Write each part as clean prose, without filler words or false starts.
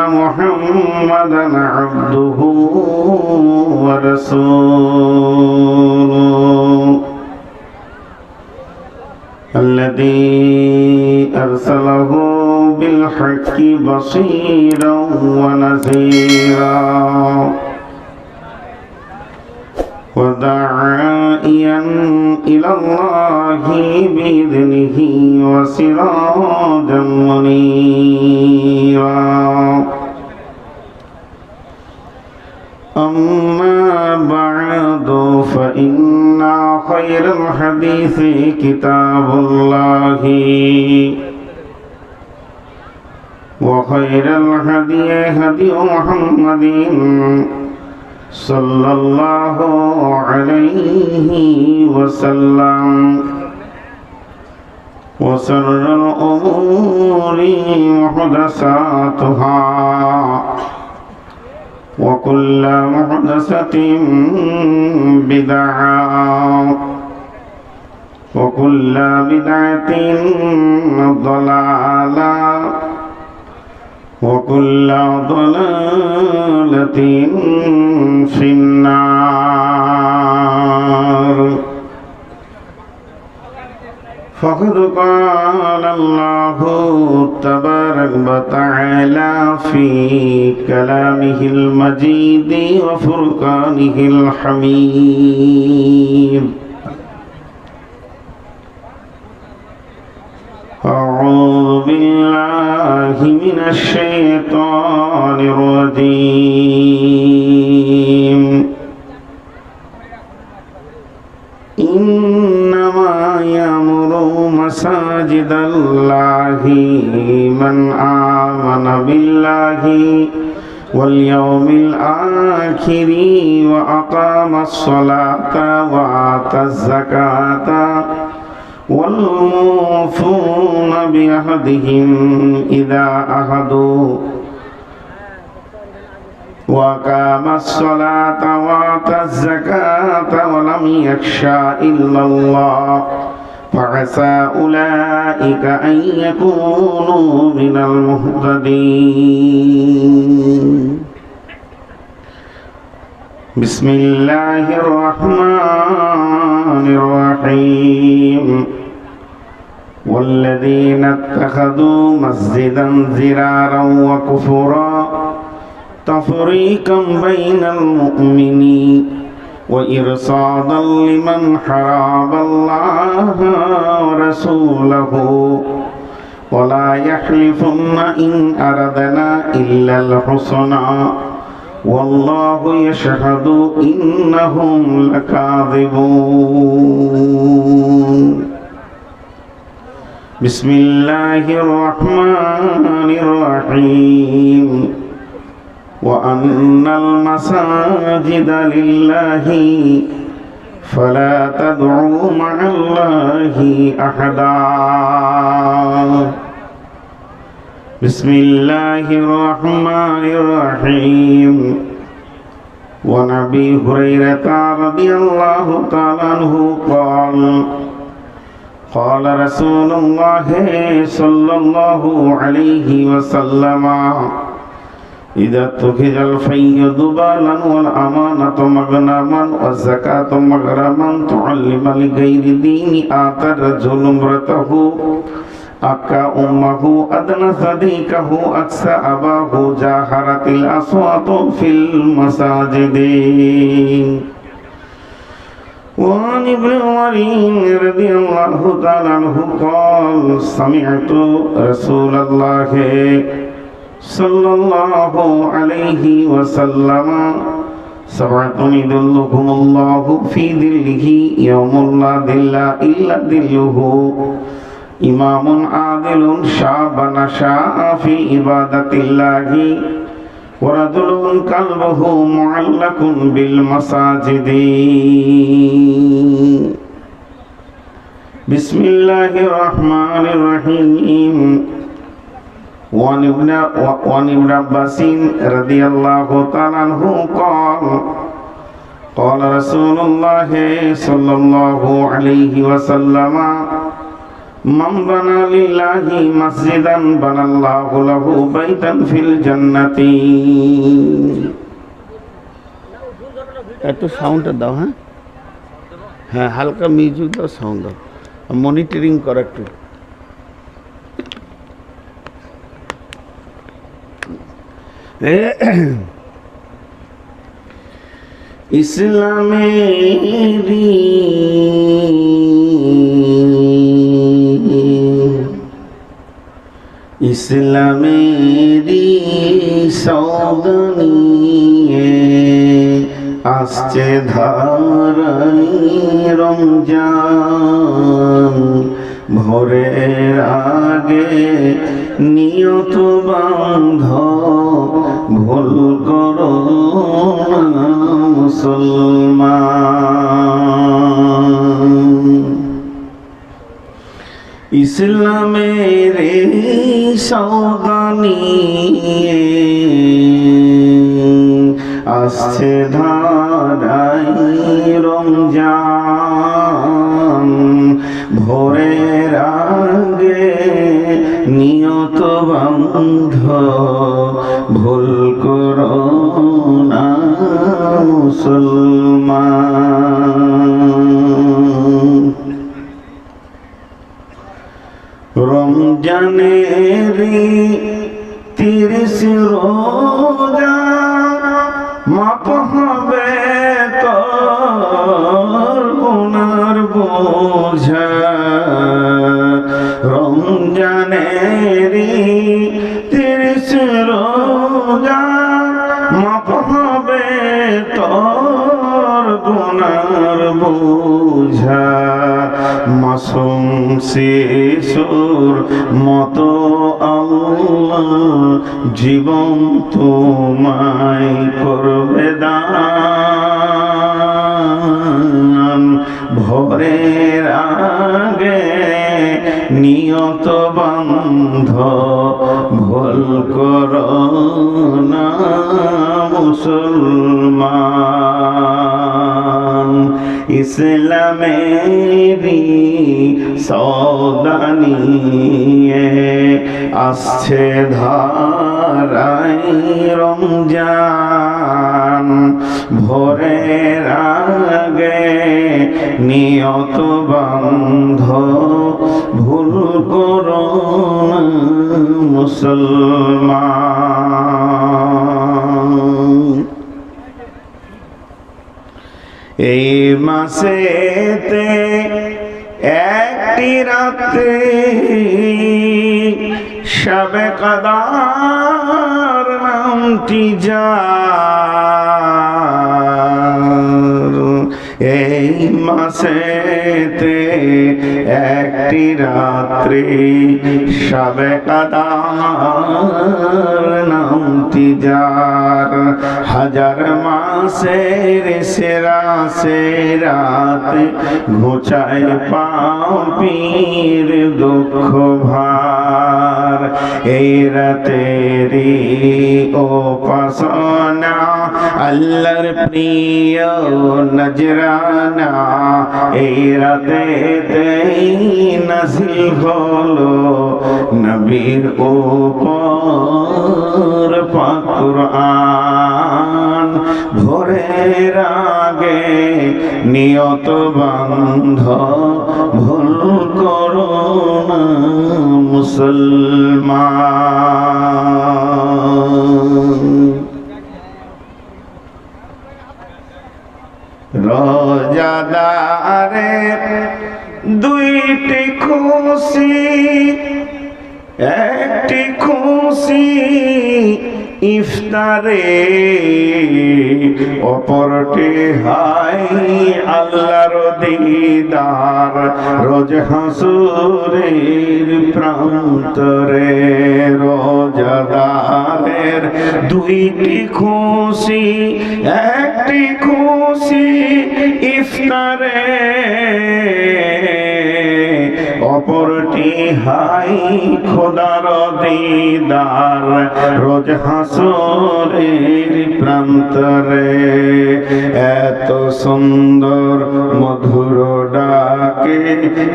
محمدا عبده ورسوله الذي أرسله بالحق بصيرا ونذيرا وداعيا إلى الله بإذنه وسراجا منيرا أما بعد فإن خير الحديث كتاب الله وخير الهدي هدي محمد صلى الله عليه وسلم وشر الأمور محدثاتها وكل محدثة بدعة وكل بدعة ضلالة وكل ضلالة في النار فقد قال الله تبارك وتعالى في كلامه المجيد وفرقانه الحميد أعوذ بالله من الشيطان الرجيم إنما يأمر مساجد الله من آمن بالله واليوم الآخر وأقام الصلاة وآتى الزكاة والموفون بعهدهم إذا عهدوا وأقام الصلاة وآتى الزكاة ولم يخشى إلا الله فعسى أولئك أن يكونوا من المهتدين بسم الله الرحمن الرحيم والذين اتخذوا مسجدا ضرارا وكفرا تفريقا بين المؤمنين وإرصادا لمن حارب الله ورسوله ولا يحلفن إن أردنا إلا الحسنى والله يشهد إنهم لكاذبون بسم الله الرحمن الرحيم وأن المساجد لله فلا تدعوا مع الله أحدا بسم الله الرحمن الرحيم وعن أبي هريرة رضي الله تعالى عنه قال قال رسول الله صلى الله عليه وسلم إذا اتخذ الفي ضبالا والأمانة مغنما والزكاة مغرما تعلم لغير دين آتى الرجل امرته أكا أمه أدنى صديقه أكسى أباه جاهرت الأصوات في المساجد وعن ابن عمر رضي الله تعالى عنه قال سمعت رسول الله صلى الله عليه وسلم سبعة يظلهم الله في ظله يوم لا ظل إلا ظله إمام عادل شاب نشأ في عبادة الله ورجل قلبه معلق بالمساجد بسم الله الرحمن الرحيم وعن ابن عباس رضي الله تعالى عنه قال قال رسول الله صلى الله عليه وسلم মান বানা লিল্লাহি মাসজিদান বানাল্লাহু লাহু বাইতান ফিল জান্নাতি। একটু সাউন্ডটা দাও। হ্যাঁ হ্যাঁ, হালকা মিউজিক দাও, সাউন্ড দাও, মনিটরিং করো একটু। ইসলামেরি ইসলামেরি সৌদ নিয়ে আসছে ধারাই রমজান, ভোরের আগে নিয়ত বান্ধ ভুল করো না মুসলমান। ইসলামের সৌদানি আসছে ধারাই রমজান, ভোরের আগে নিয়ত বান্ধ ভুল করো না মুসলমান। রমজানের 30 রোজা মাপ হবে তোর গুনার বোঝা। রমজানের 30 রোজা মাপ হবে তোর গুনার বোঝা। মাসুম শিশুর মতো আল্লাহ জীবন তোমায় করবে দান, ভোরের আগে নিয়ত বান্ধ ভুল করো না মুসলমান। ইসলামেরি সৌদানিয়ে আসছে ধারাই রমজান, ভোরের আগে নিয়ত বান্ধ ভুল করো না মুসলমান। এই মাসেতে একটি রাত্রে শবে কদর নামটি যার। এই মাসেতে একটি রাত্রি শবে কদর নামটি যার। হাজার মাসের সেরা সেরাত ঘুচায় পাপীর দুঃখ ভার। এই রাতেরি উপাসনা আল্লাহর প্রিয় নজরানা, এই রাতেতেই নাযিল হলো নবীর উপর পাক কুরআন। ভোরের আগে নিয়ত বান্ধ ভুল করো না মুসলমান। রোজাদারের 2টি খুশি, একটি খুশি ইফতারে, অপরটি হাই আল্লাহর দিদার রোজ হাসুরের প্রান্তরে। রোজাদারের 2টি খুশি, একটি খুশি ইফতারে, অপরটি হাই খোদার দিদার রোজ হাসরের প্রান্তরে। এত সুন্দর মধুর ডাকে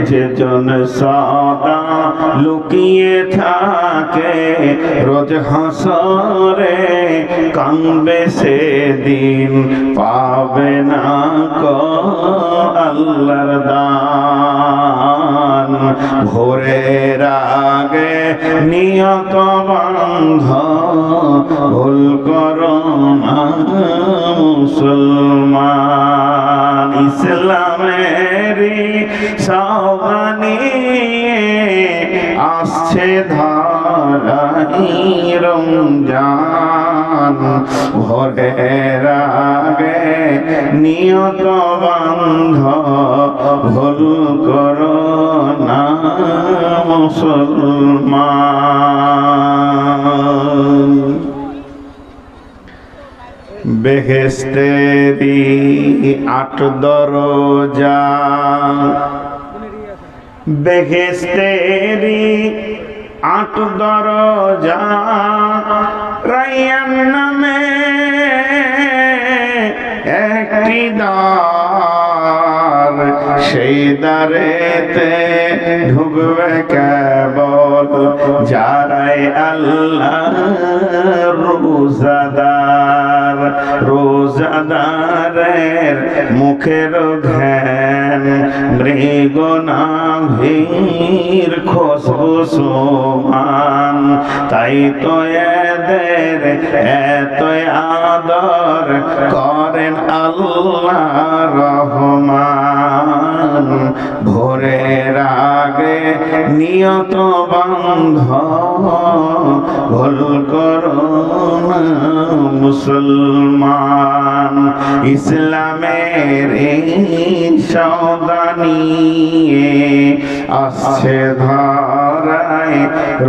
যে জন সদা লুকিয়ে থাকে রোজ হাসরে কাঁদবে সেদিন পাবে না কো আল্লাহর দান ভোরের আগে নিয়ত বান্ধ ভুল করো না মুসলমান ইসলামেরই সাবানি আসছে ধারাই রমজান ভোরের আগে নিয়ত বান্ধ ভুল করো না মুসলমান বেহেশতেরি ৮ দরজা বেহেশতেরি ৮ দরজা রায়্যান নামে একটি দ্বার সেই দ্বারেতে ঢুকবে কেবল যারাই আল্লাহ রোজাদার রোজাদারের মুখের ঘ্যান মৃগনাভির খুশবু সমান তাই তো এদের এত আদর করেন আল্লাহ রহমান ভোরের আগে নিয়ত বান্ধ ভুল করো না মুসলমান ইসলামের সৌদানি আসছে ধারায়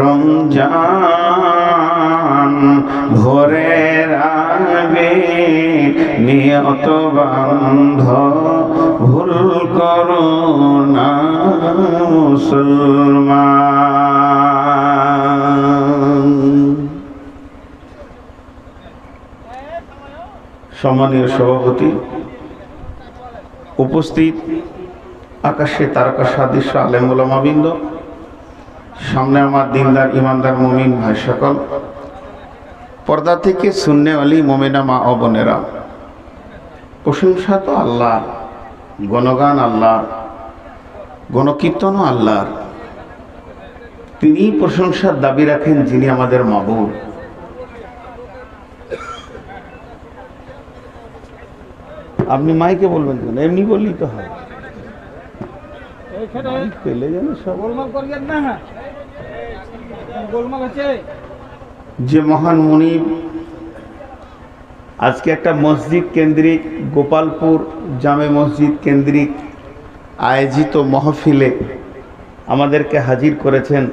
রমজান ভোরের আগে নিয়ত বান্ধ ভুল করো না মুসলমান সম্মানীয় সভাপতি উপস্থিত আকাশে তারকা সাদৃশ্য আলেম ওলামাবৃন্দ সামনে আমার দিনদার ইমানদার মুমিন ভাই সকল পর্দা থেকে সুন্নে আলী মোমেনা মা ও বোনেরা প্রশংসা তো আল্লাহর গণগান আল্লাহর গণকীর্তনও আল্লাহর তিনিই প্রশংসার দাবি রাখেন যিনি আমাদের মাবুদ আপনি মাইকে বলবেন কেন এমনি বললেই তো হয় পেলে যেন সব যে মহান মুনিব আজকে একটা মসজিদ কেন্দ্রিক গোপালপুর জামে মসজিদ কেন্দ্রিক আয়োজিত মাহফিলে আমাদেরকে হাজির করেছেন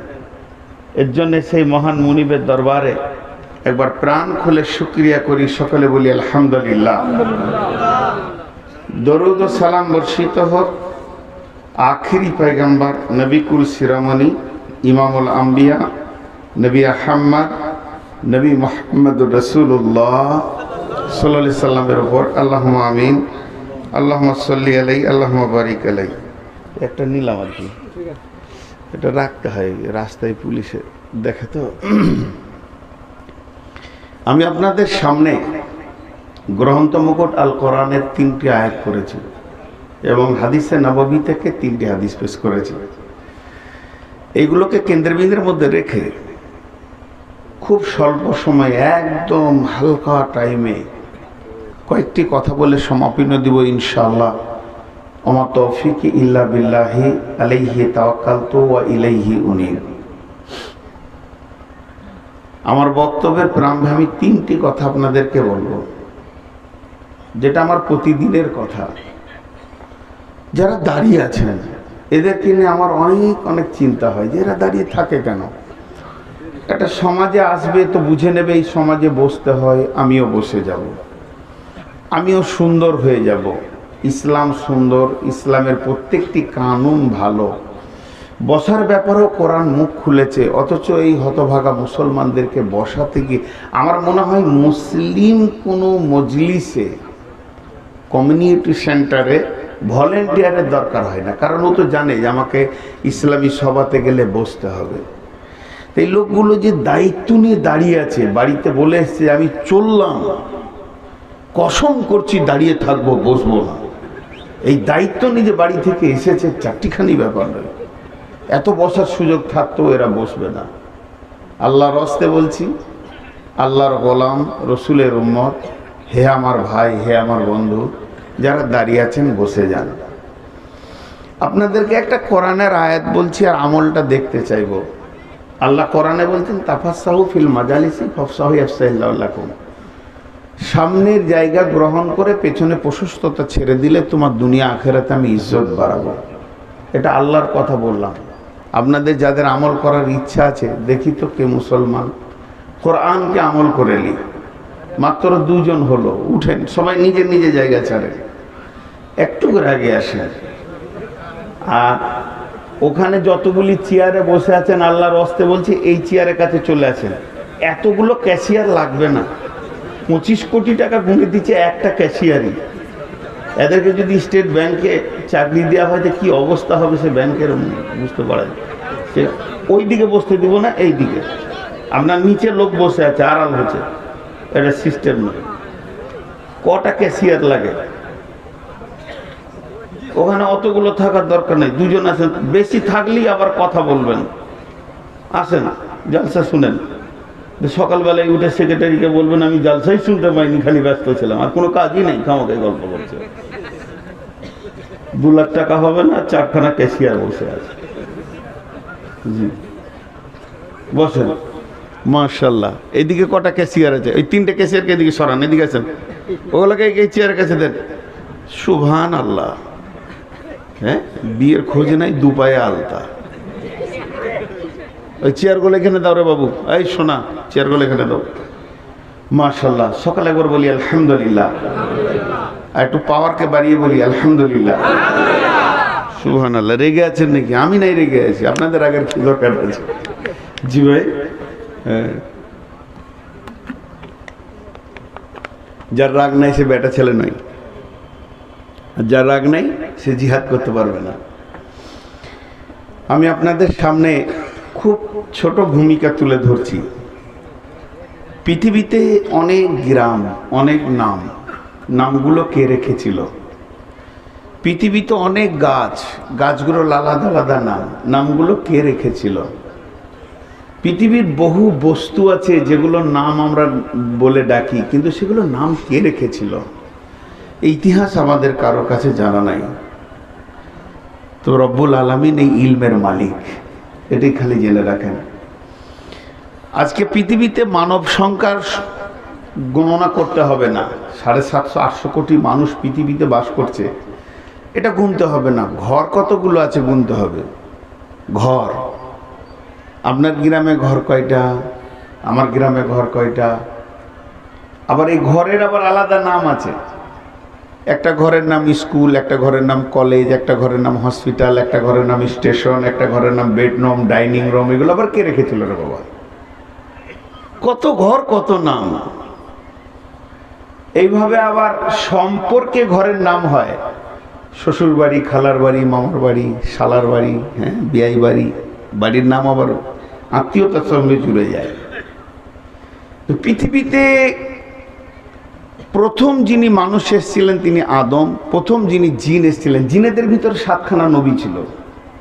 এর জন্য সেই মহান মুনিবের দরবারে একবার প্রাণ খুলে শুকরিয়া করি সকলে বলি আলহামদুলিল্লাহ দরুদ ও সালাম বর্ষিত হোক আখিরি পয়গম্বর নবী কুল শিরোমণি ইমামুল আম্বিয়া নবী আহম্মদ নবী মুহাম্মদুর রাসূলুল্লাহ সাল্লাল্লাহু আলাইহি সাল্লামের উপর আল্লাহুম্মা আমিন আল্লাহুম্মা সাল্লি আলাইহি আল্লাহুম্মা বারিক আলাইহি একটা নিলাম আর কি এটা রাখতে হয় রাস্তায় পুলিশে দেখে তো আমি আপনাদের সামনে গ্রন্থ মুকুট আল কোরআনের 3টি আয়াত করেছি এবং হাদিসে নববী থেকে 3টি হাদিস পেশ করেছি এইগুলোকে কেন্দ্রবিন্দুর মধ্যে রেখে খুব স্বল্প সময়ে একদম হালকা টাইমে কয়েকটি কথা বলে সমাপন দিব ইনশাআল্লাহ ওমা তৌফিক ইল্লা বিল্লাহি আলাইহি তাওয়াক্কালতু ওয়া ইলাইহি উনীব আমার বক্তব্যের প্রারম্ভে আমি 3টি কথা আপনাদেরকে বলবো যেটা আমার প্রতিদিনের কথা যারা দাঁড়িয়ে আছেন এদেরকে নিয়ে আমার অনেক চিন্তা হয় যে এরা দাঁড়িয়ে থাকে কেন একটা সমাজে আসবে তো বুঝে নেবে এই সমাজে বসতে হয় আমিও বসে যাব আমিও সুন্দর হয়ে যাব ইসলাম সুন্দর ইসলামের প্রত্যেকটি কানুন ভালো বসার ব্যাপারেও কোরআন মুখ খুলেছে অথচ এই হতভাগা মুসলমানদেরকে বসাতে গিয়ে আমার মনে হয় মুসলিম কোনো মজলিসে কমিউনিটি সেন্টারে ভলেন্টিয়ারের দরকার হয় না, কারণ ও তো জানে যে আমাকে ইসলামী সভাতে গেলে বসতে হবে। এই লোকগুলো যে দায়িত্ব নিয়ে দাঁড়িয়ে আছে, বাড়িতে বলে এসছে আমি চললাম, কসম করছি দাঁড়িয়ে থাকবো, বসবো না, এই দায়িত্ব নিয়ে যে বাড়ি থেকে এসেছে, চারটিখানি ব্যাপার নয়। এত বসার সুযোগ থাকতেও এরা বসবে না। আল্লাহর রাস্তে বলছি, আল্লাহর গোলাম, রসুলের উম্মত, হে আমার ভাই, হে আমার বন্ধু, যারা দাঁড়িয়ে আছেন বসে যান। আপনাদেরকে একটা কোরআনের আয়াত বলছি আর আমলটা দেখতে চাইবো। আল্লাহ কোরআনে বলছেন তাফাসসাহু ফিল মাজালিসি ফাফসাহু ইয়াফসাহিল্লাহু লাকুম, সামনের জায়গা গ্রহণ করে পেছনে প্রশস্ততা ছেড়ে দিলে তোমার দুনিয়া আখেরাতে আমি ইজ্জত বাড়াবো। এটা আল্লাহর কথা বললাম। আপনাদের যাদের আমল করার ইচ্ছা আছে, দেখি তো কে মুসলমান কোরআনকে আমল করে নি। মাত্র 2 জন হলো, উঠেন সবাই নিজের নিজের জায়গা ছাড়েন, একটু করে আগে আসেন। আর ওখানে যতগুলি চেয়ারে বসে আছেন, আল্লাহর রাস্তে বলছি এই চেয়ারের কাছে চলে আসেন। এতগুলো ক্যাশিয়ার লাগবে না, 25 কোটি টাকা গুনে দিচ্ছে একটা ক্যাশিয়ারই। এদেরকে যদি স্টেট ব্যাংকে চাকরি দেওয়া হয়, কি অবস্থা হবে সে ব্যাংকের, বুঝতে পারেন। সে ওই দিকে বসতে দিব না, এই দিকে আপনার নিচে লোক বসে আছে, আড়াল হচ্ছে, এটা সিস্টেম নয়। কটা ক্যাশিয়ার লাগে ওখানে? অতগুলো থাকার দরকার নেই, 2 জন আছেন, বেশি থাকলেই আবার কথা বলবেন। আসেন জলসা শুনেন। সকালবেলায় উঠে সেক্রেটারিকে বলবেন আমি জলসাই শুনতে পাইনি, খালি ব্যস্ত ছিলাম, আর কোনো কাজই নেই, খামাকে গল্প করছে। 2 লাখ টাকা হবে না, 4খানা ক্যাশিয়ার বসে আছে। জি বসেন, মাশাআল্লাহ। এইদিকে কটা ক্যাশিয়ার আছে? ওই 3টে ক্যাশিয়ারকে এদিকে সরান, এদিকে আছেন, ওগুলোকে এই চেয়ারের কাছে দেন। সুবহান আল্লাহ। হ্যাঁ, বিয়ের খোঁজ নাই, 2 পায়ে আলতা। ওই চেয়ারগুলো এখানে দাও রে বাবু, এই শোনা, চেয়ারগুলো এখানে দাও। মাশাআল্লাহ। সকালে একবার বলি আলহামদুলিল্লাহ, আর একটু পাওয়ারকে বাড়িয়ে বলি আলহামদুলিল্লাহ। সুবহানাল্লাহ। রেগে আছেন নাকি? আমি নাই রেগে আছি, আপনাদের আগের কি দরকার আছে? জি ভাই। যার রাগ নাই সে বেটা ছেলে নয়, আর যার রাগ নাই সে জিহাদ করতে পারবে না। আমি আপনাদের সামনে খুব ছোট ভূমিকা তুলে ধরছি। পৃথিবীতে অনেক গ্রাম, অনেক নাম, নামগুলো কে রেখেছিল? পৃথিবীতে অনেক গাছ, গাছগুলোর আলাদা আলাদা নাম, নামগুলো কে রেখেছিল? পৃথিবীর বহু বস্তু আছে যেগুলোর নাম আমরা বলে ডাকি, কিন্তু সেগুলোর নাম কে রেখেছিল? ইতিহাস আমাদের কারো কাছে জানা নাই। তো রব্বুল আলামিন এই ইলমের মালিক, এটাই খালি জেনে রাখেন। আজকে পৃথিবীতে মানব সংখ্যার গণনা করতে হবে না, 750-800 কোটি মানুষ পৃথিবীতে বাস করছে, এটা গুনতে হবে না। ঘর কতগুলো আছে গুনতে হবে। ঘর, আপনার গ্রামে ঘর কয়টা, আমার গ্রামে ঘর কয়টা, আবার এই ঘরের আবার আলাদা নাম আছে। একটা ঘরের নাম স্কুল, একটা ঘরের নাম কলেজ, একটা ঘরের নাম হসপিটাল, একটা ঘরের নাম স্টেশন, একটা ঘরের নাম বেডরুম, ডাইনিং রুম। এগুলো আবার কে রেখেছিল রে বাবা? কত ঘর, কত নাম। এইভাবে আবার সম্পর্কে ঘরের নাম হয়, শ্বশুর বাড়ি, খালার বাড়ি, মামার বাড়ি, শালার বাড়ি, হ্যাঁ, বিয়াই বাড়ি। বাড়ির নাম আবার আত্মীয়তার সঙ্গে জুড়ে যায়। তো পৃথিবীতে প্রথম যিনি মানুষ এসেছিলেন তিনি আদম। প্রথম যিনি জিন এসেছিলেন, জিনেদের ভিতর 7খানা নবী ছিল,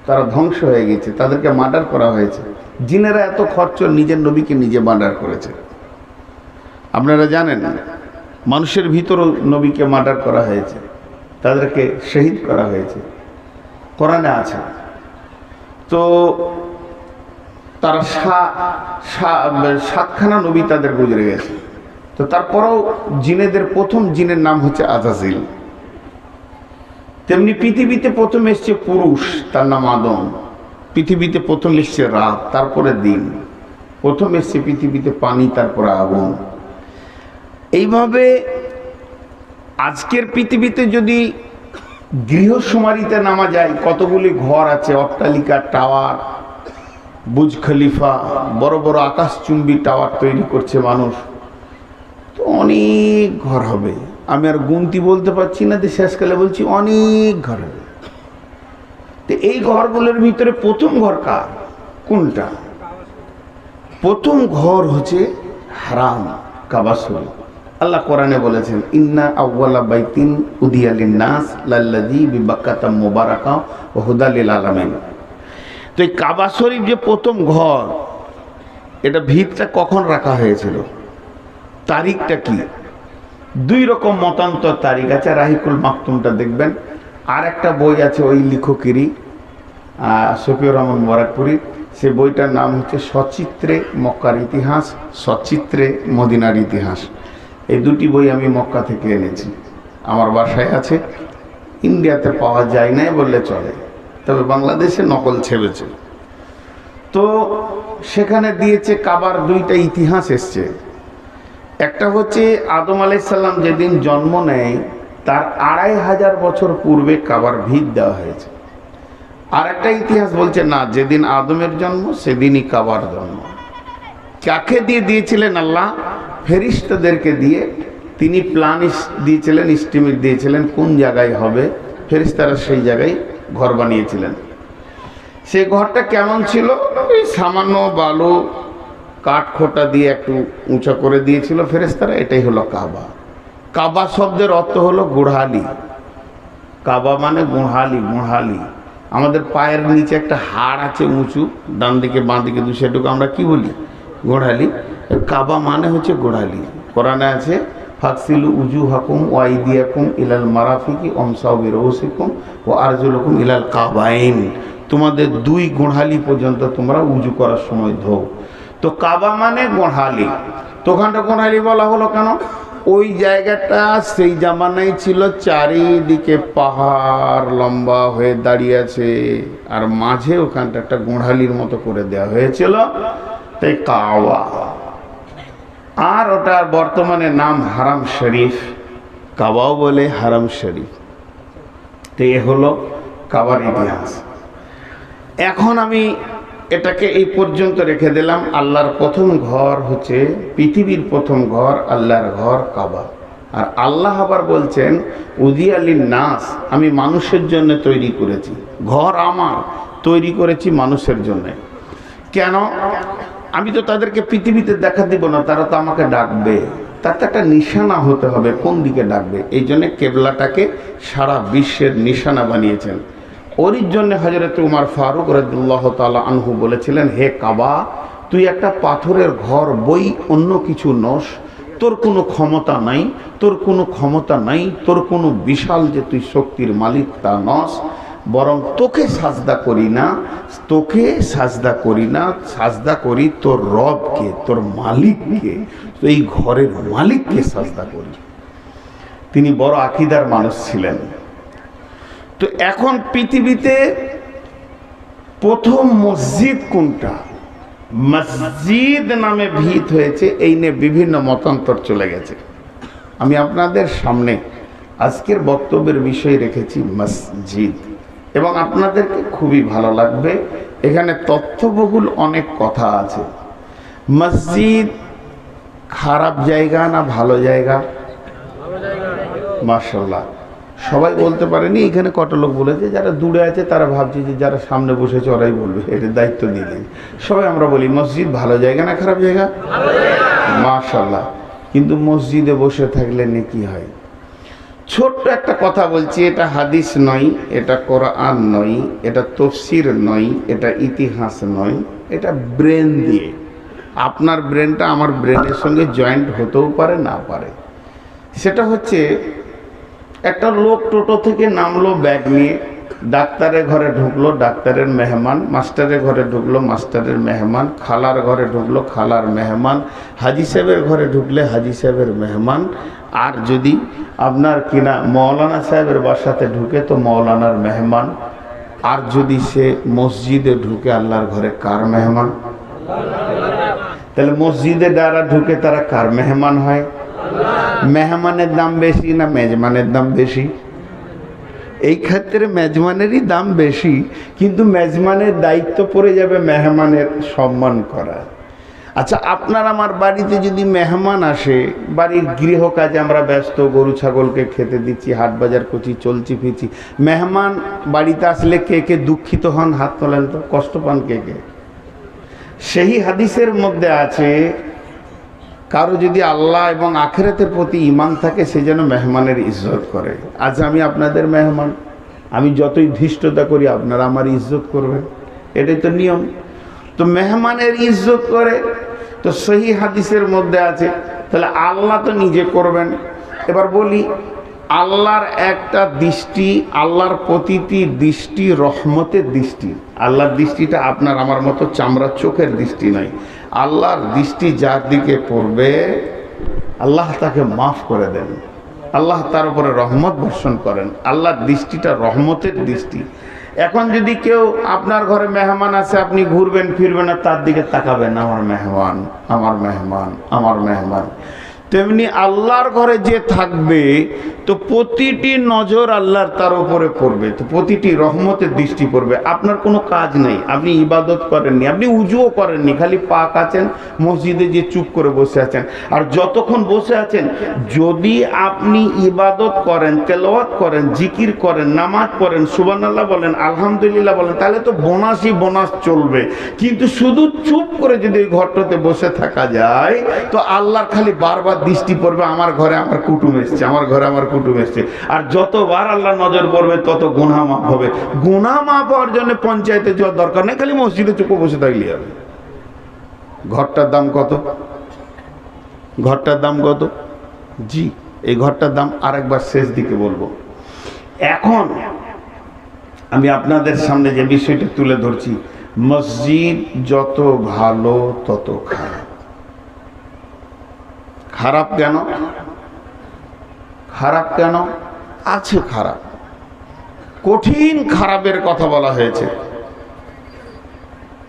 তারা ধ্বংস হয়ে গেছে, তাদেরকে মার্ডার করা হয়েছে। জিনেরা এত খরচ, নিজের নবীকে নিজে মার্ডার করেছে। আপনারা জানেন মানুষের ভিতরও নবীকে মার্ডার করা হয়েছে, তাদেরকে শহীদ করা হয়েছে, কোরআনে আছে। তো তারা 7খানা নবী তাদের গুজরে গেছে। তো তারপরেও জিনেদের প্রথম জিনের নাম হচ্ছে আজাজিল। তেমনি পৃথিবীতে প্রথম এসছে পুরুষ, তার নাম আদম। পৃথিবীতে প্রথম এসছে রাত, তারপরে দিন। প্রথম এসছে পৃথিবীতে পানি, তারপরে আগুন। এইভাবে আজকের পৃথিবীতে যদি গৃহসুমারিতে নামা যায়, কতগুলি ঘর আছে, অট্টালিকা, টাওয়ার, বুর্জ খলিফা, বড় বড় আকাশচুম্বী টাওয়ার তৈরি করছে মানুষ, তো অনেক ঘর হবে। আমি আর গুনতি বলতে পারছি না, শেষকালে বলছি অনেক ঘর হবে। তো এই ঘরগুলোর ভিতরে প্রথম ঘর কার, কোনটা? প্রথম ঘর হচ্ছে হারাম, কাবা শরীফ। আল্লাহ কোরআনে বলেছেন, ইন্না আউওয়ালা বাইতিন উদিয়া লিন-নাস লাল্লাযী বিবাক্কাতা মুবারাকা ওয়া হুদা লিল আলামিন। তো এই কাবা শরীফ যে প্রথম ঘর, এটা ভিতটা কখন রাখা হয়েছিল, তারিখটা কি? দুই রকম মতান্তর তারিখ আছে। রাহিকুল মাকতুমটা দেখবেন, আর একটা বই আছে ওই লেখকেরই, শফিউর রহমান মোবারকপুরী, সে বইটার নাম হচ্ছে সচিত্রে মক্কার ইতিহাস, সচিত্রে মদিনার ইতিহাস। এই দুটি বই আমি মক্কা থেকে এনেছি, আমার বাসায় আছে। ইন্ডিয়াতে পাওয়া যায় না বললে চলে, তবে বাংলাদেশে নকল ছেড়েছে। তো সেখানে দিয়েছে কাবার দুইটা ইতিহাস এসছে। একটা হচ্ছে আদম আলাইহিস সালাম যেদিন জন্ম নেয় তার 2500 বছর পূর্বে কাবার ভিত দেওয়া হয়েছে। আর একটা ইতিহাস বলছে না, যেদিন আদমের জন্ম সেদিনই কাবার জন্ম। কাকে দিয়ে দিয়েছিলেন আল্লাহ? ফেরেশতাদেরকে দিয়ে। তিনি প্ল্যান দিয়েছিলেন, এস্টিমেট দিয়েছিলেন কোন জায়গায় হবে, ফেরেশতারা সেই জায়গায় ঘর বানিয়েছিলেন। সেই ঘরটা কেমন ছিল? এই সামান্য বালু কাঠ খোটা দিয়ে একটু উঁচা করে দিয়েছিল ফেরেশতারা। এটাই হলো কাবা। কাবা শব্দের অর্থ হলো গোড়ালি। কাবা মানে গোড়ালি, গোড়ালি। আমাদের পায়ের নিচে একটা হাড় আছে উঁচু, ডান দিকে বাঁ দিকে দু সাইডকে আমরা কি বলি? গোড়ালি। কাবা মানে হচ্ছে গোড়ালি। কোরআনে আছে, ফাকসিলু উজুহাকুম ওয়া আইদিয়াকুম ইলাল মারাফিকি ওয়ামসাউ বিরুসিকুম ওয়া আরজুলুকুম ইলাল কাবাইন। তোমাদের দুই গোড়ালি পর্যন্ত তোমরা উজু করার সময় ধোও। তো কাবা মানে গোড়ালি। তো ওখানটা গোড়ালি বলা হলো কেন? ওই জায়গাটা সেই জামানায় ছিল চারিদিকে পাহাড় লম্বা হয়ে দাঁড়িয়ে আছে, আর মাঝে ওখানটা একটা গোড়ালির মতো করে দেওয়া হয়েছিল, তাই কাবা। আর ওটার বর্তমানে নাম হারাম শরীফ, কাবাও বলে হারাম শরীফ। তো এ হলো কাবার ইতিহাস। এখন আমি এটাকে এই পর্যন্ত রেখে দিলাম। আল্লাহর প্রথম ঘর হচ্ছে, পৃথিবীর প্রথম ঘর আল্লাহর ঘর কাবা। আর আল্লাহ আবার বলছেন উদিয়া লিন-নাস, আমি মানুষের জন্য তৈরি করেছি ঘর, আমার তৈরি করেছি মানুষের জন্য। কেন? আমি তো তাদেরকে পৃথিবীতে দেখা দিব না, তারা তো আমাকে ডাকবে, তার তো একটা নিশানা হতে হবে কোন দিকে ডাকবে। এই জন্য কেবলাটাকে সারা বিশ্বের নিশানা বানিয়েছেন। ওর জন্য হযরত উমর ফারুক রাদিয়াল্লাহু তাআলা আনহু বলেছিলেন, হে কাবা, তুই একটা পাথরের ঘর, বই অন্য কিছু নস, তোর কোনো ক্ষমতা নাই, তোর কোনো ক্ষমতা নাই, তোর কোনো বিশাল যে তুই শক্তির মালিক তা নস, বরং তোকে সাজদা করি না, তোকে সাজদা করি না, সাজদা করি তোর রবকে, তোর মালিককে, তো এই ঘরের মালিককে সাজদা করি। তিনি বড় আকীদার মানুষ ছিলেন। তো এখন পৃথিবীতে প্রথম মসজিদ কোনটা? মসজিদ নামে ভিত হয়েছে, এই নিয়ে বিভিন্ন মতান্তর চলে গেছে। আমি আপনাদের সামনে আজকের বক্তব্যের বিষয় রেখেছি মসজিদ, এবং আপনাদেরকে খুবই ভালো লাগবে। এখানে তথ্যবহুল অনেক কথা আছে। মসজিদ খারাপ জায়গা না ভালো জায়গা? মাশাআল্লাহ, সবাই বলতে পারেনি। এখানে কত লোক বলেছে, যারা দূরে আছে তারা ভাবছে যে যারা সামনে বসেছে ওরাই বলবে, এটার দায়িত্ব দিয়ে দেন। সবাই আমরা বলি মসজিদ ভালো জায়গা না খারাপ জায়গা? মাশাআল্লাহ। কিন্তু মসজিদে বসে থাকলে নেকি হয়। ছোট্ট একটা কথা বলছি, এটা হাদিস নয়, এটা কোরআন নয়, এটা তাফসীর নয়, এটা ইতিহাস নয়, এটা ব্রেন দিয়ে। আপনার ব্রেনটা আমার ব্রেনের সঙ্গে জয়েন্ট হতেও পারে, না পারে। সেটা হচ্ছে, একটা লোক টোটো থেকে নামলো ব্যাগ নিয়ে, ডাক্তারের ঘরে ঢুকলো, ডাক্তারের মেহমান, মাস্টারের ঘরে ঢুকলো, মাস্টারের মেহমান, খালার ঘরে ঢুকলো, খালার মেহমান, হাজি সাহেবের ঘরে ঢুকলে হাজি সাহেবের মেহমান। আর যদি আপনার কিনা মৌলানা সাহেবের বাসাতে ঢুকে তো মৌলানার মেহমান। আর যদি সে মসজিদে ঢুকে আল্লাহর ঘরে, কার মেহমান? তাহলে মসজিদে যারা ঢুকে তারা কার মেহমান হয়? মেহমানের দাম বেশি না মেজমানের দাম বেশি? এই ক্ষেত্রে মেজমানেরই দাম বেশি, কিন্তু মেজমানের দায়িত্ব পড়ে যাবে মেহমানের সম্মান করা। আচ্ছা, আপনার আমার বাড়িতে যদি মেহমান আসে, বাড়ির গৃহ কাজে আমরা ব্যস্ত, গরু ছাগলকে খেতে দিচ্ছি, হাট বাজার করছি, চলছি ফিরছি, মেহমান বাড়িতে আসলে কে কে দুঃখিত হন? হাত তোলেন তো, কষ্ট পান কে কে? সেই হাদিসের মধ্যে আছে, কারো যদি আল্লাহ এবং আখিরাতের প্রতি ঈমান থাকে, সে যেন মেহমানের ইজ্জত করে। আজ আমি আপনাদের মেহমান, আমি যতই ধৃষ্টতা করি আপনারা আমার ইজ্জত করবেন, এটাই তো নিয়ম। তো মেহমানের ইজ্জত করে, তো সহি হাদিসের মধ্যে আছে, তাহলে আল্লাহ তো নিজে করবেন। এবার বলি, আল্লাহর একটা দৃষ্টি, আল্লাহর প্রতিটি দৃষ্টি রহমতের দৃষ্টি। আল্লাহর দৃষ্টিটা আপনার আমার মতো চামড়ার চোখের দৃষ্টি নয়। আল্লাহর দৃষ্টি যার দিকে পড়বে, আল্লাহ তাকে মাফ করে দেন, আল্লাহ তার উপরে রহমত বর্ষণ করেন। আল্লাহর দৃষ্টিটা রহমতের দৃষ্টি। এখন যদি কেউ আপনার ঘরে মেহমান আছে, আপনি ঘুরবেন ফিরবেন না, তার দিকে তাকাবেন, আমার মেহমান, আমার মেহমান, আমার মেহমান। তেমনি আল্লাহর ঘরে যে থাকবে, তো প্রতিটি নজর আল্লাহর তার উপরে পড়বে, তো প্রতিটি রহমতের দৃষ্টি পড়বে। আপনার কোনো কাজ নেই, আপনি ইবাদত করেননি, আপনি উজুও করেননি, খালি পাক আছেন, মসজিদে যে চুপ করে বসে আছেন। আর যতক্ষণ বসে আছেন, যদি আপনি ইবাদত করেন, তেলাওয়াত করেন, জিকির করেন, নামাজ পড়েন, সুবহানাল্লাহ বলেন, আলহামদুলিল্লাহ বলেন, তাহলে তো বোনাসই বোনাস চলবে। কিন্তু শুধু চুপ করে যদি ওই ঘরটাতে বসে থাকা যায়, তো আল্লাহর খালি বারবার দৃষ্টি পড়বে, আমার ঘরে আমার কুটুম এসছে, আমার ঘরে আমার কুটুম এসছে। আর যতবার আল্লাহ নজর পড়বে, তত গুনাহ মাফ হবে। গুনাহ মাফ হওয়ার জন্য পঞ্চায়েতে যাওয়ার দরকার নেই, খালি মসজিদে চুপ বসে থাকলেই হবে। ঘরটার দাম কত? ঘরটার দাম কত? জি, এই ঘরটার দাম আরেকবার শেষ দিকে বলবো। এখন আমি আপনাদের সামনে যে বিষয়টা তুলে ধরছি, মসজিদ যত ভালো তত খারাপ। খারাপ কেন? খারাপ কেন? আছে খারাপ, কঠিন খারাপের কথা বলা হয়েছে।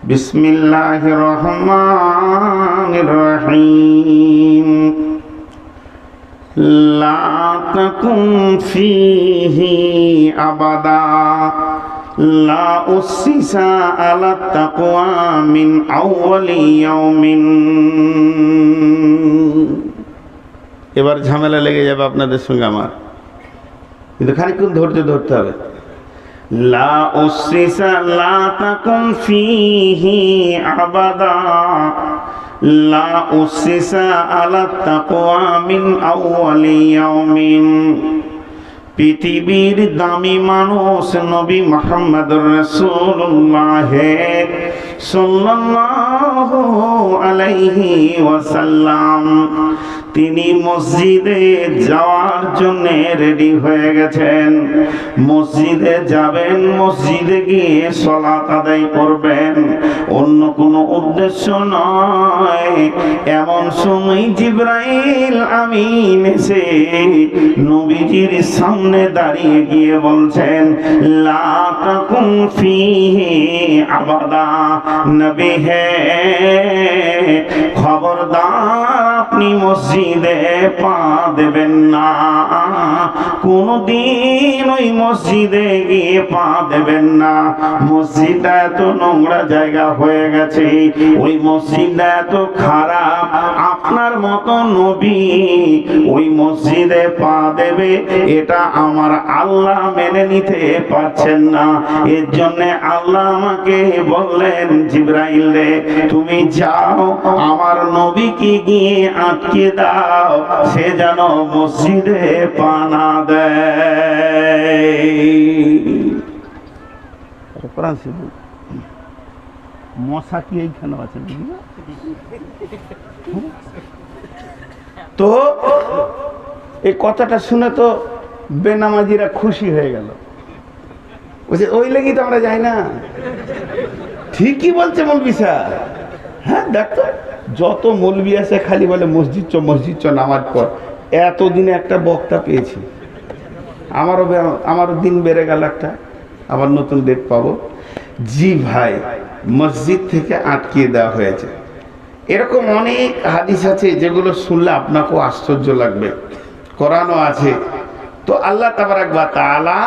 বিসমিল্লাহির রহমানির রহিম। লা তাকুম ফীহি আবাদা লা উসসিসা আলা তাকওয়া মিন আউয়ালি ইয়াউমিন। এবার ঝামেলা লেগে যাবে আপনাদের সঙ্গে আমার, কিন্তু খানিকক্ষণ ধৈর্য ধরতে হবে। লা উসসিসা লা তাকুম ফীহি আবাদা লা উসসিসা আলা তাকওয়া মিন আউয়ালি ইয়াউমিন। পৃথিবীর দামি মানুষ নবী মুহাম্মদুর রাসূলুল্লাহ সাল্লাল্লাহু আলাইহি ওয়াসাল্লাম, তিনি মসজিদে যাওয়ার জন্য রেডি হয়ে গেছেন। মসজিদে যাবেন, মসজিদে গিয়ে সালাত আদায় করবেন, অন্য কোনো উদ্দেশ্য নয়। এমন সময় জিবরাইল আমিন এসে নবীজির সামনে দাঁড়িয়ে গিয়ে বলছেন, লা তাকুম ফীহি আবাদা। নবী হে, খবরদার, আপনি মসজিদে পা দেবেন না, কোনদিন ওই মসজিদে গিয়ে পা দেবেন না। মসজিদটা এত নোংরা জায়গা হয়ে গেছে, ওই মসজিদটা এত খারাপ, আপনার মতো নবী ওই মসজিদে পা দেবে, এটা আমার আল্লাহ মেনে নিতে পারছেন না। এর জন্য আল্লাহ আমাকে বললেন, জিবরাইল রে, তুমি যাও, আমার নবীকে গিয়ে আটকে দাও, সে যেন মসজিদে পা না দেয়। মশা কি এইখানে আছে? তো এই কথাটা শুনে তো বেনামাজিরা খুশি হয়ে গেল, বলছে ওই লেগেই তো আমরা যাই না। ঠিকই বলছে মৌলবি স্যার। হ্যাঁ, দেখতো যত মৌলবি আছে খালি বলে মসজিদ চ, মসজিদ চ, নামাজ পড়। এতদিনে একটা বক্তা পেয়েছি, আমারও দিন বেড়ে গেল, একটা আবার নতুন ডেট পাবো। জি ভাই, মসজিদ থেকে আটকিয়ে দেওয়া হয়েছে। এরকম অনেক হাদিস আছে যেগুলো শুনলে আপনাকেও আশ্চর্য লাগবে, কোরআনও আছে। তো আল্লাহ তাবারাক ওয়া তাআলা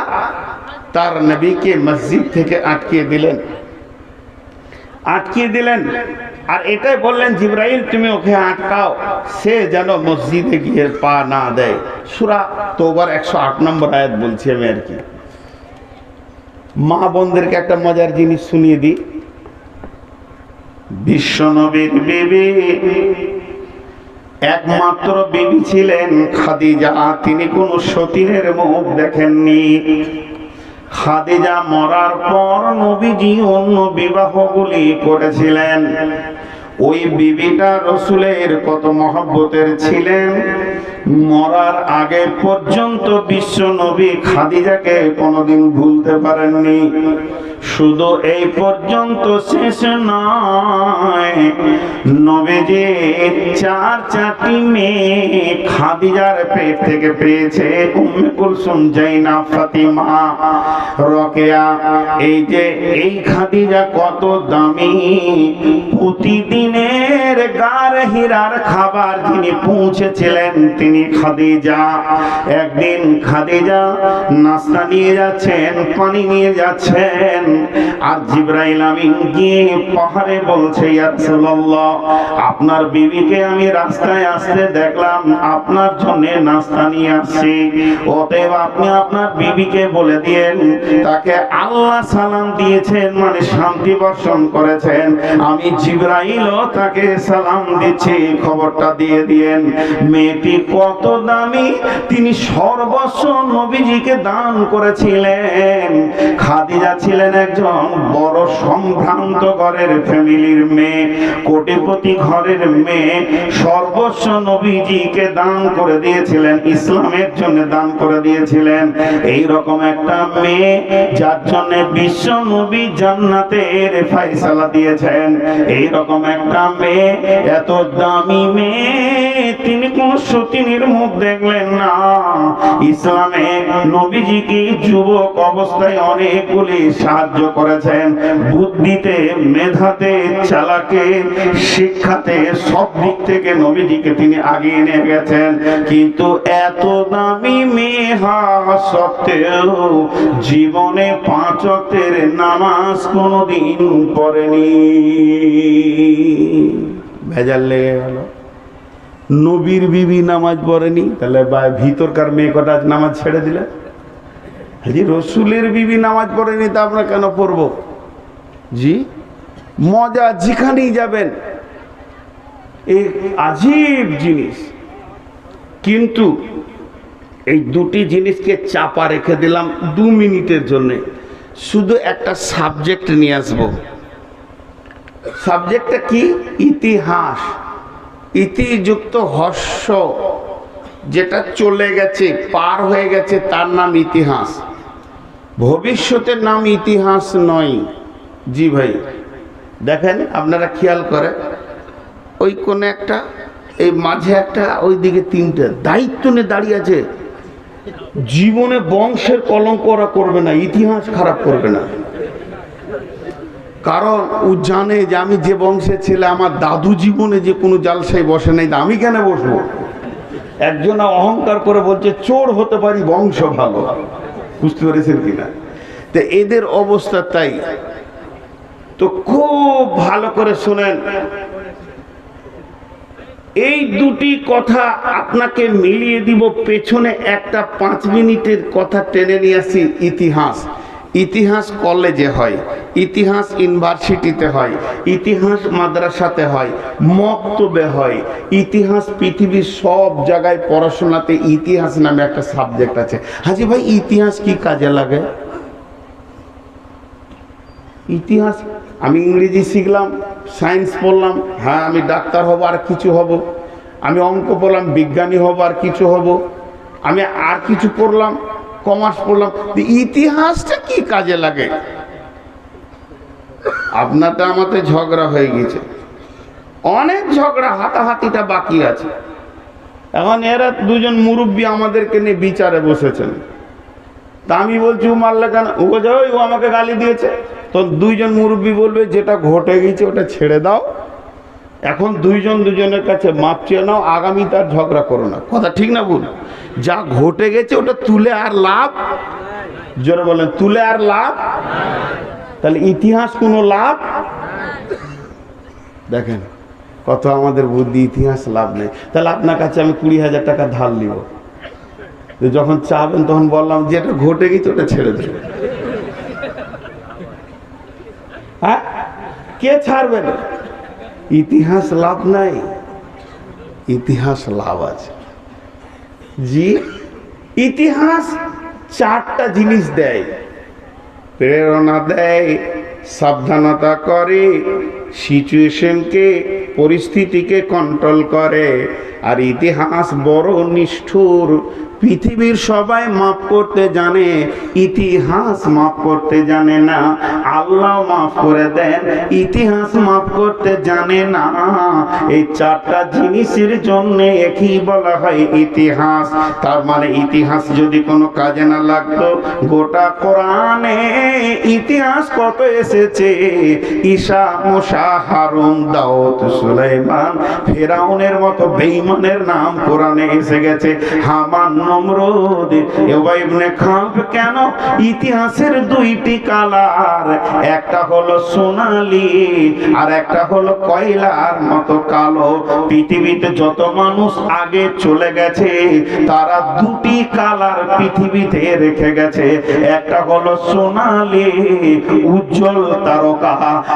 তার নবীকে মসজিদ থেকে আটকিয়ে দিলেন। আর এটাই বললেন জিবরাইল তুমি ওকে আটকাও, সে যেন মসজিদে গিয়ে পা না দেয়। সূরা তওবার 108 নম্বর আয়াত বলছি আমি আর কি। মা বোনদেরকে একটা মজার জিনিস শুনিয়ে দিই। বিশ্বনবীর বিবি, একমাত্র বিবি ছিলেন খাদিজা। তিনি কোন সতীনের মুখ দেখেননি। খাদিজা মরার পর নবীজি অন্য বিবাহগুলি করেছিলেন। ওই বিবিটা রসুলের কত মহব্বতের ছিলেন, মরার আগে পর্যন্ত বিশ্ব নবী খাদিজাকে কোনোদিন ভুলতে পারেননি। শুধু এই পর্যন্ত শেষ নয়, নবীজি চারটি মেয়ে খাদিজার পেট থেকে পেয়েছে। উম্মে কুলসুম, জাইনাব, ফাতিমা, রোকেয়া। এই যে এই খাদিজা কত দামি, প্রতিদিনের গার হীরার খাবার যিনি পৌঁছেছিলেন তিনি খাদিজা। একদিন খাদিজা নাস্তা নিয়ে যাচ্ছেন, পানি নিয়ে যাচ্ছেন, আর জিবরাইল আমিন গিয়ে পাহাড়ে বলছে, ইয়া রাসূলুল্লাহ, আপনার বিবিকে আমি রাস্তায় আসতে দেখলাম, আপনার জন্য নাস্তা নিয়ে আসছি। অতএব আপনি আপনার বিবিকে বলে দিয়েন তাকে আল্লাহ সালাম দিয়েছেন, মানে শান্তি বর্ষণ করেছেন। আমি জিবরাইলও তাকে সালাম দিচ্ছি, খবরটা দিয়ে দিয়েন। মেয়েটি কত দামি, তিনি সর্বস্ব নবীজিকে দান করেছিলেন। খাদিজা ছিলেন একজন বড় সম্ভ্রান্ত ঘরের ফ্যামিলির মেয়ে, কোটিপতি ঘরের মেয়ে। সর্বস্ব নবীজিকে দান করে দিয়েছিলেন, ইসলামের জন্য দান করে দিয়েছিলেন। এই রকম একটা মেয়ে যার জন্য বিশ্ব নবী জান্নাতের ফয়সালা দিয়েছেন, এই রকম একটা মেয়ে, এত দামি মেয়ে, তিনি কোন সতীনের মুখ দেখলেন না। ইসলামে নবীজিকে যুবক অবস্থায় অনেকগুলি সাহায্য করেছেন, বুদ্ধিতে, মেধাতে, চালাকে, শিক্ষাতে, সব দিক থেকে নবীজিকে তিনি আগিয়ে নিয়ে গেছেন। কিন্তু এত দামি মেয়ে হওয়া সত্ত্বেও জীবনে 5 ওয়াক্তের নামাজ কোনোদিন পড়েনি। ভেজাল লেগে গেল। নবীর বিবি নামাজ পড়েনি, তাহলে ভিতরকার মেয়ে কটা নামাজ ছেড়ে দিলে। জি, রসুলের বিবি নামাজ পড়েনি তা আমরা কেন পড়বো? জি, মজা যেখানেই যাবেন এই আজীব জিনিস। কিন্তু এই দুটি জিনিসকে চাপা রেখে দিলাম 2 মিনিটের জন্য। শুধু একটা সাবজেক্ট নিয়ে আসবো। সাবজেক্টটা কি? ইতিহাস। ইতিযুক্ত হর্ষ, যেটা চলে গেছে, পার হয়ে গেছে, তার নাম ইতিহাস। ভবিষ্যতের নাম ইতিহাস নয়। জি ভাই, দেখেন আপনারা খেয়াল করে, ওই কোন একটা, এই মাঝে একটা, ওই দিকে 3টে দায়িত্ব নিয়ে দাঁড়িয়ে আছে। জীবনে বংশের কলঙ্ক ওরা করবে না, ইতিহাস খারাপ করবে না। কারণ ও জানে যে আমি যে বংশের ছেলে, আমার দাদু জীবনে যে কোনো জালসায় বসে নাই, আমি কেন বসবো? একজন অহংকার করে বলছে চোর হতে পারি, বংশ ভালো। বুঝতে পেরেছেন কিনা? তো এদের অবস্থা তাই। তো খুব ভালো করে শোনেন, এই দুটি কথা আপনাকে মিলিয়ে দিব। পেছনে একটা 5 মিনিটের কথা টেনে নিয়ে আসি। ইতিহাস। ইতিহাস কলেজে হয়, ইতিহাস ইউনিভার্সিটিতে হয়, ইতিহাস মাদ্রাসাতে হয়, মক্তবে হয়। ইতিহাস পৃথিবীর সব জায়গায় পড়াশোনাতে ইতিহাস নামে একটা সাবজেক্ট আছে। হাজি ভাই, ইতিহাস কি কাজে লাগে? ইতিহাস, আমি ইংরেজি শিখলাম, সায়েন্স পড়লাম, হ্যাঁ আমি ডাক্তার হব আর কিছু হব। আমি অঙ্ক পড়লাম, বিজ্ঞানী হব আর কিছু হব। আমি আর কিছু পড়লাম, কমার্স পড়লাম। ইতিহাসটা কি কাজে লাগে? আপনারটা আমাদের ঝগড়া হয়ে গেছে, অনেক ঝগড়া, হাতাহাতিটা বাকি আছে। এখন এরা দুজন মুরব্বী আমাদেরকে নিয়ে বিচারে বসেছেন। তা আমি বলছি ও মারলে কেন? ও বলছে ও আমাকে গালি দিয়েছে। তো 2 জন মুরব্বী বলবে যেটা ঘটে গেছে ওটা ছেড়ে দাও, এখন 2 জন দুজনের কাছে মাপ চেয়ে নাও, আগামী তার ঝগড়া করো না। কথা ঠিক না ভুল? যা ঘটে গেছে ওটা তুলে আর লাভ, জোরে বলেন, তুলে আর লাভ। তাহলে ইতিহাস কোনো লাভ? দেখেন কত আমাদের বুদ্ধি, ইতিহাস লাভ নেই। তাহলে আপনার কাছে আমি 20,000 টাকা ধার নিব, যখন চাবেন তখন বললাম যে এটা ঘটে গেছে ওটা ছেড়ে দেবে। হ্যাঁ, কে ছাড়বে না? ইতিহাস লাভ নাই, ইতিহাস লাভ আছে। জি, ইতিহাস 4টা জিনিস দেয়। প্রেরণা দেয়, সাবধানতা করে, সিচুয়েশনকে, পরিস্থিতিকে কন্ট্রোল করে। আর ইতিহাস বড় নিষ্ঠুর। পৃথিবীর সবাই মাফ করতে জানে, ইতিহাস মাফ করতে জানে না। আল্লাহ মাফ করে দেন, ইতিহাস মাফ করতে জানে না। এই 4টা জিনিসের জন্য একই বলা হয় ইতিহাস। তার মানে ইতিহাস যদি কোনো কাজে না লাগতো, গোটা কোরআনে ইতিহাস কত এসেছে। ঈসা, মুসা, হারুন, দাউদ, সুলাইমান, ফেরাউনের মতো বেঈমানের নাম কোরআনে এসে গেছে। হামান, নমরুদ, উবাই ইবনে খাব। কেন? ইতিহাসের 2টি কালার, একটা হলো সোনালী আর একটা হলো কয়লার মতো কালো। পৃথিবীতে যত মানুষ আগে চলে গেছে তারা 2টি কালার পৃথিবীতে রেখে গেছে। একটা হলো সোনালী উজ্জ্বল তারকা,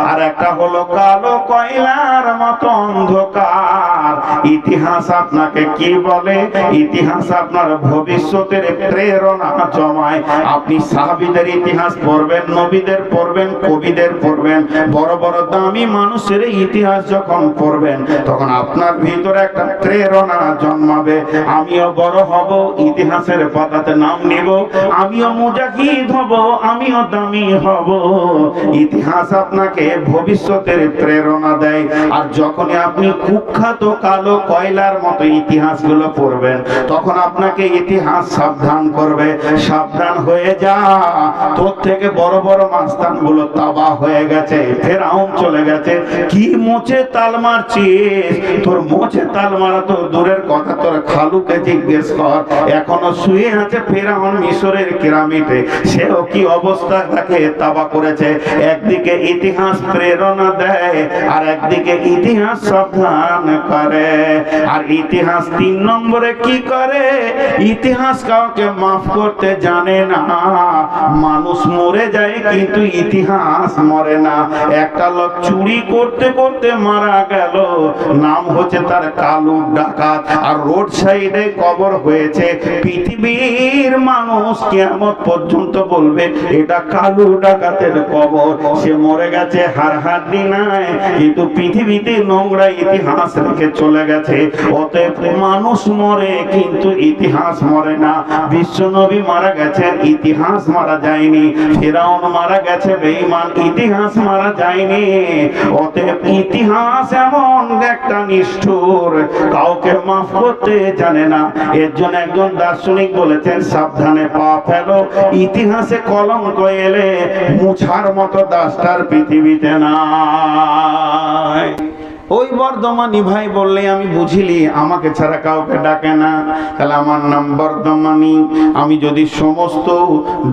আর একটা হলো কালো কয়লার মতো অন্ধকার। ইতিহাস আপনাকে কি বলে? ইতিহাস আপনার ভবিষ্যতের প্রেরণা জমায়। আপনি সাহাবীদের ইতিহাস পড়বেন, নবীদের পড়বেন, কবিদের পড়বেন, বড় বড় দামি মানুষের ইতিহাস যখন পড়বেন তখন আপনার ভিতরে একটা প্রেরণা জন্মাবে। আমিও বড় হব, ইতিহাসের পাতাতে নাম নিব, আমিও মুজাহিদ হব, আমিও দামি হব। ইতিহাস আপনাকে ভবিষ্যতের প্রেরণা দেয়। আর যখনই আপনি কুখ্যাত কালো কয়লার মতো ইতিহাসগুলো পড়বেন তখন আপনাকে ইতিহাস সাবধান করবে, সাবধান হয়ে যা, তোর থেকে বড় বড় মাস্তানগুলো তাবাহ হয়ে গেছে, ফেরাউন চলে গেছে, কি মোচে তাল মারছিস? তোর মোচে তাল মারা তো দূরের কথা, তোর খালুকে জিজ্ঞেস কর, এখনো শুয়ে আছে ফেরাউন মিশরের পিরামিডে, সেও কি অবস্থা তাকে তাবাহ করেছে। একদিকে ইতিহাস প্রেরণা দেয় আর একদিকে ইতিহাস সাবধান করে। আর ইতিহাস 3 নম্বরে কি করে? ইতিহাস কাউকে মাফ করতে জানে না। মানুষ মরে যায় কিন্তু ইতিহাস মরে না। একটা লোক চুরি করতে করতে মারা গেল, নাম হচ্ছে তার কালু ডাকাত, আর রোড সাইডে কবর হয়েছে। পৃথিবীর মানুষ কিয়ামত পর্যন্ত বলবে এটা কালু ডাকাতের কবর, সে মরে গেছে, হাড়হাড্ডি নাই, কিন্তু পৃথিবীতে নোংরা ইতিহাস রেখে চলে গেছে। অতএব মানুষ মরে কিন্তু ইতিহাস মরে না। বিশ্ব নবী মারা গেছেন, ইতিহাস মারা যায়নি। ফিরআউন মারা গেছে বেঈমান, ইতিহাস মারা যায়নি। অতএব ইতিহাস এমন একটা নিষ্ঠুর, কাউকে মাফ করতে জানে না। এর জন্য একজন দার্শনিক বলেছেন, সাবধানে পা ফেলো, ইতিহাসে কলঙ্ক এলে মুছার মতো দাস্তার পৃথিবীতে নাই। ওই বর্ধমানি ভাই বললে আমি বুঝিলি, আমাকে ছাড়া কাউকে ডাকে না। তাহলে আমার নাম বর্ধমানি। আমি যদি সমস্ত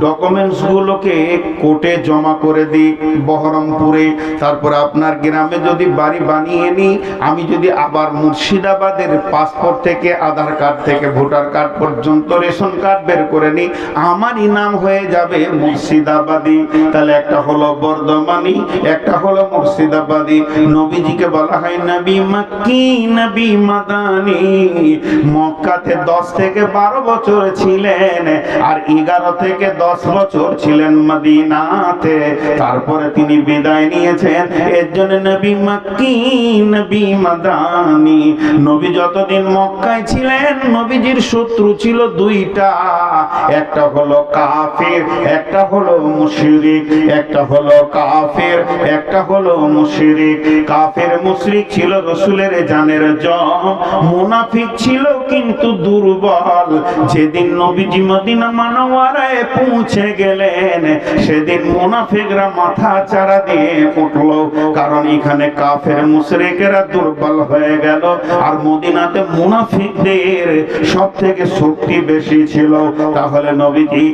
ডকুমেন্টস গুলোকে কোর্টে জমা করে দিই বহরমপুরে, তারপরে আপনার গ্রামে যদি বাড়ি বানিয়ে নিই, আমি যদি আবার মুর্শিদাবাদের পাসপোর্ট থেকে, আধার কার্ড থেকে ভোটার কার্ড পর্যন্ত রেশন কার্ড বের করে নিই, আমারই নাম হয়ে যাবে মুর্শিদাবাদী। তাহলে একটা হলো বর্ধমানি, একটা হলো মুর্শিদাবাদী। নবীজিকে বলা হয় নবী মক্কি, নবী মাদানী। মক্কাতে 10 থেকে 12 বছর ছিলেন আর 11 থেকে 10 বছর ছিলেন মদিনাতে। তারপরে তিনি বিদায় নিয়েছেন। এর জন্য নবী মক্কি, নবী মাদানী। নবী যতদিন মক্কায় ছিলেন, নবীজির শত্রু ছিল 2টা, একটা হলো কাফির, একটা হলো মুশরিক। একটা হলো কাফির, একটা হলো মুশরিক। কাফির মুশরিক ছিল রাসূলের জানের জম, মুনাফিক ছিল কিন্তু দুর্বল। যেদিন নবীজি মদিনা মুনাওয়ারায় পৌঁছে গেলেন, সেদিন মুনাফিকরা মাথা চাড়া দিয়ে উঠল, কারণ এখানে কাফের মুশরিকেরা দুর্বল হয়ে গেল আর মদিনাতে মুনাফিকদের সবথেকে শক্তি বেশি ছিল। তাহলে নবীজি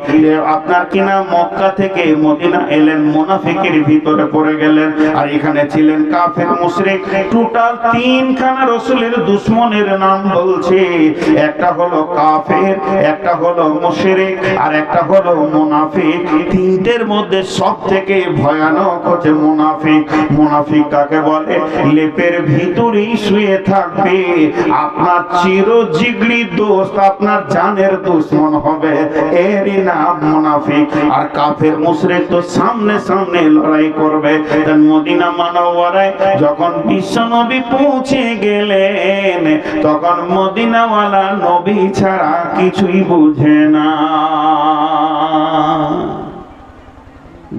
আপনার কিনা মক্কা থেকে মদিনা এলেন, মুনাফিকের ভিতরে পড়ে গেলেন, আর এখানে ছিলেন কাফের মুশরিক। টোটাল তিনখানা রসুলের দুশ্মনের নাম বলছে। একটা হলো কাফের, একটা হলো মুশরিক, আর একটা হলো মুনাফিক। তিনটের মধ্যে সব থেকে ভয়ানক হচ্ছে মুনাফিক। মুনাফিক কাকে বলে? লেপের ভিতরেই শুয়ে থাকবে, আপনার চিরজিগলি দোস্ত, আপনার জানের দুশ্মন হবে, এরই নাম মুনাফিক। আর কাফের মুশরিক তো সামনে সামনে লড়াই করবে। মদিনা মানবরায় যখন বিশ্ব নবী পৌঁছে গেলেন, তখন মদিনাওয়ালা নবী ছাড়া কিছুই বুঝে না।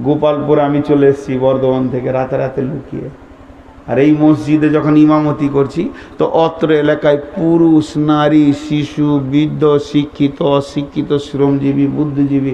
গোপালপুর আমি চলে এসেছি বর্ধমান থেকে রাতে রাতে লুকিয়ে। আর এই মসজিদে যখন ইমামতি করছি, তো অত্র এলাকায় পুরুষ, নারী, শিশু, বৃদ্ধ, শিক্ষিত, অশিক্ষিত, শ্রমজীবী, বুদ্ধিজীবী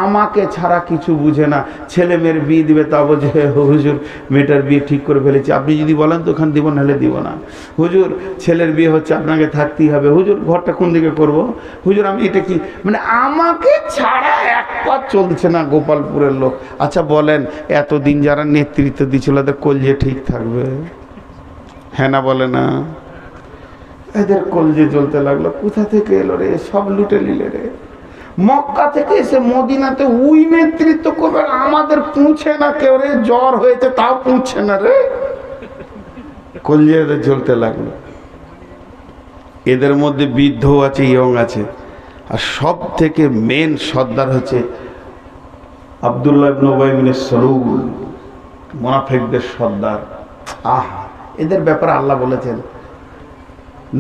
আমাকে ছাড়া কিছু বুঝে না। ছেলে মেয়ের বিয়ে দিবে, তা বলছে হুজুর মেয়েটার বিয়ে ঠিক করে ফেলেছি, আপনি যদি বলেন তো ওখানে দিব, নাহলে দিব না। হুজুর ছেলের বিয়ে হচ্ছে, আপনাকে থাকতেই হবে। হুজুর ঘরটা কোন দিকে করব? হুজুর আমি এটা কি, মানে আমাকে ছাড়া এক পা চলছে না গোপালপুরের লোক। আচ্ছা বলেন, এতদিন যারা নেতৃত্ব দিচ্ছিল তাদের কলজে ঠিক থাকবে? হ্যাঁ না বলে না? এদের কলজে জ্বলতে লাগলো। কোথা থেকে এলো রে? সব লুটে নিলে রে। মক্কা থেকে এসে মদিনাতে ওই নেতৃত্ব করবে, আমাদের পুঁছে না কেউ রে। জ্বর হয়েছে তাও পুঁছে না রে। কলজে এদের জ্বলতে লাগলো। এদের মধ্যে বৃদ্ধ আছে, ইয়ং আছে, আর সব থেকে মেন সর্দার হচ্ছে আব্দুল্লাহ ইবনে উবাই ইবনে সালুল, মুনাফিকদের সর্দার। আহা, এদের ব্যাপারে আল্লাহ বলেছেন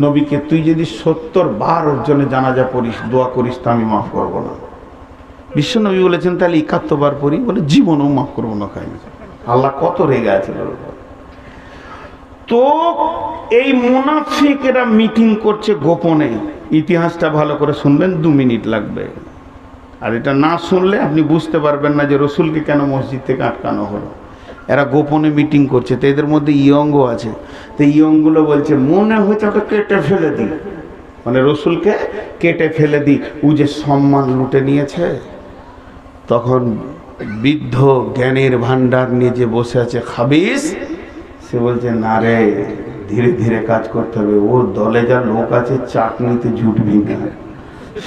নবীকে, তুই যদি 70 বার ওর জন্য জানাজা পড়িস, দোয়া করিস, তা আমি মাফ করবো না। বিশ্ব নবী বলেছেন তাহলে 71 বার পড়ি, বলে জীবনও মাফ করবো না। খাই আল্লাহ কত রেগে আছে। তো এই মুনাফিকেরা মিটিং করছে গোপনে। ইতিহাসটা ভালো করে শুনবেন, 2 মিনিট লাগবে। আর এটা না শুনলে আপনি বুঝতে পারবেন না যে রসুলকে কেন মসজিদ থেকে আটকানো হলো। এরা গোপনে মিটিং করছে। তো এদের মধ্যে ইয়ংও আছে। তো ইয়ংগুলো বলছে মনে হচ্ছে ওটা কেটে ফেলে দিই, মানে রসুলকে কেটে ফেলে দিই, ও যে সম্মান লুটে নিয়েছে। তখন বৃদ্ধ জ্ঞানের ভান্ডার নিয়ে যে বসে আছে খাবিস, সে বলছে না রে, ধীরে ধীরে কাজ করতে হবে। ওর দলে যা লোক আছে চাটনিতে জুটবি না,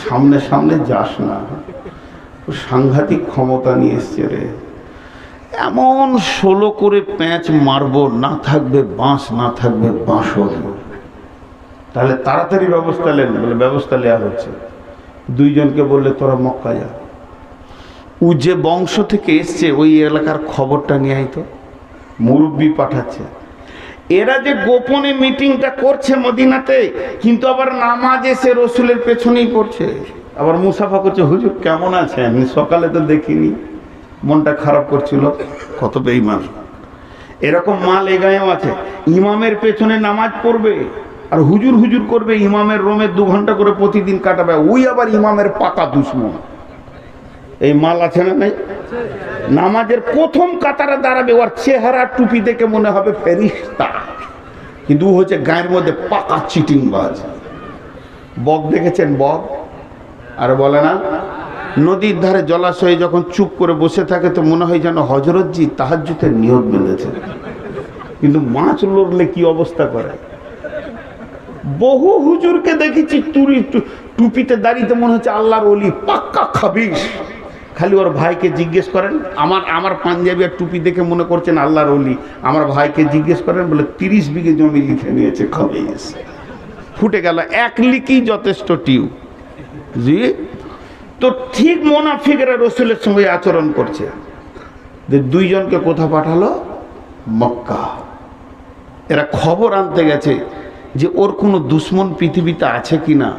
সামনে সামনে যাস না। ও সাংঘাতিক ক্ষমতা নিয়ে এসছে রে। এমন 16 করে প্যাঁচ মারবো, না থাকবে বাঁশ, না থাকবে বাঁশর। তাহলে তাড়াতাড়ি ব্যবস্থা নেন। বলে ব্যবস্থা নেওয়া হচ্ছে। 2 জনকে বললে তোরা মক্কা যা, ও যে বংশ থেকে এসছে ওই এলাকার খবরটা নিয়ে আইতো। মুরব্বি পাঠাচ্ছে। এরা যে গোপনে মিটিংটা করছে মদিনাতে, কিন্তু আবার নামাজ এসে রসুলের পেছনেই পড়ছে, আবার মুসাফা করছে। হুজুর কেমন আছেন? সকালে তো দেখিনি, মনটা খারাপ করছিল। কত বেঈমান। এরকম মাল এ গায়েও আছে। ইমামের পেছনে নামাজ পড়বে আর হুজুর হুজুর করবে, ইমামের রোমে 2 ঘন্টা করে প্রতিদিন কাটাবে। ওই আবার ইমামের পাকা দুশ্মন। এই মাল আছে না নাই? নামাজের প্রথম কাতারে দাঁড়াবে, ওর চেহারা টুপি দেখে মনে হবে ফেরেশতা, কিন্তু হচ্ছে গায়ের মধ্যে পাকা চিটিংবাজ। বক দেখেছেন? বক আর বলে না, নদীর ধারে জলাশয়ে যখন চুপ করে বসে থাকে তো মনে হয় যেন হযরতজি তাহাজ্জুদের নিয়ত বেঁধেছে, কিন্তু মাছ লড়লে কি অবস্থা করে। বহু হুজুরকে দেখেছি টুপিতে দাঁড়িয়ে মনে হচ্ছে আল্লাহর ওলি, পাক্কা খাবিস। খালি ওর ভাইকে জিজ্ঞেস করেন, আমার পাঞ্জাবি আর টুপি দেখে মনে করছেন আল্লাহর ওলি। আমার ভাইকে জিজ্ঞেস করেন, বলে 30 বিঘে জমি লিখে নিয়েছে খাবিস। ফুটে গেল, 1 লিখই যথেষ্ট টিউ। জি, তো ঠিক মুনাফিকরা রসুলের সঙ্গে আচরণ করছে। যে 2 জনকে কোথা পাঠালো? মক্কা। এরা খবর আনতে গেছে যে ওর কোনো দুশ্মন পৃথিবীতে আছে কিনা।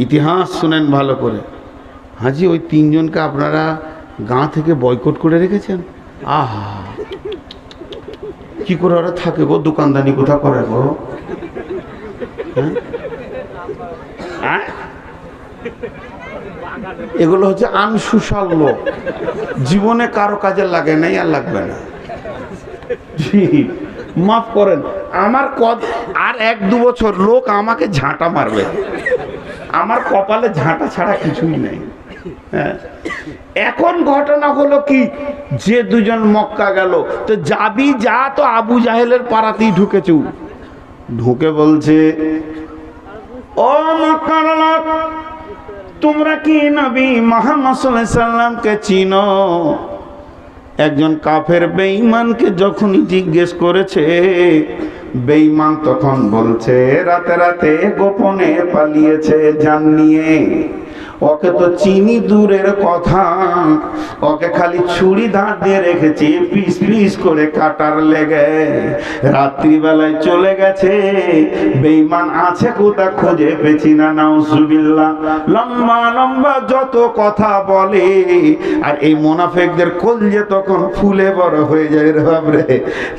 ইতিহাস শুনেন ভালো করে। হাজি, ওই 3 জনকে আপনারা গাঁ থেকে বয়কট করে রেখেছেন। আহা, কি করে ওরা থাকে গো? দোকানদানি কোথা করে গো? হ্যাঁ, এগুলো হচ্ছে আনসুশাল লোক, জীবনে কারো কাজে লাগে নাই আর লাগবে না। জি, মাফ করেন, আমার আর 1-2 বছর লোক আমাকে ঝাঁটা মারবে। আমার কপালে ঝাঁটা ছাড়া কিছুই নেই। হ্যাঁ, এখন ঘটনা হলো কি, যে দুজন মক্কা গেল, তো যাবি যা, তো আবু জাহেলের পাড়াতেই ঢুকেছে। ঢুকে বলছে, ও মক্কার লোক, তোমরা কি নবী মুহাম্মদ সাল্লাল্লাহু আলাইহি সাল্লামকে চিনো? একজন কাফের বেঈমানকে যখনই জিজ্ঞেস করেছে, বেঈমান তখন বলছে রাতে রাতে গোপনে পালিয়েছে জান নিয়ে। ওকে তো চিনি দূরের কথা, ওকে খালি ছুরি ধার দিয়ে রেখেছি পিস পিস করে কাটার লেগে। রাত্রিবেলায় চলে গেছে, বেঈমান আছে কোথা খুঁজে পেছি না। নাউজুবিল্লাহ। লম্বা লম্বা যত কথা বলে, আর এই মুনাফিকদের কলজে তখন ফুলে বড় হয়ে যায়। রে বাবরে,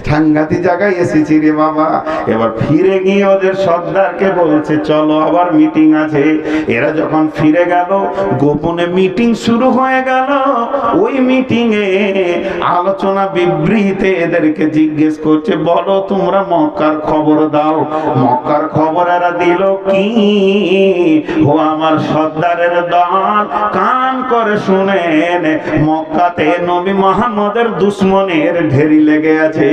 সাংঘাতিক জায়গায় এসেছি রে বাবা। এবার ফিরে গিয়ে ওদের সর্দারকে বলছে চলো আবার মিটিং আছে। এরা যখন ফিরে গেল, গোপনে মিটিং শুরু হয়ে গেল। ওই মিটিং এ আলোচনা বিবৃতিতে এদেরকে জিজ্ঞেস করছে, বলো তোমরা মক্কার খবর দাও। মক্কার খবর এরা দিল কি? ও আমার সর্দারের দল, কান করে শুনেন, মক্কাতে নবী মুহাম্মদের দুশমনের ঢেরি লেগে আছে।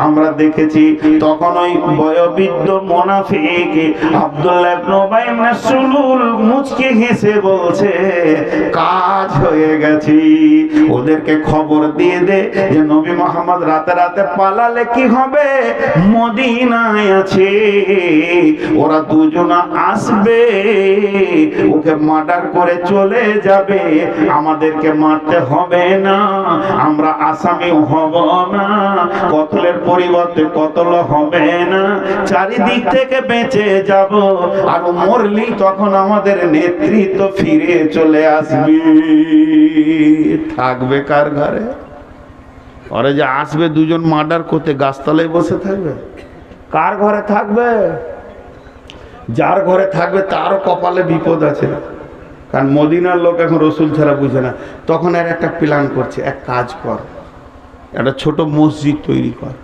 আমরা দেখেছি তখন ওই বয়োবৃদ্ধ মুনাফিক আব্দুল্লাহ ইবনে উবাই ইবনে সুলুল মুচকি হেসে বলছে, কাজ হয়ে গেছে। ওদেরকে খবর দিয়ে দে যে নবী মুহাম্মদ রাতে রাতে পালালে কি হবে, মদিনায় আছে, ওরা দুজনা আসবে, ওকে মার্ডার করে চলে যাবে, আমাদেরকে মারতে হবে না, আমরা আসামি হব না, কতলের পরিবর্তে কতল হবে না, চারিদিক থেকে বেঁচে যাব। আর মরলি তখন আমাদের নেতৃত্ব ফিরে চলে আসবে। থাকবে কার ঘরে? ওরা যে আসবে দুজন মার্ডার করতে, গাছতলায় বসে থাকবে? কার ঘরে থাকবে? যার ঘরে থাকবে তারও কপালে বিপদ আছে। কারণ মদিনার লোক এখন রসুল ছাড়া বুঝে না। তখন আর একটা প্ল্যান করছে, এক কাজ কর, একটা ছোট মসজিদ তৈরি কর,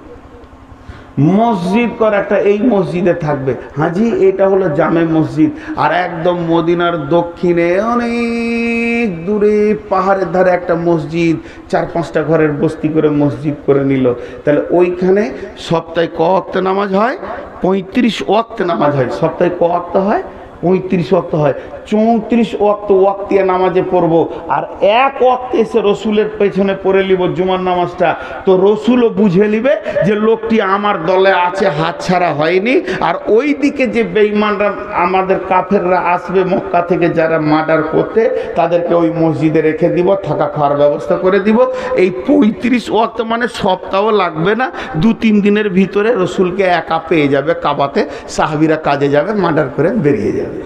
মসজিদ কর একটা, এই মসজিদে থাকবে। হাজি, এটা হলো জামে মসজিদ। আর একদম মদিনার দক্ষিণে অনেক দূরে পাহাড়ের ধারে একটা মসজিদ, 4-5টা ঘরের বস্তি করে মসজিদ করে নিল। তাহলে ওইখানে সপ্তাহে ক ওয়াক্ত নামাজ হয়? 35 ওয়াক্ত নামাজ হয়। সপ্তাহে ক ওয়াক্ত হয়? 35 ওয়াক্ত হয়। 34 ওয়াক্ত ওয়াক্তিয়া নামাজে পড়বো, আর এক ওয়াক্তে এসে রসুলের পেছনে পড়ে নিব জুমার নামাজটা। তো রসুলও বুঝে নিবে যে লোকটি আমার দলে আছে, হাত ছাড়া হয়নি। আর ওই দিকে যে বেঈমানরা, আমাদের কাফেররা আসবে মক্কা থেকে, যারা মার্ডার করতে, তাদেরকে ওই মসজিদে রেখে দিব, থাকা খাওয়ার ব্যবস্থা করে দিব। এই 35 ওয়াক্ত মানে সপ্তাহ লাগবে না, 2-3 দিনের ভিতরে রসুলকে একা পেয়ে যাবে কাবাতে। সাহাবীরা কাজে যাবে, মার্ডার করে বেরিয়ে যাবে।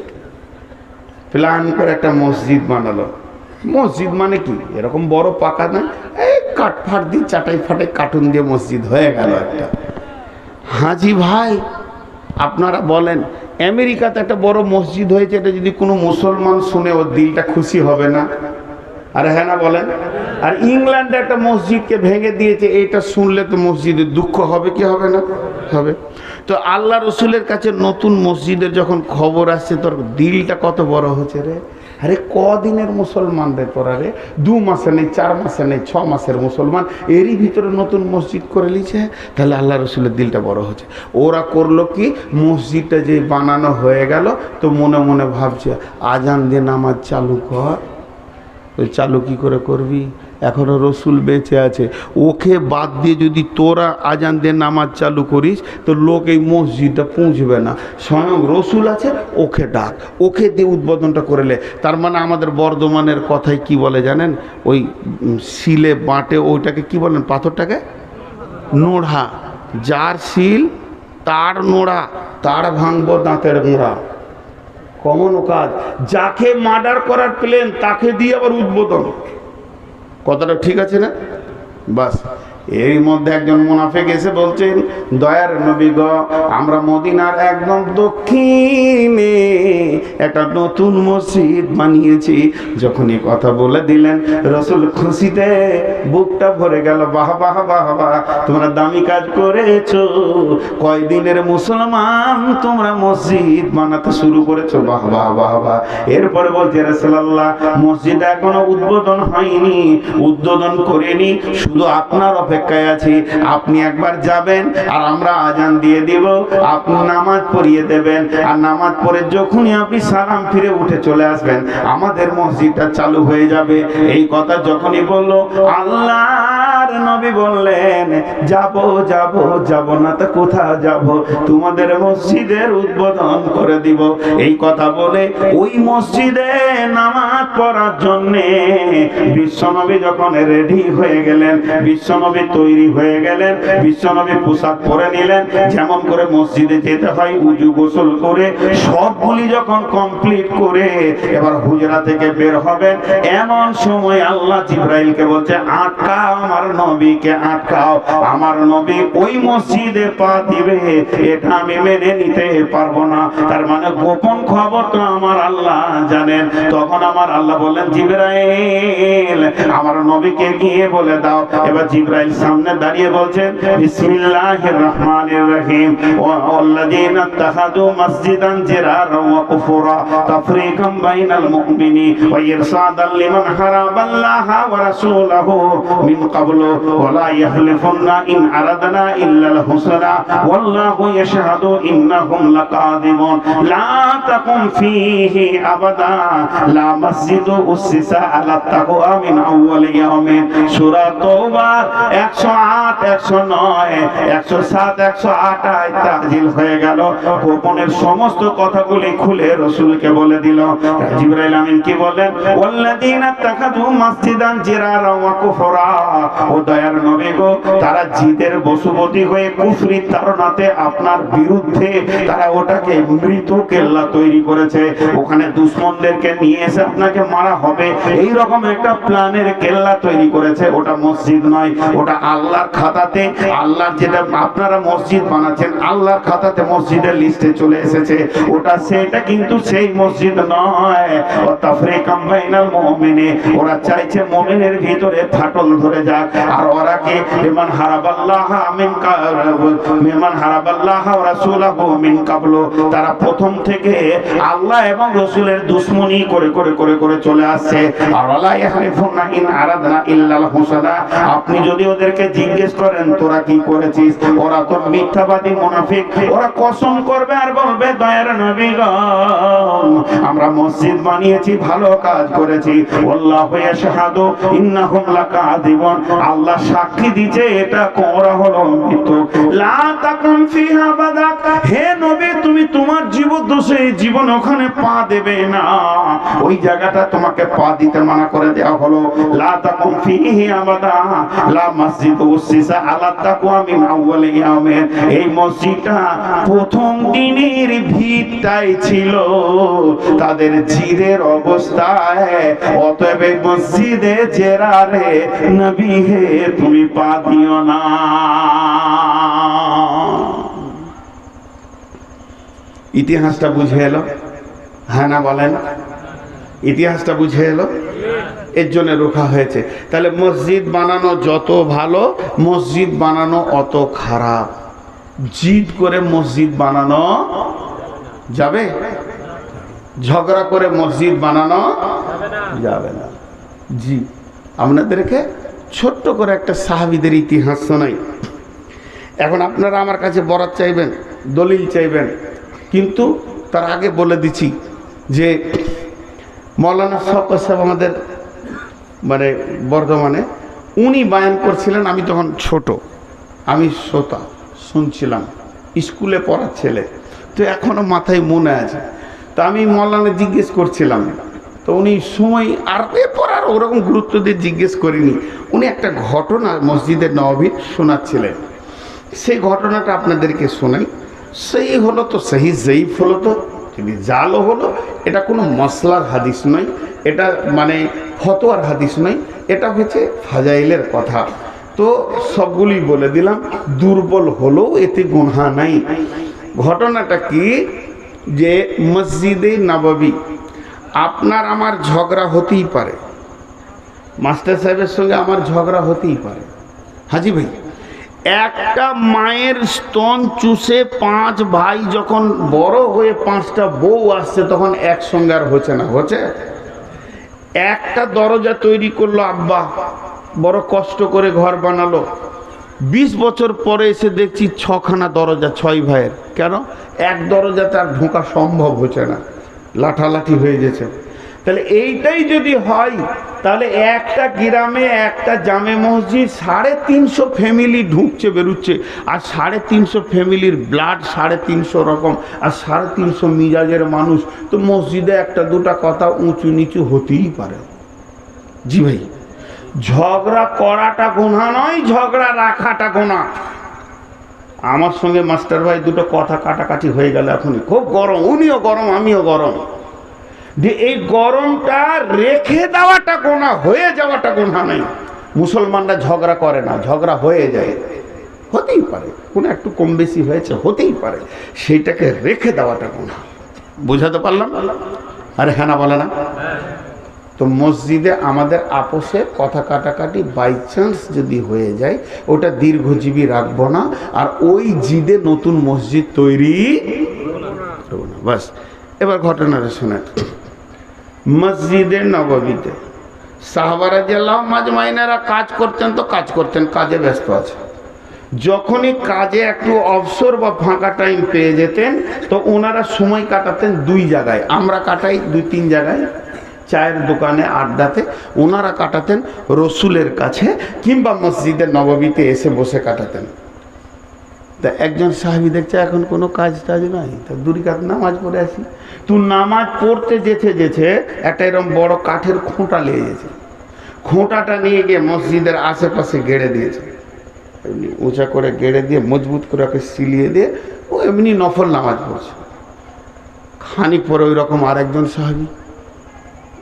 প্ল্যান করে একটা মসজিদ বানালো। মসজিদ মানে কি, এরকম বড় পাকা না, এই কাঠ ফাট দিয়ে, চাটাই ফাটে কার্টুন দিয়ে মসজিদ হয়ে গেল একটা। হাজি ভাই, আপনারা বলেন, আমেরিকাতে একটা বড় মসজিদ হয়েছে, এটা যদি কোনো মুসলমান শুনে ওর দিলটা খুশি হবে না? আরে হ্যাঁ না বলেন? আর ইংল্যান্ডে একটা মসজিদকে ভেঙে দিয়েছে, এটা শুনলে তো মসজিদের দুঃখ হবে কি হবে না? হবে। তো আল্লাহ রসুলের কাছে নতুন মসজিদের যখন খবর আসছে, তোর দিলটা কত বড় হচ্ছে রে। আরে কদিনের মুসলমান রে তোরা রে, 2 মাসে নেই, 4 মাসে নেই, 6 মাসের মুসলমান, এরই ভিতরে নতুন মসজিদ করে নিয়েছে। তাহলে আল্লাহ রসুলের দিলটা বড় হচ্ছে। ওরা করলো কি, মসজিদটা যে বানানো হয়ে গেল, তো মনে মনে ভাবছে আজান দিয়ে নামাজ চালু কর। ওই চালু কি করে করবি? এখনো রসুল বেঁচে আছে, ওকে বাদ দিয়ে যদি তোরা আজান দিয়ে নামাজ চালু করিস, তো লোক এই মসজিদটা পৌঁছবে না। স্বয়ং রসুল আছে, ওকে ডাক, ওকে দিয়ে উদ্বোধনটা করেলে। তার মানে আমাদের বর্ধমানের কথায় কি বলে জানেন? ওই শিলে বাঁটে, ওইটাকে কি বলেন? পাথরটাকে নোড়া। যার শিল তার নোড়া, তার ভাঙবো দাঁতের মোড়া। কমন কাজ। যাকে মার্ডার করার প্ল্যান, তাকে দিয়ে আবার উদ্বোধন। কথাটা ঠিক আছে না? বাস এর মধ্যে একজন মুনাফিক এসে বলছেন, দয়ার নবী গো, আমরা মদিনার একদম দক্ষিণে একটা নতুন মসজিদ বানিয়েছি। যখন এই কথা বলে দিলেন, রাসূল খুশিতে বুকটা ভরে গেল। বাহ বাহ বাহ বাহ, তোমরা দামি কাজ করেছো, কয়দিনের মুসলমান তোমরা মসজিদ বানাতে শুরু করেছো, বাহ বাহ বাহ বাহ। এরপরে বলছে, রাসূলুল্লাহ মসজিদ এখনো উদ্বোধন হয়নি, উদ্বোধন করিনি, শুধু আপনার অপেক্ষায় আছি। আপনি একবার যাবেন আর আমরা আজান দিয়ে দিব, আপনি নামাজ পড়িয়ে দেবেন, আর নামাজ পড়ে যখনই আপনি সালাম ফিরে উঠে চলে আসবেন, আমাদের মসজিদটা চালু হয়ে যাবে। এই কথা যখনই বললো, আল্লাহর নবী বললেন, যাব যাব যাব না তো কোথায় যাব, তোমাদের মসজিদের উদ্বোধন করে দিব। এই কথা বলে ওই মসজিদে নামাজ পড়ার জন্য বিশ্বনবী যখন রেডি হয়ে গেলেন, বিশ্বনবী তৈরি হয়ে গেলেন, বিশ্বনবী পোশাক পরে নিলেন, যেমন করে মসজিদে যেতে হয়, উজু গোসল করে সবগুলি যখন কমপ্লিট করে এবার হুজরা থেকে বের হবেন, এমন সময় আল্লাহ জিবরাইলকে বলছে, আটকাও আমার নবীকে, আটকাও, আমার নবী ওই মসজিদে পা দিবে, এটা আমি মেনে নিতে পারবো না। তার মানে গোপন খবর তো আমার আল্লাহ জানেন। তখন আমার আল্লাহ বললেন, জিবরাইল আমার নবীকে গিয়ে বলে দাও। এবার জিবরাইল সামনে দাঁড়িয়ে বলছেন, বিসমিল্লাহির রহমানির রহিম, ওয়াল্লাযীনা ইত্তাখাযু মাসজিদান জিরারা ওয়া কুফরা তাফরীকাম বাইনাল মুমিনি ওয়া ইরসাদান লিমান হারাবাল্লাহা ওয়া রাসূলাহু মিন ক্বাবলু ওয়া লা ইয়াহলিফুন্না ইন আরাদনা ইল্লাল হুসনা ওয়াল্লাহু ইয়াশহাদু ইন্নাহুম লাকাযিবুন লা তাকুম ফীহি আবাদা লা মাসজিদু উসসিসা আলা তাকওয়া মিন আউওয়ালি ইয়াউমিন। সূরা তাওবা 108, 109, 107, 108 আয়াত নাযিল হয়ে গেল। গোপনের সমস্ত কথাগুলি খুলে রাসূলকে বলে দিল। জিবরাইল আমিন কি বলেন, ওয়াল্লাযীনা ইত্তাখাযু মাসজিদান জিরারা ওয়া কুফরা, ও দয়ার নবী গো, তারা জিদের বশবর্তী হয়ে কুফরি তাড়নাতে আপনার বিরুদ্ধে তারা ওটাকে মৃত কেল্লা তৈরি করেছে, ওখানে দুশমনদেরকে নিয়ে এসে আপনাকে মারা হবে, এই রকম একটা প্ল্যানের কেল্লা তৈরি করেছে। ওটা মসজিদ নয়, ওটা আল্লাহর খাতাতে, আল্লাহর যেটা আপনারা মসজিদ বানাচ্ছেন আল্লাহর খাতাতে মসজিদের লিস্টে চলে এসেছে, ওটা সেটা কিন্তু সেই মসজিদ নয়। ও তাফরীকাম বাইনাল মুমিনি, ওরা চাইছে মুমিনের ভিতরে ফাটল ধরে যাক। আর ওরা কি লিমান হারাবাল্লাহা মিমান হারাবাল্লাহা ওয়া রাসূলাহু মিন ক্বাবলু, তারা প্রথম থেকে আল্লাহ এবং রাসূলের দুশমনি করে করে করে করে চলে আসছে। আর ওয়ালা ইয়াহলিফুনা ইন আরাদনা ইল্লাল হুসনা, আপনি যদি ওদেরকে জিজ্ঞেস করেন তোরা কি করেছিস, ওরা তো মিথ্যাবাদী মুনাফিক, ওরা কসম করবে আর বলবে, দয়ার নবী গো, আমরা মসজিদ বানিয়েছি, ভালো কাজ করেছি, আল্লাহু ইয়াশহাদু ইন্নাহুম লাকাযিবুন, আল্লাহ সাক্ষী দিচ্ছে এটা কোরা হলো মিথ্যুক। লা তাকুম ফিহা বাদাক, হে নবী তুমি তোমার জীবদ্দশে জীবন ওখানে পা দেবে না, ওই জায়গাটা তোমাকে পা দিতে মানা করে দেওয়া হলো। লা তাকুম ফিহি আবাদা লা মাসজিদু উসসিসা আলা তাকওয়া মিন আউওয়ালি ইয়াউমিন, এই মসজিদটা প্রথম দিনের ভিতটাই ছিল তাদের জিদের অবস্থায়, অতএব এই মসজিদে জেরারে নবী হে তুমি পা দিও না। ইতিহাসটা বুঝে এলো? হ্যাঁ না বলেন? ইতিহাসটা বুঝে এলো? এর জন্য রোখা হয়েছে। তাহলে মসজিদ বানানো যত ভালো, মসজিদ বানানো অত খারাপ। জিদ করে মসজিদ বানানো যাবে? ঝগড়া করে মসজিদ বানানো যাবে না। জি, আপনাদেরকে ছোট্ট করে একটা সাহাবীদের ইতিহাস শোনাই। এখন আপনারা আমার কাছে বরাত চাইবেন, দলিল চাইবেন, কিন্তু তার আগে বলে দিচ্ছি যে মৌলানা শওকত সাহেব আমাদের মানে বর্ধমানে, উনি বায়ান করছিলেন, আমি তখন ছোট, আমি শ্রোতা শুনছিলাম, স্কুলে পড়ার ছেলে, তো এখনো মাথায় মনে আছে। তো আমি মৌলানা জিজ্ঞেস করছিলাম, তো উনি সময় আর এরপর আর ওরকম গুরুত্ব দিয়ে জিজ্ঞেস করিনি, উনি একটা ঘটনা মসজিদের নববীর শোনাচ্ছিলেন। সেই ঘটনাটা আপনাদেরকে শোনাই। সেই হলো তো সহি, জয়ীফ হলো তো যদি জালও হলো, এটা কোনো মসলার হাদিস নয়, এটা মানে ফতোয়ার হাদিস নয়, এটা হচ্ছে ফাজাইলের কথা। তো সবগুলি বলে দিলাম, দুর্বল হলেও এতে গুনাহ নাই। ঘটনাটা কি, যে মসজিদে নববী আপনার আমার ঝগড়া হতেই পারে, মাস্টার সাহেবের সঙ্গে আমার ঝগড়া হতেই পারে। হাজি ভাই, একটা মায়ের স্তন চুষে 5 ভাই যখন বড় হয়ে 5টা বউ আসছে, তখন একসঙ্গে আর হচ্ছে না, হচ্ছে? একটা দরজা তৈরি করলো আব্বা, বড় কষ্ট করে ঘর বানালো, 20 বছর পরে এসে দেখছি 6খানা দরজা 6 ভাইয়ের। কেন? এক দরজাতে আর ঢোকা সম্ভব হচ্ছে না, লাঠালাঠি হয়ে গেছে। তাহলে এইটাই যদি হয়, তাহলে একটা গ্রামে একটা জামে মসজিদ 350 ফ্যামিলি ঢুকছে বেরুচ্ছে, আর 350 ফ্যামিলির ব্লাড 350 রকম, আর 350 মিজাজের মানুষ, তো মসজিদে একটা দুটা কথা উঁচু নিচু হতেই পারে। জি ভাই, ঝগড়া করাটা গুনাহ নয়, ঝগড়া রাখাটা গুনাহ। আমার সঙ্গে মাস্টার ভাই দুটো কথা কাটাকাটি হয়ে গেল, এখনই খুব গরম, উনিও গরম আমিও গরম, যে এই গরমটা রেখে দেওয়াটা গুনাহ, হয়ে যাওয়াটা গুনাহ নেই। মুসলমানরা ঝগড়া করে না, ঝগড়া হয়ে যায়, হতেই পারে, কোনো একটু কম বেশি হয়েছে, হতেই পারে, সেইটাকে রেখে দেওয়াটা গুনাহ। বুঝাতে পারলাম? আরে হ্যাঁ না বলে না? তো মসজিদে আমাদের আপোষে কথা কাটাকাটি বাই চান্স যদি হয়ে যায়, ওটা দীর্ঘজীবী রাখবো না, আর ওই জিদে নতুন মসজিদ তৈরি করবো না, বাস। এবার ঘটনাটা শুনে, মসজিদে নববীতে সাহাবা রাদিয়াল্লাহু মাজমাইনেরা কাজ করতেন, তো কাজ করতেন, কাজে ব্যস্ত আছে। যখনই কাজে একটু অবসর বা ফাঁকা টাইম পেয়ে যেতেন, তো ওনারা সময় কাটাতেন 2 জায়গায়। আমরা কাটাই 2-3 জায়গায়, চায়ের দোকানে, আড্ডাতে। ওনারা কাটাতেন রসুলের কাছে, কিংবা মসজিদের নববীতে এসে বসে কাটাতেন। তা একজন সাহাবী দেখছে এখন কোনো কাজ টাজ নাই, তা 2 রাকাত নামাজ পড়ে আসি। তুই নামাজ পড়তে যেতে একটা এরকম বড় কাঠের খোঁটা নিয়ে গেছে, খোঁটাটা নিয়ে গিয়ে মসজিদের আশেপাশে গেড়ে দিয়েছে, এমনি উঁচা করে গেড়ে দিয়ে মজবুত করে ওকে সিলিয়ে দিয়ে ও এমনি নফল নামাজ পড়ছে। খানিক পরে ওই রকম আরেকজন সাহাবী,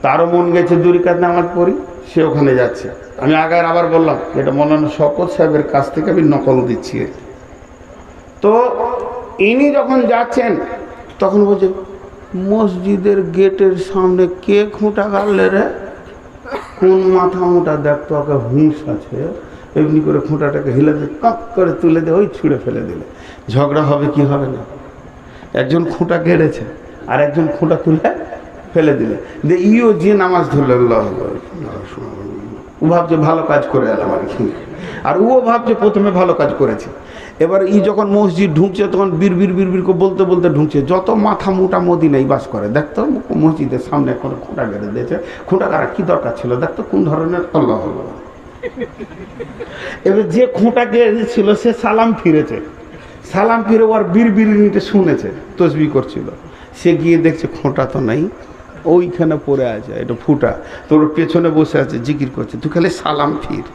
তারও মন গেছে 2 রাকাত নামাজ পড়ি, সে ওখানে যাচ্ছে। আমি আগে আবার বললাম, এটা মৌলানা শওকত সাহেবের কাছ থেকে আমি নকল দিচ্ছি। তো ইনি যখন যাচ্ছেন, তখন বলছে, মসজিদের গেটের সামনে কে খুঁটা গাড়লে রে? কোন মাথা মোটা দেখতো, ওকে হুঁশ আছে, এমনি করে খুঁটাটাকে হিলে দিয়ে কাক করে তুলে দিয়ে ওই ছুঁড়ে ফেলে দিলে। ঝগড়া হবে কি হবে না? একজন খুঁটা গেড়েছে, আর একজন খুঁটা তুলে ফেলে দিলে, যে ইও যে নামাজ ধরল, ও ভাবছে ভালো কাজ করে এলাম আর কি, আর ও ভাবছে প্রথমে ভালো কাজ করেছে। এবার ই যখন মসজিদ ঢুকছে, তখন বীর করে বলতে বলতে ঢুকছে, যত মাথা মোটা মদিনায় বাস করে, দেখতো মসজিদের সামনে কোনো খুঁটা গেড়ে দিয়েছে, খুঁটা গাড়া কি দরকার ছিল, দেখতো কোন ধরনের। আল্লাহ হলো। এবার যে খুঁটা গেড়েছিল সে সালাম ফিরেছে, সালাম ফিরে ওর বীর শুনেছে, তসবিহ করছিল। সে গিয়ে দেখছে খোঁটা তো নাই, ওইখানে পড়ে আছে, এটা ফুটা, তোর পেছনে বসে আছে, জিকির করছে, তুই খালি সালাম ফির,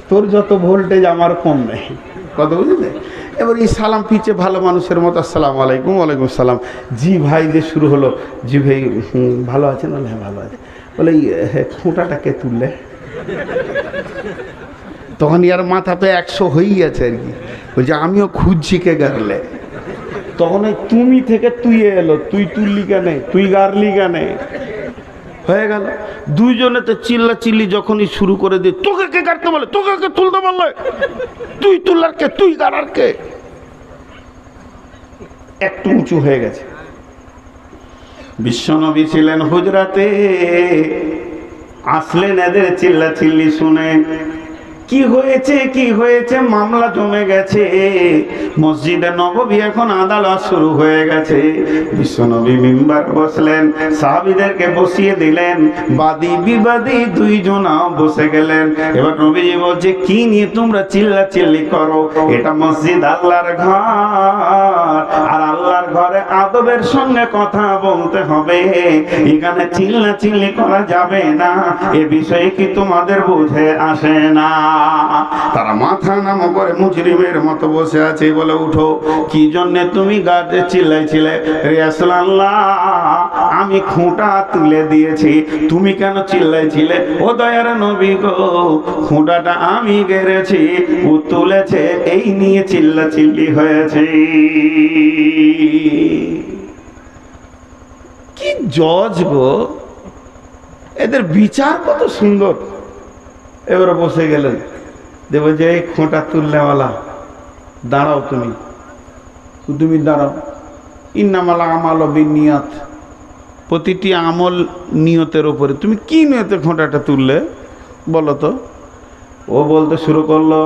তোর যত ভোল্টেজ আমার কম নেই, কথা বুঝলে? এবার এই সালাম ফিরছে ভালো মানুষের মতো, আসসালামু আলাইকুম। ওয়ালাইকুম আসসালাম। জি ভাই দিয়ে শুরু হলো, জি ভাই ভালো আছেন? বলে হ্যাঁ ভালো আছে। বলে খুঁটাটাকে তুললে, তখন ইয়ার মাথা তো 100 হয়েই আছে আর কি, বলছে আমিও খুঁজছি কে গাড়লে। তখন ওই তুমি থেকে তুই এলো, তুই তুললি কেনে, তুই গাড়লি কেনে, হয়ে গেল। দুইজনে তো চিল্লি যখনই শুরু করে দিয়ে, তোকে কে কাটতে বলে, তোকে কে তুলতে বললে, তুই তুলার কে, তুই গাড়ার কে, একটু উঁচু হয়ে গেছে। বিশ্বনবী ছিলেন হুজরাতে, আসলেন এদের চিল্লি শুনে, কি হয়েছে, মামলা জমে গেছে, মসজিদে নববী এখন আদালত শুরু হয়ে গেছে। বিশ্বনবী মিম্বার বসলেন, সাহাবীদেরকে বসিয়ে দিলেন, বাদী বিবাদী 2 জনা বসে গেলেন। এবার নবীজি বলছে, কি নিয়ে তোমরা চিল্লি করো, এটা মসজিদ আল্লাহর ঘর, আর আল্লাহর ঘরে আদবের সঙ্গে কথা বলতে হবে, এখানে চিল্লি করা যাবে না, এ বিষয়ে কি তোমাদের বুঝে আসে না? তারা মাথা নাম করে মুজরিমের মতো বসে আছে। বলে উঠো, কি জন্য তুমি গায়ে চিল্লাইছিলে? রাসূলুল্লাহ, আমি খুঁটা তুলে দিয়েছি, তুমি কেন চিল্লাইছিলে? ও দয়ার নবী গো, খুঁটাটা আমি গেড়েছি, ও তুলেছে, এই নিয়ে চিল্লাচিল্লি হয়েছে। কি জজ গো, এদের বিচার কত সুন্দর। এবারে বসে গেলেন, দেব যে এই খোঁটা তুলনেওয়ালা, দাঁড়াও, তুমি দাঁড়াও। ইন্নামাল আমাল বিনিয়াত, প্রতিটি আমল নিয়তের উপরে। তুমি কি নিয়তে খোঁটাটা তুললে বলো তো? ও বলতে শুরু করলো,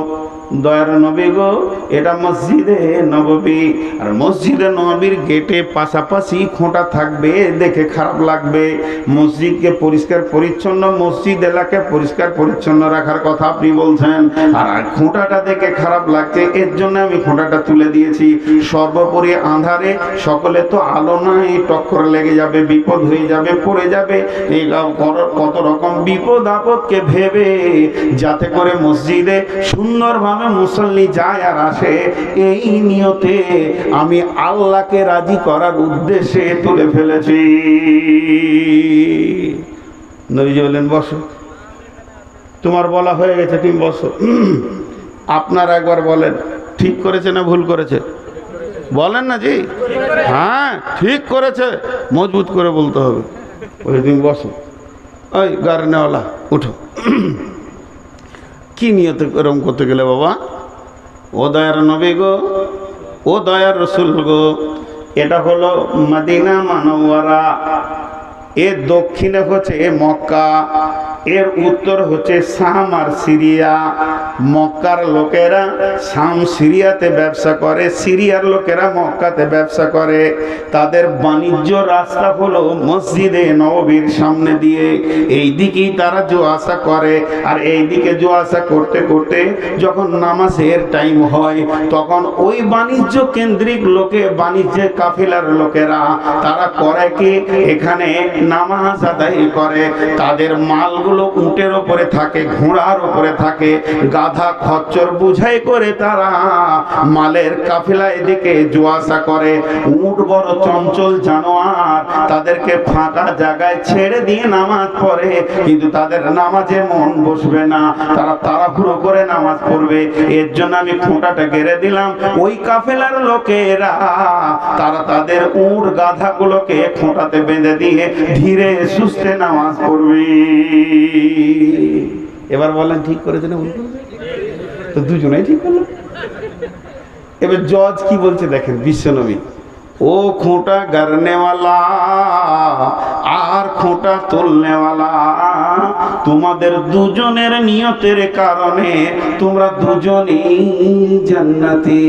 দয়ার নবী গো, এটা মসজিদে নববী, আর মসজিদে নববীর গেটে পাশাপাশি খোঁটা থাকবে, দেখে খারাপ লাগবে। মসজিদকে পরিষ্কার পরিচ্ছন্ন, মসজিদ এলাকায় পরিষ্কার পরিচ্ছন্ন রাখার কথা আপনি বলছেন, আর খোঁটাটা দেখে খারাপ লাগছে, এর জন্য আমি খোঁটাটা তুলে দিয়েছি। সর্বোপরি আঁধারে সকলে তো আলো নাই, টক্কর লেগে যাবে, বিপদ হয়ে যাবে, পড়ে যাবে, এই কত রকম বিপদ আপদকে ভেবে যাতে করে মসজিদে সুন্দরভাবে মুসল্লি যায় আর আসে, এই নিয়তে আমি আল্লাহকে রাজি করার উদ্দেশ্যে তুলে ফেলেছি। নবীজি বললেন, বসো, তোমার বলা হয়ে গেছে, তুমি বসো। আপনারা একবার বলেন, ঠিক করেছে না ভুল করেছে? বলেন না জি? হ্যাঁ, ঠিক করেছে, মজবুত করে বলতে হবে। বলে তুমি বসো। ওই গাড়িওয়ালা উঠো। কি নিয়তে এরকম করতে গেলে বাবা? ও দয়ার নবী গো, ও দয়ার রসুল গো, এটা হলো মদিনা মুনাওয়ারা, এর দক্ষিণে হচ্ছে মক্কা, এর উত্তর হচ্ছে শাম আর সিরিয়া। মক্কার লোকেরা শাম সিরিয়াতে ব্যবসা করে, সিরিয়ার লোকেরা মক্কাতে ব্যবসা করে। তাদের বাণিজ্য রাস্তা হলো মসজিদে নববীর সামনে দিয়ে, এই দিকেই তারা যাওয়া আসা করে। আর এই দিকে যাওয়া আসা করতে করতে যখন নামাজের টাইম হয়, তখন ওই বাণিজ্য কেন্দ্রিক লোকে, বাণিজ্যের কাফিলার লোকেরা তারা করে কি, এখানে নামাজ আদায় করে। তাদের মালগুলো উটের ওপরে থাকে, ঘোড়ার ওপরে থাকে, গাধা খচ্চর বুঝাই করে তারা মালের কাফিলা এদিকে যাওয়া আসা করে। উট বড় চঞ্চল জানোয়ার, তাদেরকে ফাঁকা জায়গায় ছেড়ে দিয়ে নামাজ পড়ে, কিন্তু তাদের নামাজে মন বসবে না, তারা তাড়াহুড়ো করে নামাজ পড়বে। এর জন্য আমি খোঁটাটা গেড়ে দিলাম। ওই কাফেলার লোকেরা তারা তাদের উট গাধাগুলোকে খোঁটাতে বেঁধে দিয়ে ধীরে সুস্থে নামাজ পড়বে। এবার বলেন, ঠিক করেছে না ভুল করেছে? তো দুজনেই ঠিক করলো। এবার জজ কি বলছে দেখেন, বিশ্বনবী, ও খোঁটা গাড়নেওয়ালা আর খোঁটা তুলনেওয়ালা, তোমাদের দুজনের নিয়তের কারণে তোমরা দুজনেই জান্নাতি।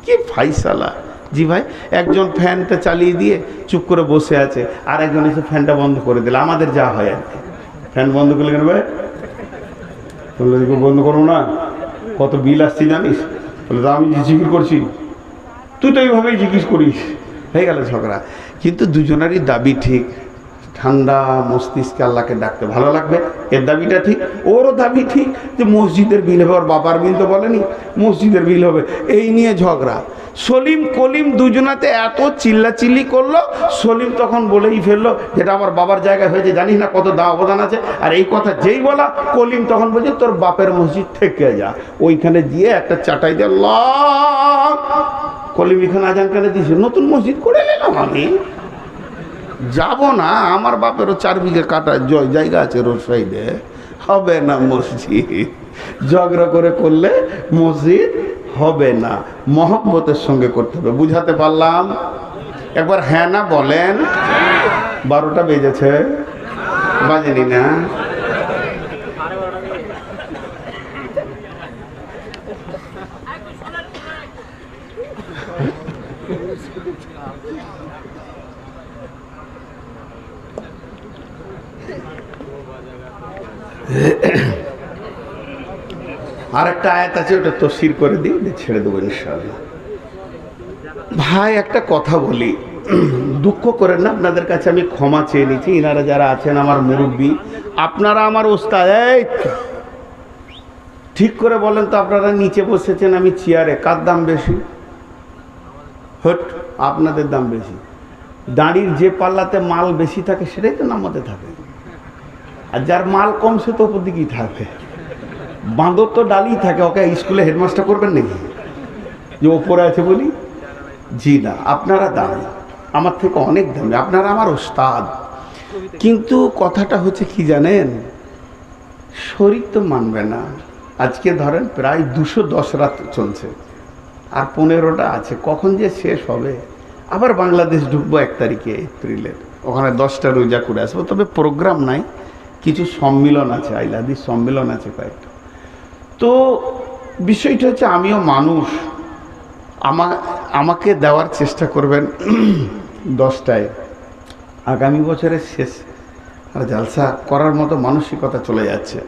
কি ফাইসালা! জি ভাই, একজন ফ্যানটা চালিয়ে দিয়ে চুপ করে বসে আছে, আর একজন এসে ফ্যানটা বন্ধ করে দিল। আমাদের যা হয় আর কি, ফ্যান বন্ধ করলে কেন ভাই? বললো বন্ধ করবো না, কত বিল আসছে জানিস? বলে আমি জিজ্ঞেস করছি, তুই তো এইভাবেই জিজ্ঞেস করিস। হয়ে গেল ঝগড়া। কিন্তু দুজনেরই দাবি ঠিক, ঠান্ডা মস্তিষ্কে আল্লাহকে ডাকতে ভালো লাগবে, এর দাবিটা ঠিক। ওরও দাবি ঠিক যে মসজিদের বিল হবে, ওর বাবার বিল তো বলেনি, মসজিদের বিল হবে, এই নিয়ে ঝগড়া। সলিম কলিম দুজনাতে এত চিল্লাচিল্লি করলো, সলিম তখন বলেই ফেললো, যেটা আমার বাবার জায়গায় হয়েছে জানিস না কত দাম অবদান আছে। আর এই কথা যেই বলা, কলিম তখন বলছে তোর বাপের মসজিদ থেকে যা, ওইখানে গিয়ে একটা চাটাই দিয়ে আল্লাহ। কলিম এখানে আজান কেন দিয়েছে? নতুন মসজিদ করে নিলাম আমি, যাব না, আমার বাপেরও 4 বিঘা কাটা জায়গা আছে রোড সাইডে, হবে না মসজিদ। ঝগড়া করে করলে মসজিদ হবে না, মহব্বতের সঙ্গে করতে হবে। বুঝাতে পারলাম? একবার হ্যাঁ না বলেন। 12টা বেজেছে, বাজেনি না? আর একটা আয়াত আছে, ওটা তফসির করে দিই, ছেড়ে দেবো ইনশাআল্লাহ। ভাই একটা কথা বলি, দুঃখ করেন না, আপনাদের কাছে আমি ক্ষমা চেয়ে নিচ্ছি। ইনারা যারা আছেন আমার মুরব্বী, আপনারা আমার ওস্তাদ, এই ঠিক করে বলেন তো, আপনারা নিচে বসেছেন, আমি চেয়ারে, কার দাম বেশি? হট, আপনাদের দাম বেশি। দাঁড়ির যে পাল্লাতে মাল বেশি থাকে সেটাই তো নামাতে থাকে, আর যার মাল কম সে তো ওপর দিকেই থাকবে। বাঁদর তো ডালেই থাকে, ওকে স্কুলে হেডমাস্টার করবেন নাকি যে ওপরে আছে বলি? জি না, আপনারা দামি, আমার থেকে অনেক দামি, আপনারা আমার ওস্তাদ। কিন্তু কথাটা হচ্ছে কি জানেন, শরীর তো মানবে না। আজকে ধরেন প্রায় 210 রাত চলছে, আর 15টা আছে, কখন যে শেষ হবে। আবার বাংলাদেশ ঢুকবো 1 তারিখে এপ্রিলের, ওখানে 10টা রোজা করে আসবো। তবে প্রোগ্রাম নাই, কিছু সম্মিলন আছে, আইলাদিস সম্মিলন আছে কয়েকটা। তো বিষয়টা হচ্ছে আমিও মানুষ, আমাকে দেওয়ার চেষ্টা করবেন 10টায়, আগামী বছরের শেষ আর জালসা করার মতো মানসিকতা চলে যাচ্ছে।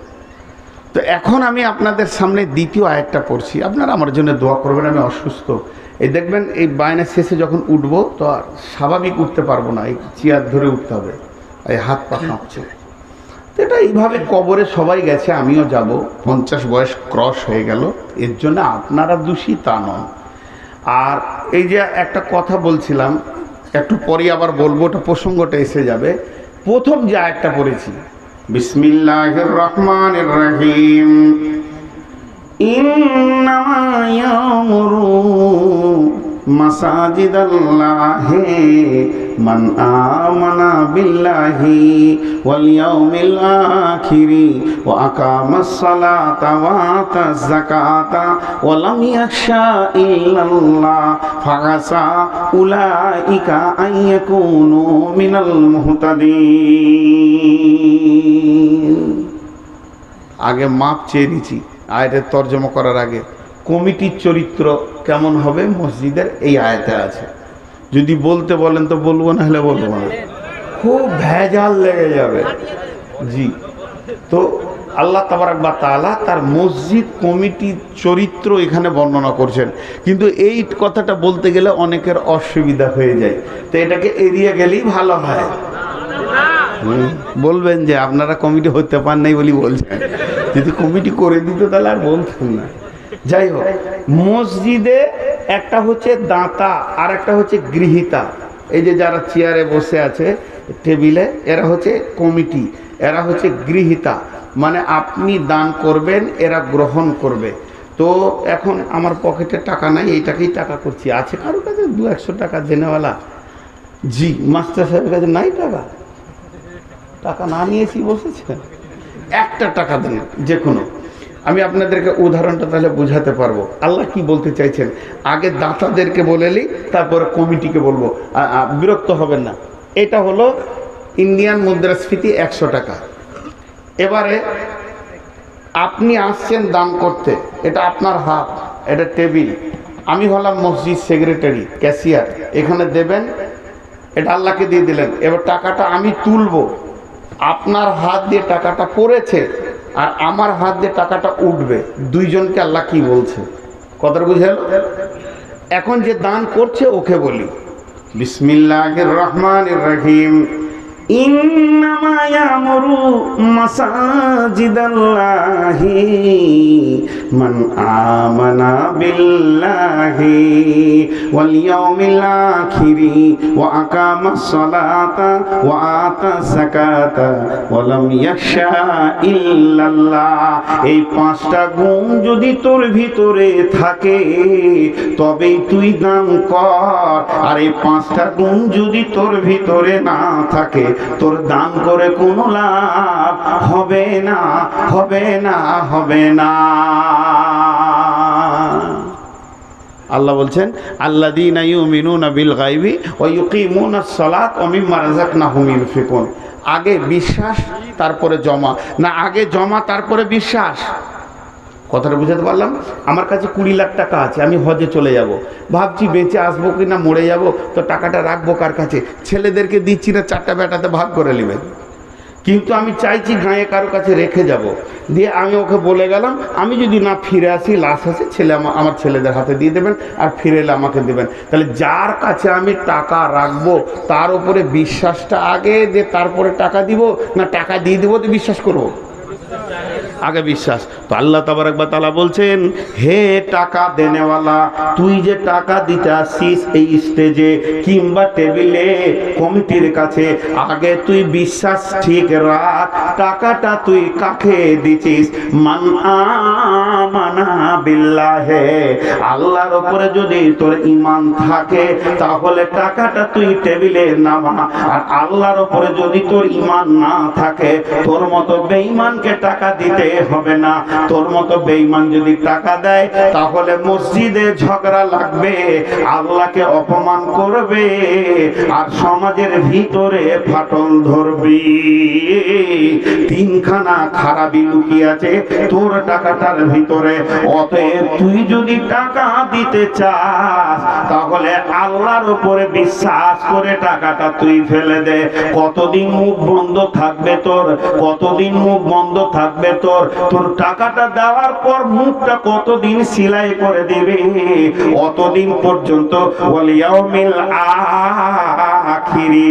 তো এখন আমি আপনাদের সামনে দ্বিতীয় আয়াতটা পড়ছি, আপনারা আমার জন্য দোয়া করবেন। আমি অসুস্থ, এই দেখবেন এই বায়না শেষে যখন উঠবো তো আর স্বাভাবিক উঠতে পারবো না, এই চেয়ার ধরে উঠতে হবে, এই হাত পা কাঁপছে। তো এটা এইভাবে কবরে সবাই গেছে, আমিও যাব, 50 বয়স ক্রস হয়ে গেল, এর জন্য আপনারা দোষী তা নন। আর এই যে একটা কথা বলছিলাম, একটু পরে আবার বলবো, ওটা প্রসঙ্গটা এসে যাবে। প্রথম যে আয়াতটা পড়েছি, বিসমিল্লাহির রহমানির রহিম, ইন্নামা ইয়ামুরু মাসাজিদাল্লাহি মান আমানা বিল্লাহি ওয়াল ইয়াউমিল আখিরি ওয়া আকামাস সালাতা ওয়া আতাজ যাকাতা ওয়া লাম ইয়াখশা ইল্লাল্লাহ ফাআসা উলাইকা আইয়াকুনু মিনাল মুহতাদিন। আগে মাপ চেয়ে দিচ্ছি আয়াতের তর্জমা করার আগে, কমিটির চরিত্র কেমন হবে মসজিদের এই আয়াতে আছে। যদি বলতে বলেন তো বলবো, না হলে বলবো না, খুব ভেজাল লেগে যাবে। জি, তো আল্লাহ তাবারাক ওয়া তাআলা তার মসজিদ কমিটির চরিত্র এখানে বর্ণনা করছেন, কিন্তু এই কথাটা বলতে গেলে অনেকের অসুবিধা হয়ে যায়, তো এটাকে এড়িয়ে গেলেই ভালো হয়। বলবেন যে আপনারা কমিটি হতে পার নাই বলি বলছেন, যদি কমিটি করে দিত তাহলে আর বলতেন না। যাই হোক, মসজিদে একটা হচ্ছে দাতা আর একটা হচ্ছে গৃহীতা। এই যে যারা চেয়ারে বসে আছে টেবিলে, এরা হচ্ছে কমিটি, এরা হচ্ছে গৃহীতা, মানে আপনি দান করবেন, এরা গ্রহণ করবে। তো এখন আমার পকেটে টাকা নাই, এইটাকেই টাকা করছি। আছে কারোর কাছে 200-100 টাকা দেনেওয়ালা? জি, মাস্টার সাহেবের কাছে নাই টাকা, টাকা না নিয়েছি বসেছেন, একটা টাকা দেন যে কোনো। আমি আপনাদেরকে উদাহরণটা তাহলে বুঝাতে পারবো আল্লাহ কি বলতে চাইছেন। আগে দাতাদেরকে বলেলি, তারপরে কমিটিকে বলবো, বিরক্ত হবেন না। এটা হলো ইন্ডিয়ান মুদ্রাস্ফীতি 100 টাকা। এবারে আপনি আসছেন দান করতে, এটা আপনার হাত, এটা টেবিল, আমি হলাম মসজিদ সেক্রেটারি, ক্যাশিয়ার, এখানে দেবেন, এটা আল্লাহকে দিয়ে দিলেন। এবার টাকাটা আমি তুলবো, আপনার হাত দিয়ে টাকাটা পড়েছে আর আমার হাত দিয়ে টাকাটা উঠবে, দুইজনকে আল্লাহ কি বলছে, কথাটা বুঝেল? এখন যে দান করছে ওকে বলি, বিসমিল্লাহির রহমানির রহিম, ইন্নামা ইয়ামুরু মাসাজিদাল্লাহি মান আমানা বিল্লাহি ওয়াল ইয়াউমিল আখিরি ওয়া আকামাস সালাতা ওয়া আতাজ যাকাতা ওয়া লাম ইয়াখশা ইল্লাল্লাহ। এই 5টা গুণ যদি তোর ভিতরে থাকে তবেই তুই দান কর, আর এই 5টা গুণ যদি তোর ভিতরে না থাকে তোর দান করে কোনো লাভ হবে না, হবে না, হবে না। আল্লাহ বলছেন, আল্লাযীনা ইউমিনুনা বিল গায়বি ওয়া ইউকিমুনাস সালাত ওয়া মিম্মা রাযাকনাহুম ইউনফিকুন। আগে বিশ্বাস তারপরে জমা, না আগে জমা তারপরে বিশ্বাস। কথাটা বুঝাতে পারলাম? আমার কাছে 20 লাখ টাকা আছে, আমি হজে চলে যাব, ভাবছি বেঁচে আসবো কি না মরে যাব, তো টাকাটা রাখবো কার কাছে? ছেলেদেরকে দিচ্ছি না, 4টা বেটাতে ভাগ করে নেবে। কিন্তু আমি চাইছি গাঁয়ে কারো কাছে রেখে যাব, দিয়ে আমি ওকে বলে গেলাম আমি যদি না ফিরে আসি, লাশ আছে, ছেলে আমার ছেলেদের হাতে দিয়ে দেবেন, আর ফিরে এলে আমাকে দেবেন। তাহলে যার কাছে আমি টাকা রাখবো তার উপরে বিশ্বাসটা আগে, দিয়ে তারপরে টাকা দিব, না টাকা দিয়ে দিব তো বিশ্বাস করবো? আগে বিশ্বাস। তো আল্লাহ তাবারক ওয়া তাআলা বলছেন, হে টাকা দেনেওয়ালা, তুই যে টাকা দিতে আসছিস এই স্টেজে কিংবা টেবিলে কমিটির কাছে, আগে তুই বিশ্বাস ঠিক রাখ টাকাটা তুই কাকে দিছিস। মান আমানা বিল্লাহে, আল্লাহর উপরে যদি তোর ঈমান থাকে তাহলে টাকাটা তুই টেবিলে নামা। আর আল্লাহর উপরে যদি তোর ঈমান না থাকে, তোর মতো বেঈমানকে টাকা দিতে হবে না। তোর মতো বেঈমান যদি টাকা দেয় তাহলে মসজিদে ঝগড়া লাগবে, আল্লাহকে অপমান করবে, আর সমাজের ভিতরে ফাটল ধরবি। তিনখানা খারাপি লুকিয়ে আছে তোর টাকাটার ভিতরে। অতএব তুই যদি টাকা দিতে চাস তাহলে আল্লাহর উপরে বিশ্বাস করে টাকাটা তুই ফেলে দে। কতদিন মুখ বন্ধ থাকবে তোর? কতদিন মুখ বন্ধ থাকবে তোর? তোর টাকাটা দেওয়ার পর মুখটা কতদিন সিলাই করে দিবে? অতদিন পর্যন্ত ওয়াল ইয়াউমিল আখিরি,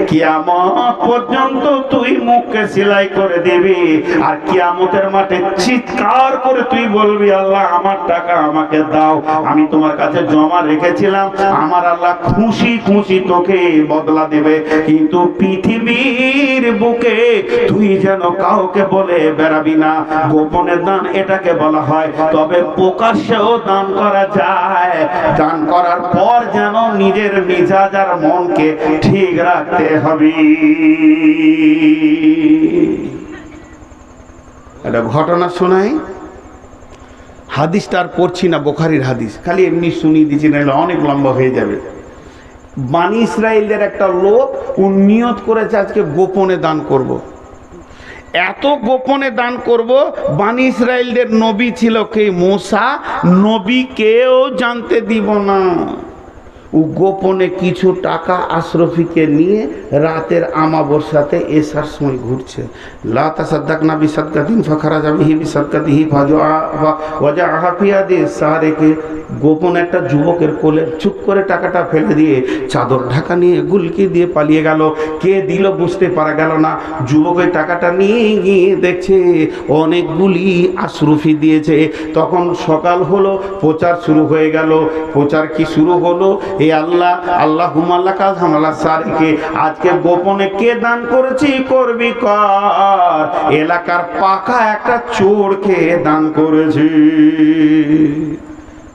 কিয়ামত পর্যন্ত তুই মুখকে সিলাই করে দিবি। আর কিয়ামতের মাঠে চিৎকার করে তুই বলবি, আল্লাহ আমার টাকা আমাকে দাও, আমি তোমার কাছে জমা রেখেছিলাম। আমার আল্লাহ খুশি খুশি তোকে বদলা দেবে। কিন্তু পৃথিবীর বুকে তুই যেন কাউকে বলে বেড়াবি না। গোপনে দান এটাকে বলা হয়, তবে প্রকাশ্যেও দান করা যায়। দান করার পর যেন নিজের মিজাজ আর মনকে ঠিক রাখতে হবে। একটা ঘটনা শোনাই, হাদিসটা আর পড়ছি না, বুখারীর হাদিস, খালি এমনি শুনিয়ে দিচ্ছি, নাহলে অনেক লম্বা হয়ে যাবে। বানি ইসরাইলদের একটা লোক নিয়ত করেছে আজকে গোপনে দান করব। এত গোপনে দান করব, বানি ইসরাইলদের নবী ছিল কে? মূসা। নবী কেউ জানতে দিব না। ও গোপনে কিছু টাকা আশরফিকে নিয়ে রাতের আমাবস্যাতে এসার সময় ঘুরছে। লা তাসাদ্দাকনা বিসাদকাতিন ফাখারাজা বিহি বিসাদকাতিহি ফাওয়াজাআহা ফি ইয়াদি সারিকে। গোপন একটা যুবকের কোলে চুপ করে টাকাটা ফেলে দিয়ে চাদর ঢাকা নিয়ে গুলকি দিয়ে পালিয়ে গেল। কে দিল বুঝতে পারা গেল না। যুবক ওই টাকাটা নিয়ে গিয়ে দেখছে অনেকগুলি আশরফি দিয়েছে। তখন সকাল হলো, প্রচার শুরু হয়ে গেল। প্রচার কি শুরু হলো? এ আল্লাহ, আল্লাহুম্মা লাকা হামলা সারিকে, আজকে গোপনে কে দান করেছি করবি কর। এলাকার পাকা একটা চোরকে দান করেছি।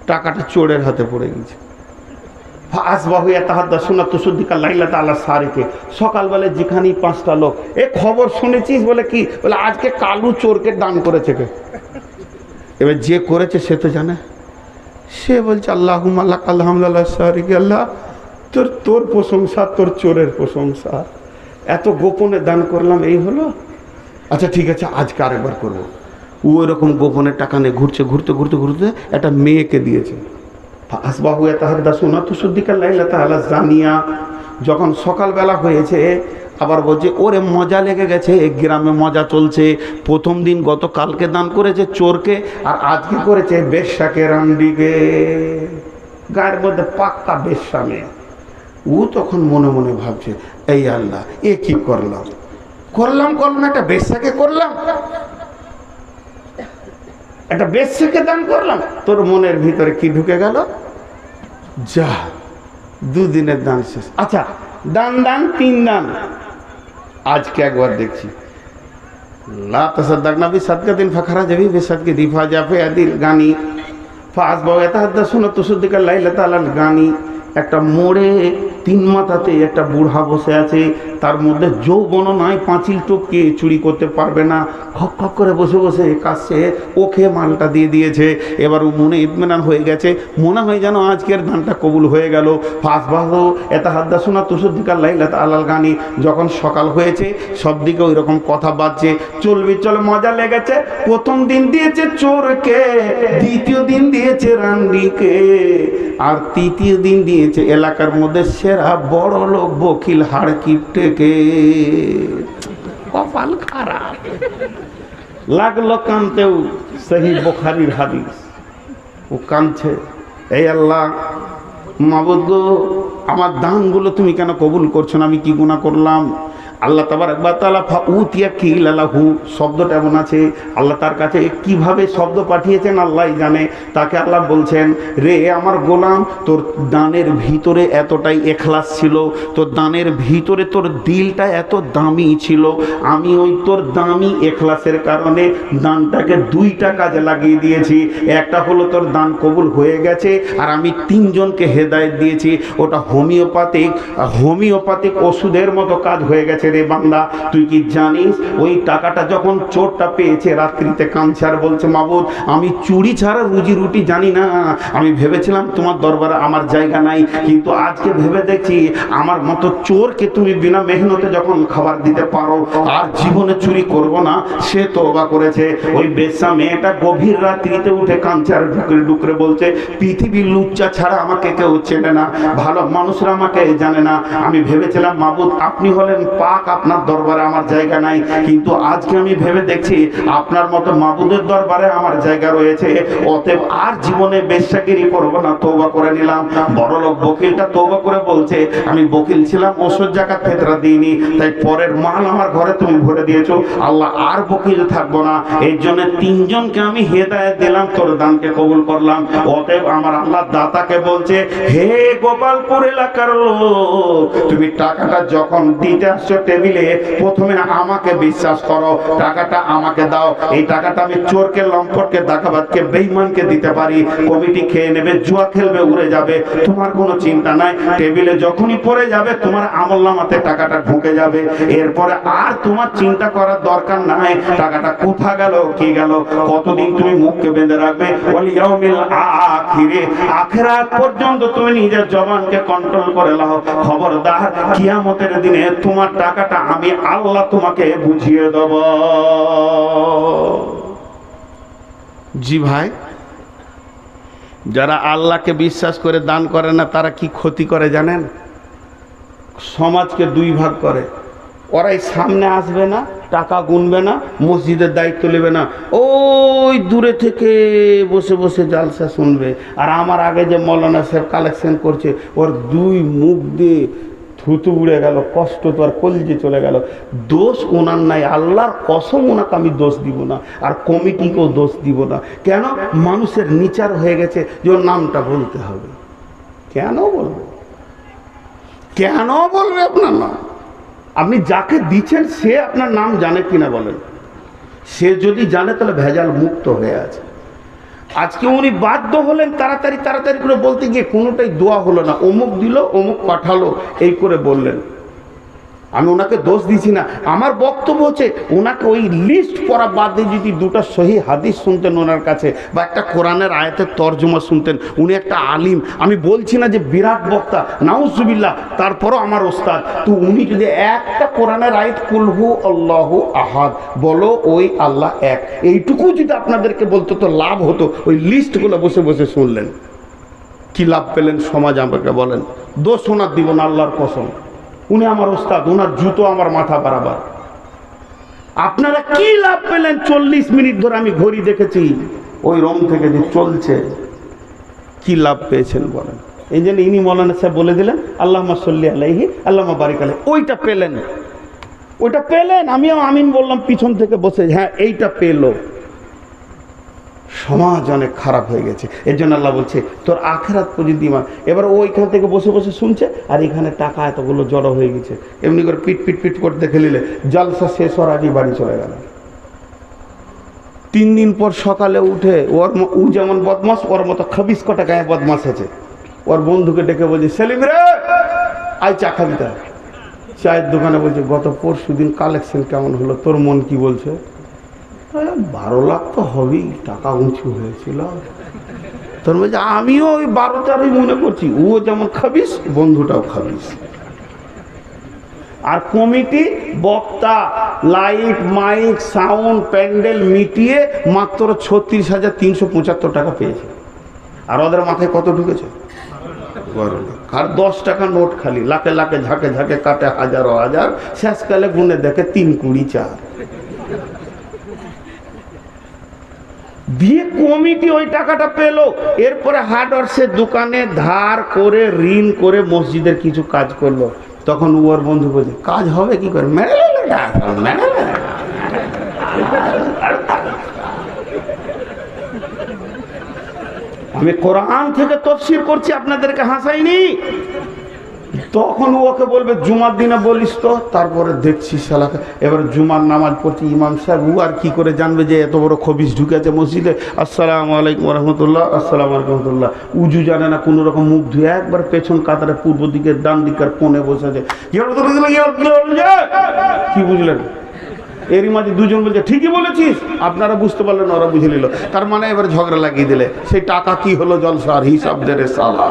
টাকাটা চোরের হাতে পড়ে গেছে। সকালবেলা যেখানেই পাঁচটা লোক, এ খবর শুনেছিস? বলে কি? বলে আজকে কালু চোরকে দান করেছে। কে? এবার যে করেছে সে তো জানে। সে বলছে আল্লাহুম্মা লাকাল হামদু আলা সারিকে, আল্লাহ তোর প্রশংসা, তোর চোরের প্রশংসা। এত গোপনে দান করলাম, এই হলো। আচ্ছা ঠিক আছে, আজকে আরেকবার করবো। ও এরকম গোপনে টাকা নিয়ে ঘুরছে, ঘুরতে ঘুরতে ঘুরতে একটা মেয়েকে দিয়েছে। আসবাহু ইয়াতাহাদ্দাসুনা তুসদ্দিকাল লাইলাতা আলা জানিয়া। যখন সকালবেলা হয়েছে, আবার বলছে ওরে মজা লেগে গেছে, গ্রামে মজা চলছে। প্রথম দিন গতকালকে দান করেছে চোরকে, আর আজকে করেছে বেশ্যাকে, রান্ডিকে। গায়ের মধ্যে পাক্কা বেশ্যা মেয়ে। ও তখন মনে মনে ভাবছে, এই আল্লাহ, এ কি করলাম একটা বেশ্যাকে করলাম, একটা বেশ্যাকে দান করলাম। তোর মনের ভিতরে কি ঢুকে গেল? যা, দুদিনের দান শেষ। আচ্ছা, দান 3 দান। আজকে একবার দেখছি, লা তাসাদ্দাকনা বিসাদকাতিন ফাখারাজা বিসাদকাতি ফাজাফাদিল গানি ফাসবাহু ইয়াতাহাদ্দাসুনা তুসদ্দিকাল লাইলাতা আলাল গানি। একটা মোড়ে 3 মাথাতে একটা বুড়া বসে আছে, তার মধ্যে যৌবনও নাই, পাঁচিল টপকে চুরি করতে পারবে না, খক খক করে বসে বসে কাছে ওকে মালটা দিয়ে দিয়েছে। এবার ও মনে ইতমিনান হয়ে গেছে, মনে হয় যেন আজকের গানটা কবুল হয়ে গেল। ফাসবাহু ইয়াতাহাদ্দাসুনা তুসদ্দিকাল লাইলাতা আলাল গানি। যখন সকাল হয়েছে, সব দিকে ওই রকম কথা বাজছে, চলবি চল, মজা লেগেছে। প্রথম দিন দিয়েছে চোরকে, দ্বিতীয় দিন দিয়েছে রান্ডিকে, আর তৃতীয় দিন দিয়েছে এলাকার মধ্যে সেরা বড় লোক বকিল হাড় কিপটেকে। কপাল খারাপ। লাগলো কানতেও, সহি বুখারীর হাদিস। ও কাঁদছে, এই আল্লাহ মাবুদ গো, আমার দানগুলো তুমি কেন কবুল করছো না? আমি কি গুনাহ করলাম? আল্লাহ তাবারক ওয়া তাআলা ফাউতিয়া কিলা লাহু শব্দটা এমন আছে, আল্লাহ তার কাছে কিভাবে শব্দ পাঠিয়েছেন আল্লাহই জানে। তাকে আল্লাহ বলছেন, রে আমার গোলাম, তোর দানের ভিতরে এতটাই ইখলাস ছিল, তোর দানের ভিতরে তোর দিলটা এত দামি ছিল, আমি ওই তোর দামি ইখলাসের কারণে দানটাকে দুইটা কাজে লাগিয়ে দিয়েছি। একটা হলো তোর দান কবুল হয়ে গেছে, আর আমি তিনজনকে হেদায়েত দিয়েছি। ওটা হোমিওপ্যাথিক ওষুধের মতো কাজ হয়ে গেছে। রে বান্দা, তুই কি জানিস ওই টাকাটা যখন চোরটা পেয়েছে রাত্রিতে কাঁদছে আর বলছে, মাবুদ আমি চুরি ছাড়া রুজি রুটি জানি না, আমি ভেবেছিলাম তোমার দরবারে আমার জায়গা নাই, কিন্তু আজকে ভেবে দেখছি আমার মতো চোরকে তুমি বিনা মেহনতে যখন খাবার দিতে পারো, আর জীবনে চুরি করব না, সে তওবা করেছে। ওই বেশ্যা মেয়েটা গভীর রাত্রিতে উঠে কাঁদছে আর ডুকরে ডুকরে বলছে, পৃথিবীর লুচ্চা ছাড়া আমাকে কেউ চেনে না, ভালো মানুষরা আমাকে জানে না। আমি ভেবেছিলাম মাবুদ আপনি হলেন পাক, আপনার দরবারে আমার জায়গা নাই, কিন্তু আজকে আমি ভেবে দেখছি আপনার মতো মাবুদের দরবারে আমার জায়গা রয়েছে, অতএব আর জীবনে বেশ্যাগিরি করব না, তওবা করে নিলাম। বড়লোক বকিলটা তওবা করে বলছে, আমি বকিল ছিলাম, ওষুধ জাকাত ফিতরা দিইনি, তাই পরের মাল আমার ঘরে তুমি ভরে দিয়েছো, আল্লাহ আর বকিল থাকবো না, এই জন্য তিনজনকে আমি হেদায়েত দিলাম, তোর দানকে কবুল করলাম। অতএব আমার আল্লাহ দাতাকে বলছে, হে গোপালপুর এলাকার লোক, তুমি টাকাটা যখন দিতে আসছো টেবিলে, প্রথমে আমাকে বিশ্বাস করো, টাকাটা আমাকে দাও। এই টাকাটা আমি চোরকে, লম্পটকে, ডাকাতকে, বেঈমানকে দিতে পারি, কমিটি খেয়ে নেবে, জুয়া খেলবে, উড়ে যাবে, তোমার কোনো চিন্তা নাই। টেবিলে যখনই পড়ে যাবে তোমার আমলনামাতে টাকাটা ঢুকে যাবে, এরপরে আর তোমার চিন্তা করার দরকার নাই টাকাটা কোথা গেল, কি গেল, কতদিন তুমি মুখকে বেঁধে রাখবে। ওয়াল ইয়াউমিল আখিরে, আখিরাত পর্যন্ত তুমি নিজের জবানকে কন্ট্রোল করে নাও। খবরদার কিয়ামতের দিনে তোমার টাকাটা আমি আল্লাহ তোমাকে বুঝিয়ে দেব। জি ভাই, যারা আল্লাহকে বিশ্বাস করে দান করে না তারা কি ক্ষতি করে জানেন? সমাজকে দুই ভাগ করে। ওরাই সামনে আসবে না, টাকা গুনবে না, মসজিদের দায়িত্ব নেবে না, ওই দূরে থেকে বসে বসে জালসা শুনবে। আর আমার আগে যে মৌলানা সাহেব কালেকশন করছে, ওর দুই মুখ দিয়ে থুতু উড়ে গেল, কষ্ট তো আর কলজে চলে গেল। দোষ ওনার নাই, আল্লাহর কসম ওনাকে আমি দোষ দিব না, আর কমিটিকেও দোষ দিব না। কেন? মানুষের নিচার হয়ে গেছে যে ওর নামটা বলতে হবে। কেন বলবে? কেন বলবে আপনার নাম? আপনি যাকে দিচ্ছেন সে আপনার নাম জানে কিনা বলেন? সে যদি জানে তাহলে ভেজাল মুক্ত হয়ে আছে। আজকে উনি বাধ্য হলেন তাড়াতাড়ি করে বলতে গিয়ে, কোনোটাই দোয়া হলো না, অমুক দিল, অমুক পাঠালো, এই করে বললেন। আমি ওনাকে দোষ দিছি না, আমার বক্তব্য হচ্ছে ওনাকে ওই লিস্ট পড়া বাদ দিয়ে যদি দুটো সহি হাদিস শুনতেন ওনার কাছে, বা একটা কোরআনের আয়াতের তর্জমা শুনতেন, উনি একটা আলিম, আমি বলছি না যে বিরাট বক্তা, নাউজুবিল্লাহ, তারপরও আমার ওস্তাদ, তো উনি যদি একটা কোরআনের আয়াত কুলহু আল্লাহু আহাদ বলো, ওই আল্লাহ এক, এইটুকু যদি আপনাদেরকে বলতো তো লাভ হতো। ওই লিস্টগুলো বসে বসে শুনলেন, কি লাভ পেলেন? সমাজ আমাকে বলেন। দোষ ওনার দিব না, আল্লাহর কসম, উনি আমার ওস্তাদ, ওনার জুতো আমার মাথা বরাবর। আপনারা কি লাভ পেলেন? 40 মিনিট ধরে আমি ঘড়ি দেখেছি ওই রুম থেকে যে চলছে, কি লাভ পেয়েছেন বলেন? এই জন্য ইনি মৌলানা সাহেব বলে দিলেন আল্লাহুম্মা সাল্লি আলাইহি আল্লাহুম্মা বারিক আলাইহি, ওইটা পেলেন, ওইটা পেলেন। আমিও আমিন বললাম পিছন থেকে বসে, হ্যাঁ এইটা পেলো। সমাজ অনেক খারাপ হয়ে গেছে, এর জন্য আল্লাহ বলছে তোর আখিরাত পর্যন্ত ইমান। এবার ওইখান থেকে বসে বসে শুনছে, আর এখানে টাকা এতগুলো জড়ো হয়ে গেছে, এমনি করে পিট পিট পিট করতে খেলিলে জলসা শেষ হওয়ার আগেই বাড়ি চলে গেল। 3 দিন পর সকালে উঠে ও যেমন বদমাস, ওর মতো 26 কটা গায়ে বদমাস আছে, ওর বন্ধুকে ডেকে বলছে, সেলিম রে আই চা খাবি? তা চায়ের দোকানে বলছে, গত পরশু দিন কালেকশন কেমন হলো, তোর মন কি বলছে? 12 লাখ তো হবেই, টাকা উঁচু হয়েছিল। তোর বলছে আমিও ওই 12-13 মনে করছি, ও যেমন খাবিস, বন্ধুটাও খাবিস। আর কমিটি, বক্তা, লাইট, মাইক, সাউন্ড, প্যান্ডেল মিটিয়ে মাত্র 36,375 টাকা পেয়েছে। আর ওদের মাথায় কত ঢুকেছে? বড় লোক। আর 10 টাকা নোট খালি লাখে লাখে ঝাঁকে ঝাঁকে কাটে, হাজারো হাজার, শেষকালে গুনে দেখে 3 20 4 দিয়ে কমিটি ওই টাকাটা পেল। এরপরে হার্ডওয়ার্সের দোকানে ধার করে ঋণ করে মসজিদের কিছু কাজ করলো। তখন ওর বন্ধু বলছে, কাজ হবে কি করে? আমি কোরআন থেকে তাফসীর করছি, আপনাদেরকে হাসাইনি। তখন ওকে বলবে জুমার দিনে বলিস তো, তারপরে দেখছি শালাকে। এবার জুমার নামাজ পড়ছি, ইমাম সাহেব ও আর কি করে জানবে যে এত বড় খবিস ঢুকেছে মসজিদে? আসসালামু আলাইকুম রহমতুল্লাহ, আসসালামু আলাইকুম রহমতুল্লাহ। উজু জানে না, কোনো রকম মুখ ধুয়ে একবার পেছন কাতারে পূর্ব দিকের ডান দিকের কোণে বসেছে। কি বুঝলেন? এরই মাঝে দুজন বলছে ঠিকই বলেছিস। আপনারা বুঝতে পারলেন, ওরা বুঝে নিল। তার মানে এবার ঝগড়া লাগিয়ে দিলে। সেই টাকা কি হলো? জলসার হিসাব দেরে সালা।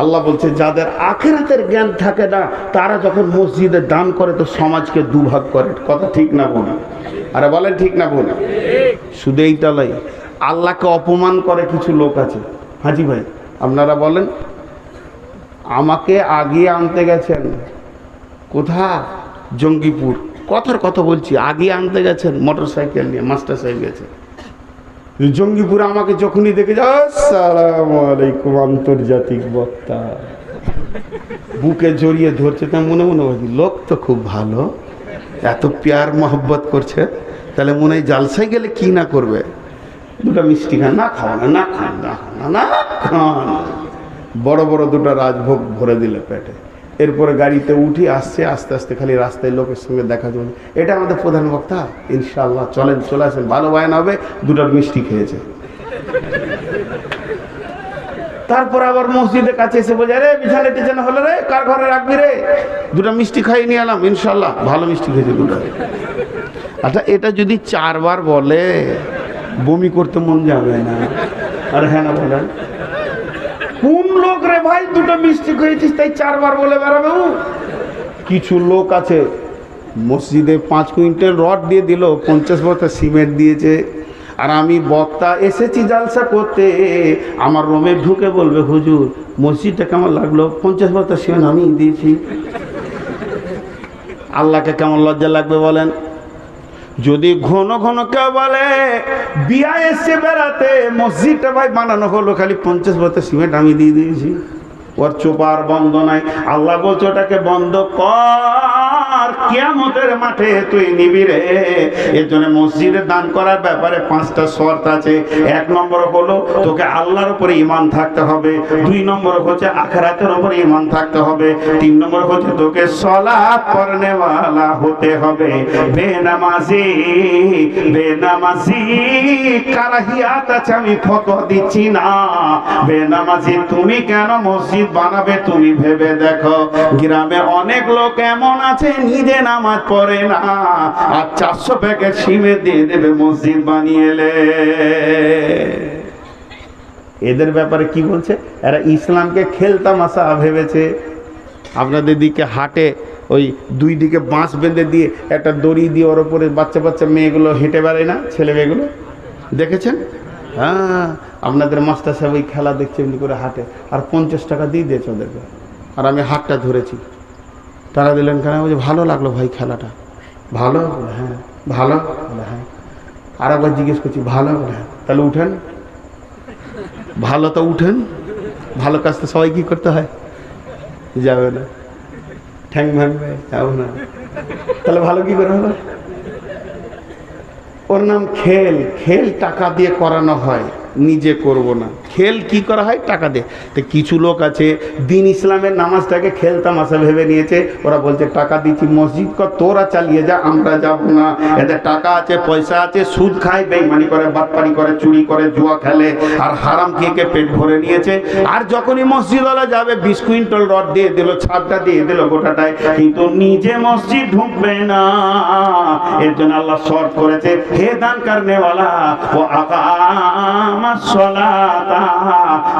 আল্লাহ বলছে যাদের আখিরাতের জ্ঞান থাকে না, তারা যখন মসজিদে দান করে তো সমাজকে দুভাগ করে। কথা ঠিক না বলি? আরে বলেন ঠিক না বলি? শুধু এইটা লাই, আল্লাহকে অপমান করে কিছু লোক আছে। হাজি ভাই আপনারা বলেন, আমাকে আগিয়ে আনতে গেছেন কোথা? জঙ্গিপুর। কথার কথা বলছি, আগিয়ে আনতে গেছেন মোটর সাইকেল নিয়ে, মাস্টার সাহেব গেছে জঙ্গিপুরে। আমাকে যখনই দেখে যাও আসসালামু আলাইকুম, আন্তর্জাতিক বক্তা, বুকে জড়িয়ে ধরছে। তা মনে মনে ভাবি লোক তো খুব ভালো, এত প্যার মহব্বত করছে, তাহলে মনে হয় জালসায় গেলে কি না করবে। দুটো মিষ্টি খান, না খাওয়া না, না খান, না খান, না খান। বড় বড় দুটো রাজভোগ ভরে দিলে পেটে। এরপরে গাড়িতে উঠি, আসছে আস্তে আস্তে, খালি রাস্তায় লোকের সঙ্গে দেখা যাবে। এটা আমাদের প্রধান বক্তা, ইনশাআল্লাহ চলেন, চলে আসেন, ভালো বায়ন হবে। দুটো মিষ্টি খেয়েছে। তারপর আবার মসজিদের কাছে এসে বলছে, রে বিছানে টিছানে হলো রে, কার ঘরে রাখবি রে? দুটো মিষ্টি খাইয়ে নিয়ে এলাম, ইনশাআল্লাহ ভালো মিষ্টি খেয়েছে দুটো। আচ্ছা এটা যদি 4 বার বলে, বমি করতে মন যাবে না? আরে হ্যাঁ না বলেন? কোন লোক রে ভাই দুটো মিষ্টি খেয়েছিস তাই 4 বার বলে বেড়াবে? কিছু লোক আছে মসজিদে 5 কুইন্টাল রড দিয়ে দিল, 50 বস্তা সিমেন্ট দিয়েছে। আর আমি বক্তা এসেছি জালসা করতে, আমার রুমে ঢুকে বলবে হুজুর মসজিদটা কেমন লাগলো? 50 বস্তা সিমেন্ট আমি দিয়েছি। আল্লাহকে কেমন লজ্জা লাগবে বলেন? যদি ঘন ঘন কেউ বলে বিয়া এসে বেড়াতে, মসজিদটা ভাই বানানো হলো, খালি 50 বস্তা সিমেন্ট আমি দিয়ে দিয়েছি, ওর চোপার বন্ধ নাই। আল্লাহ বলছে ওটাকে বন্ধ কর, কিয়ামতের মাঠে তুই নিবি রে। এর জন্য মসজিদে দান করার ব্যাপারে 5টা শর্ত আছে। 1 নম্বর হলো তোকে আল্লাহর উপরে ঈমান থাকতে হবে। 2 নম্বর হচ্ছে আখিরাতের উপরে ঈমান থাকতে হবে। 3 নম্বর হচ্ছে তোকে সালাত পড়নেওয়ালা হতে হবে। বেনামাজি কারাহিয়াত আছে, আমি ফতোয়া দিচ্ছি না। বেনামাজি তুমি কেন মসজিদ বানাবে? তুমি ভেবে দেখো, গ্রামে অনেক লোক এমন আছে নিজে নামাজ পড়ে না, আর 400 প্যাকেট সিমে দিয়ে দেবে মসজিদ বানিয়ে এলে। এদের ব্যাপারে কি বলছে? এরা ইসলামকে খেলতামাশা ভেবেছে। আপনাদের দিকে হাটে ওই 2 দিকে বাঁশ বেঁধে দিয়ে একটা দড়ি দিয়ে ওর উপরে বাচ্চা বাচ্চা মেয়েগুলো হেঁটে বেড়ায় না, ছেলে মেয়েগুলো দেখেছেন? হ্যাঁ, আপনাদের মাস্টার সাহেব ওই খেলা দেখছে এমনি করে হাটে, আর 50 টাকা দিয়ে দিয়েছে ওদেরকে। আর আমি হাটটা ধরেছি। তারা দিলেন কেন? বলছে ভালো লাগলো ভাই খেলাটা। ভালো? হ্যাঁ। ভালো? হ্যাঁ। আর একবার জিজ্ঞেস করছি ভালো? হ্যাঁ। তাহলে উঠেন। ভালো তো উঠেন। ভালো কাজ তো সবাই কি করতে হয়? যাবে না, ঠ্যাং ভাঙবে, যাবো না। তাহলে ভালো কি করে হলো? ওর নাম খেল। খেল টাকা দিয়ে করানো হয়, নিজে করব না। খেল কি করা হয়? টাকা দিয়ে। তো কিছু লোক আছে দিন ইসলামের নামাজটাকে খেলতামাশা ভেবে নিয়েছে। ওরা বলছে টাকা দিচ্ছি মসজিদ কর, তোরা চালিয়ে যা, আমরা যাব না। এদের টাকা আছে, পয়সা আছে, সুদ খায়, বেঈমানি করে, বাটপারি করে, চুরি করে, জুয়া খেলে, আর হারাম খেয়ে পেট ভরে নিয়েছে। আর যখনই মসজিদওয়ালা যাবে 20 কুইন্টাল রড দিয়ে দিল, ছাদটা দিয়ে দিল গোটাটায়, কিন্তু নিজে মসজিদ ঢুকবে না। এর জন্য আল্লাহ শর্ত করেছে, হে দান করনেওয়ালা ও আকামাস সালাতা না,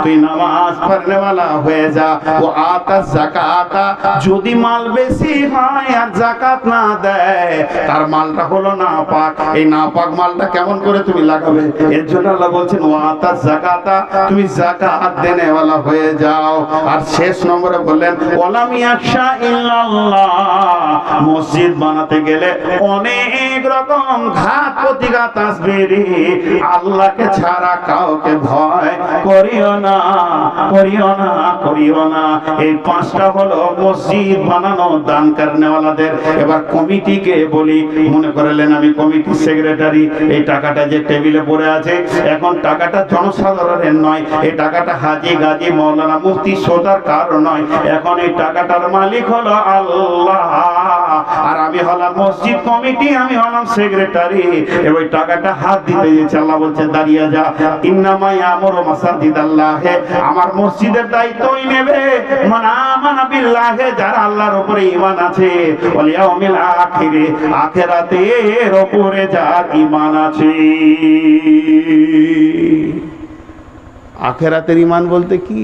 তুই নামাজ পড়নেওয়ালা হয়ে যা। ও আতা যাকাতা, যদি মাল বেশি হয় আর যাকাত না দেয় তার মালটা হলো নাপাক। এই নাপাক মালটা কেমন করে তুমি লাগাবে? এর জন্য আল্লাহ বলছেন ও আতা যাকাতা, তুমি যাকাত দেনেওয়ালা হয়ে যাও। আর শেষ নম্বরে বললেন ওয়ালাম ইয়াখশা ইল্লাল্লাহ, মসজিদ বানাতে গেলে অনেক রকম ঘাত প্রতিঘাত আসবে রে, আল্লাহকে ছাড়া কাউকে ভয় করিও না, করিও না, করিও না। এই পাঁচটা হলো মসজিদ বানানো দান করনেওয়ালাদের। এবার কমিটিকে বলি, মনে করলেন আমি কমিটির সেক্রেটারি, এই টাকাটা যে টেবিলে পড়ে আছে, এখন টাকাটা জনসাধারণের নয়, এই টাকাটা হাজি গাজী মাওলানা মুফতি সোদার কারো নয়, এখন এই টাকাটার মালিক হলো আল্লাহ, আর আমি হলাম মসজিদ কমিটি, আমি হলাম সেক্রেটারি। ওই টাকাটা হাত দিতে গেছে, আল্লাহ বলছে দাঁড়িয়ে যা, ইন্নামা ইয়ামুরু মাসাজিদাল্লাহ, আমার মসজিদের দায়িত্বই নেবে মান আমানা বিল্লাহ, যারা আল্লাহর উপরে ঈমান আছে, ওয়াল ইয়াউমিল আখিরে, আখিরাতের উপরে যার ঈমান আছে। আখিরাতের ঈমান বলতে কি?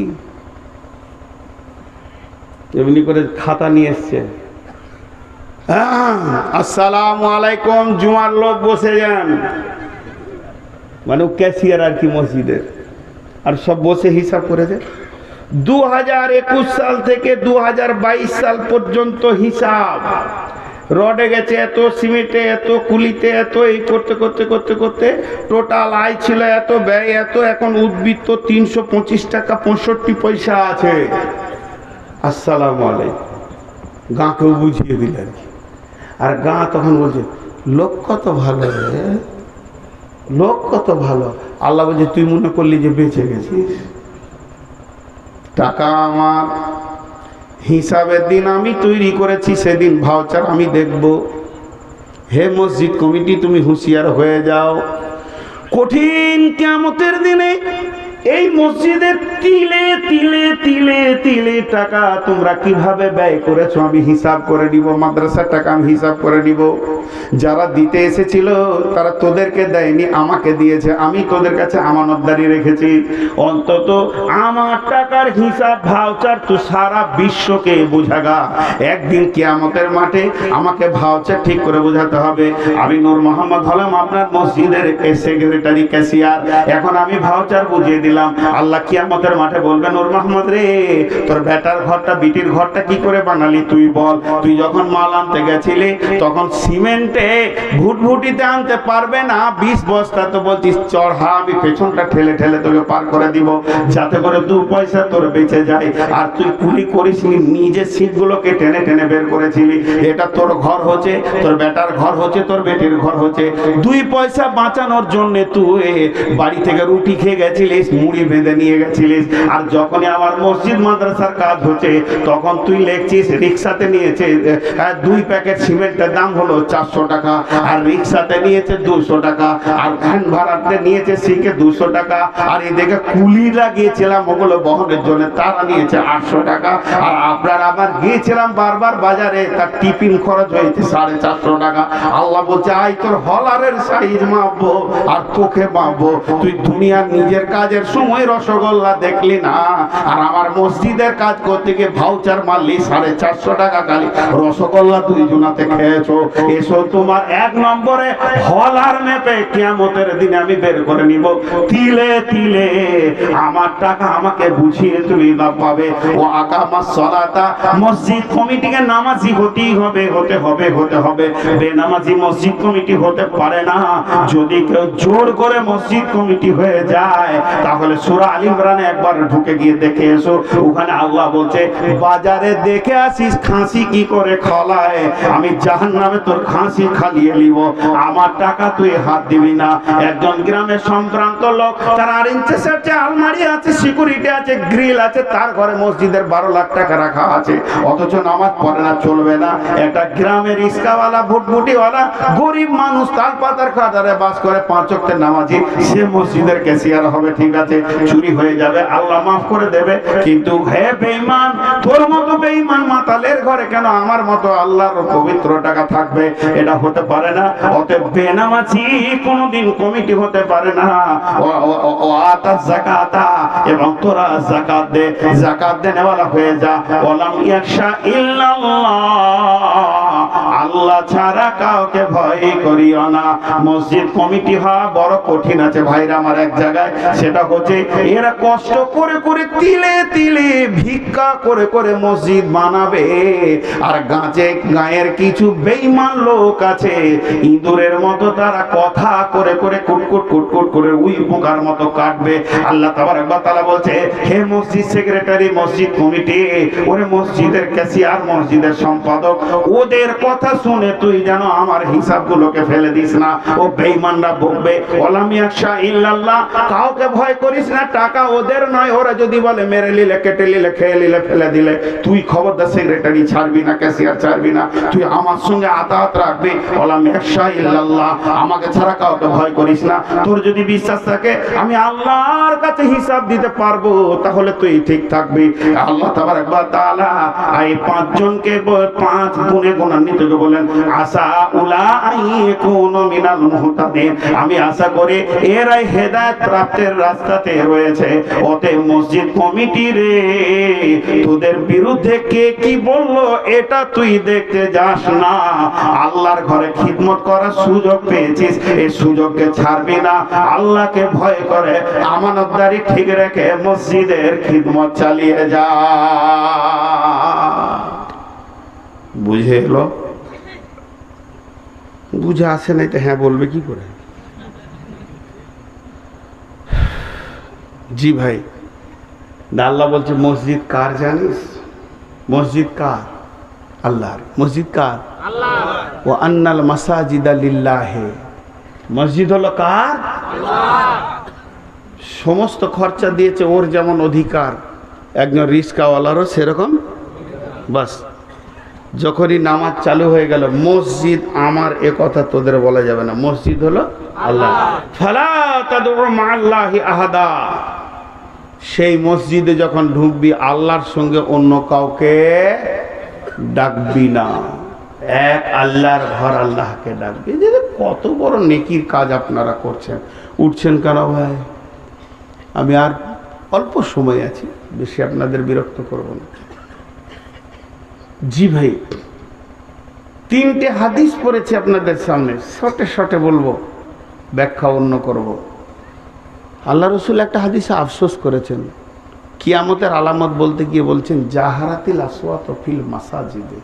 এমনি করে খাতা নিয়ে এসছে, আসসালামু আলাইকুম, জুমার লোক বসে যান, মানে ক্যাশিয়ার আর কি মসজিদের, আর সব বসে হিসাব করেছে। 2021 সাল থেকে 2022 সাল পর্যন্ত হিসাব, রডে গেছে এত, সিমেন্টে এত, কুলিতে এত, এই করতে করতে করতে করতে টোটাল আয় ছিল এত, ব্যয় এত, এখন উদ্বৃত্ত 325 টাকা 65 পয়সা আছে। আসসালামু আলাইকুম, গাঁকেও বুঝিয়ে দিলেন, আর গাঁ তখন বলছে লোক কত ভালো রে, লোক কত ভালো। আল্লাহ বলছে তুই মনে করলি যে বেঁচে গেছিস? টাকা আমার, হিসাবের দিন আমি তৈরি করেছি, সেদিন ভাউচার আমি দেখব। হে মসজিদ কমিটি, তুমি হুঁশিয়ার হয়ে যাও, কঠিন কিয়ামতের দিনে এই মসজিদের তিলে তিলে তিলে তিলে টাকা তোমরা কিভাবে ব্যয় করেছো আমি হিসাব করে নিব, মাদ্রাসার টাকা আমি হিসাব করে নিব। যারা দিতে এসেছিল তারা তোদেরকে দেয়নি, আমাকে দিয়েছে, আমি তোদের কাছে আমানতদারি রেখেছি। অন্তত আমার টাকার হিসাব ভাউচার তো সারা বিশ্বকে বোঝাগা। একদিন কিয়ামতের মাঠে আমাকে ভাউচার ঠিক করে বোঝাতে হবে। আমি নূর মোহাম্মদ হলাম আপনার মসজিদের সেক্রেটারি, ক্যাশিয়ার, এখন আমি ভাউচার বুঝিয়ে দিলাম। আল্লাহ কিয়ামতের মাঠে বলবেন নূর মোহাম্মদ রে, তোর বেটার ঘরটা বিটির ঘরটা কি করে বানালি তুই বল? তুই যখন মাল আনতে গেছিলি তখন সিমেন্টে ভুটভুটিতে আনতে পারবে না 20 বস্তা, তো বলছিস চড়হা, আমি পেছনটা ঠেলে ঠেলে তোকে পার করে দিব যাতে করে 2 পয়সা তোর বেঁচে যায়। আর তুই কুলি করিসনি, নিজে সিটগুলোকে টেনে টেনে বের করেছিলি। এটা তোর ঘর হচ্ছে, তোর বেটার ঘর হচ্ছে, তোর বেটির ঘর হচ্ছে। 2 পয়সা বাঁচানোর জন্য তুই বাড়ি থেকে রুটি খেয়ে গেছিলিস, মুড়ি বেঁধে নিয়ে গেছিলিস। আর যখনই আমার মসজিদ মাদ্রাসার কাজ হচ্ছে তখন তুই লেখছিস রিক্সাতে নিয়েছে 2 প্যাকেট সিমেন্টের দাম হলো 400 টাকা, আর রিক্সাতে নিয়েছে 200 টাকা, আর ভ্যান ভাড়াতে নিয়েছে সিকে 200 টাকা, আর এদিকে কুলি লাগিয়েছিলাম ওগুলো বহনের জন্য, তারা নিয়েছে 800 টাকা। আর আপনার আবার গিয়েছিলাম বারবার বাজারে, তার টিফিন খরচ হয়েছে 450 টাকা। আল্লাহ বলছে আই তোর হলারের সাইজ মাপবো আর তোকে মাপবো। তুই দুনিয়ার নিজের কাজের সময় রসগোল্লা দেখলি না, আর আমার মসজিদের কাজ করতে গিয়ে ভাউচার মারলি 450 টাকা, খালি রসগোল্লা তুই জুনাতে খেয়েছো। এসো তোমার 1 নম্বরে হলার মেপে কিয়ামতের দিনে আমি বের করে নিব, তিলে তিলে আমার টাকা আমাকে বুঝিয়ে তুমি না পাবে। ও আকামাস সালাতা, মসজিদ কমিটিকে নামাজি হতেই হবে, হতে হবে, হতে হবে। বেনামাজি মসজিদ কমিটি হতে পারে না। যদি কেউ জোর করে মসজিদ কমিটি হয়ে যায় তাহলে সূরা আল ইমরানে একবার ঢুকে গিয়ে দেখে এসো, ওখানে আল্লাহ বলছে বাজারে দেখে আসিস খাসি কি করে খলায়, আমি জাহান্নামে তোর খাসি খালিয়ে নিব, আমার টাকা তুই হাত দিবি না। একজন গ্রামের সম্ভ্রান্ত লোক, তার 8 ইঞ্চি সেটে আলমারি আছে, সিকিউরিটি আছে, গ্রিল আছে, তার ঘরে মসজিদের 12 লাখ টাকা রাখা আছে, অথচ নামাজ পড়ে না, চলবে না। একটা গ্রামের রিস্কাওয়ালা, ভুটভুটিওয়ালা, গরিব মানুষ, তাল পাতার কাদারে বাস করে, 5 ওয়াক্তের নামাজি, সে মসজিদের ক্যাশিয়ার হবে, ঠিক আছে? আছে, চুরি হয়ে যাবে, আল্লাহ মাফ করে দেবে। কিন্তু হে বেঈমান, তোর মতো বেঈমান মাতালের ঘরে কেন আমার মতো আল্লাহর পবিত্র টাকা থাকবে? এটা হতে পারে না। অতএব বেনামাজি কোনোদিন কমিটি হতে পারে না। ও আতা যাকাতা, এবং তোরা যাকাত দে, যাকাত দেনেওয়ালা হয়ে যা। ওয়ালাম ইয়াখশা ইল্লাল্লাহ, আল্লাহ ছাড়া কাউকে ভয় করিও না। মসজিদ কমিটি হওয়া বড় কঠিন আছে ভাইরা আমার এক জায়গায়, সেটা হচ্ছে এরা কষ্ট করে করে তিলে তিলে ভিক্ষা করে করে মসজিদ বানাবে, আর গায়ের কিছু বেঈমান লোক আছে, ইঁদুরের মতো তারা কথা করে করে কুটকুট কুটকুট করে উই পোকার মতো কাটবে। আল্লাহ তাবারক ওয়া তাআলা বলছে, হে মসজিদ সেক্রেটারি, মসজিদ কমিটি, ওরে মসজিদের ক্যাশিয়ার, মসজিদের সম্পাদক, ওদের কথা শুনে তুই যেন আমার হিসাবগুলোকে ফেলে দিস না। ও বেঈমানরা বলবে ওয়ালাম ইয়াখশা ইল্লাল্লাহ, কাউকে ভয় করিস না, টাকা ওদের নয়। ওরা যদি বলে মেরে নিলে, কেটে নিলে, খেয়ে নিলে, ফেলে দিলে, তুই খবরদার সেক্রেটারি ছাড়বি না, ক্যাশিয়ার ছাড়বি না, তুই আমার সঙ্গে আতাত রাখবি। ওয়ালাম ইয়াখশা ইল্লাল্লাহ, আমাকে ছাড়া কাউকে ভয় করিস না। তোর যদি বিশ্বাস থাকে আমি আল্লাহর কাছে হিসাব দিতে পারবো, তাহলে তুই ঠিক থাকবি। আল্লাহ তাবারক ওয়া তাআলা এই পাঁচজনকে পাঁচ গুণে গুণান্বিত বলেন, আসা উলাইকুনু মিনাল মুহতাদিন, আমি আশা করি এরাই হেদায়েত প্রাপ্তের রাস্তাতে রয়েছে। ওতে মসজিদ কমিটি রে, তোদের বিরুদ্ধে কে কি বললো এটা তুই দেখতে যাস না। আল্লাহর ঘরে খিদমত করার সুযোগ পেয়েছিস, এই সুযোগকে ছাড়বি না। আল্লাহকে ভয় করে আমানতদারি ঠিক রেখে মসজিদের খিদমত চালিয়ে যা। বুঝে এলো? বুঝে আসে নাই তো হ্যাঁ বলবে কি করে? জি ভাই, আল্লাহ বলছে মসজিদ কার জানিস? মসজিদ কার? আল্লাহর। মসজিদ কার? আল্লাহ। ও আন্নাল মাসাজিদা লিল্লাহি, মসজিদ হলো কার? আল্লাহ। সমস্ত খরচা দিয়েছে ওর যেমন অধিকার, একজন রিস্কাওয়ালারও সেরকম। বাস যখনই নামাজ চালু হয়ে গেল, মসজিদ আমার, এ কথা তোদের বলা যাবে না, মসজিদ হলো আল্লাহ। ফালা তাদউ মাআল্লাহি আহাদা, সেই মসজিদে যখন ঢুকবি আল্লাহর সঙ্গে অন্য কাউকে ডাকবি না, এক আল্লাহর ঘর, আল্লাহকে ডাকবি। যে কত বড় নেকির কাজ আপনারা করছেন। উঠছেন কেন ভাই? আমি আর অল্প সময় আছি, বেশি আপনাদের বিরক্ত করব না। জি ভাই, তিনটে হাদিস পড়েছি আপনাদের সামনে, শর্টে শর্টে বলবো, ব্যাখ্যা অন্য করব। আল্লাহ রসুল একটা হাদিসে আফসোস করেছেন, কিয়ামতের আলামত বলতে গিয়ে বলছেন, জাহারাতিল আসওয়াত ফিল মাসাজিদে,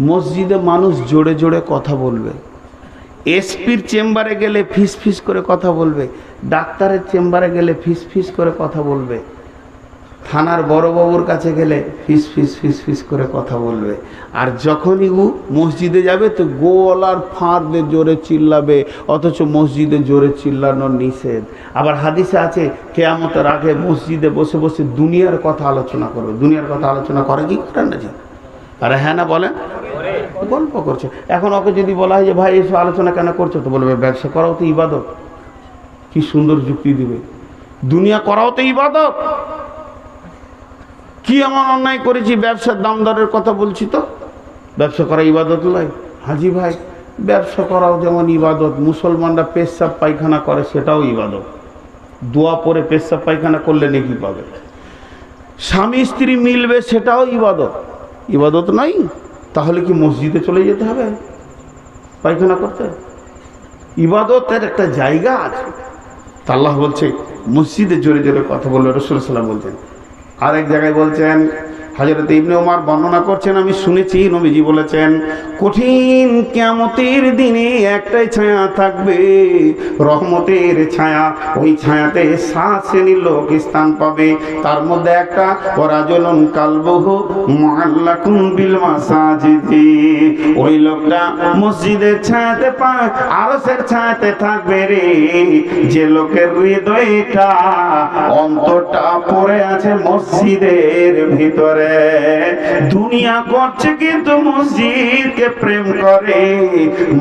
মসজিদে মানুষ জোরে জোরে কথা বলবে। এসপির চেম্বারে গেলে ফিস ফিস করে কথা বলবে, ডাক্তারের চেম্বারে গেলে ফিস ফিস করে কথা বলবে, থানার বড়বাবুর কাছে গেলে ফিস ফিস ফিস ফিস করে কথা বলবে। আর যখনই ও মসজিদে যাবে তো গোলার ফাঁদ দিয়ে জোরে চিল্লাবে, অথচ মসজিদে জোরে চিল্লানো নিষেধ। আবার হাদিসে আছে কিয়ামতের আগে মসজিদে বসে বসে দুনিয়ার কথা আলোচনা করবে। দুনিয়ার কথা আলোচনা করে কি করেন না? আরে হ্যাঁ না বলেন, গল্প করছে। এখন ওকে যদি বলা হয় যে ভাই এসব আলোচনা কেন করছো, তো বলবে ব্যবসা করাও তো ইবাদত। কি সুন্দর যুক্তি দিবে, দুনিয়া করাও তো ইবাদত। কি এমন অন্যায় করেছি ব্যবসার দাম দরের কথা বলছি, তো ব্যবসা করা ইবাদত নয়? হাজি ভাই, ব্যবসা করাও যেমন ইবাদত, মুসলমানরা পেশাব পায়খানা করে সেটাও ইবাদত। দোয়া পরে পেশাব পায়খানা করলে নেকি পাবে। স্বামী স্ত্রী মিলবে সেটাও ইবাদত। ইবাদত নাই? তাহলে কি মসজিদে চলে যেতে হবে পায়খানা করতে? ইবাদতের একটা জায়গা আছে। তা আল্লাহ বলছে মসজিদে জোরে জোরে কথা বলবে। রাসূলুল্লাহ সাল্লাল্লাহু আলাইহি ওয়াসাল্লাম বলছেন। আরেক জায়গায় বলছেন, হযরত ইবনে ওমর বর্ণনা করছেন, আমি শুনেছি নবীজি বলেছেন, কঠিন কিয়ামতের দিনে একটাই ছায়া থাকবে, রহমতের ছায়া। ওই ছায়াতে 7 শ্রেণীর লোক স্থান পাবে। তার মধ্যে একটা ওয়ারাজুলুন কালবুহু মুআল্লাকুন বিল মাসাজিদি, ওই লোকটা মসজিদের ছায়াতে পায়, আরশের ছায়াতে থাকবে রে। যে লোকের হৃদয়টা, অন্তরটা পড়ে আছে মসজিদের ভিতরে। ভিতরে দুনিয়া করছে কিন্তু মসজিদকে প্রেম করে,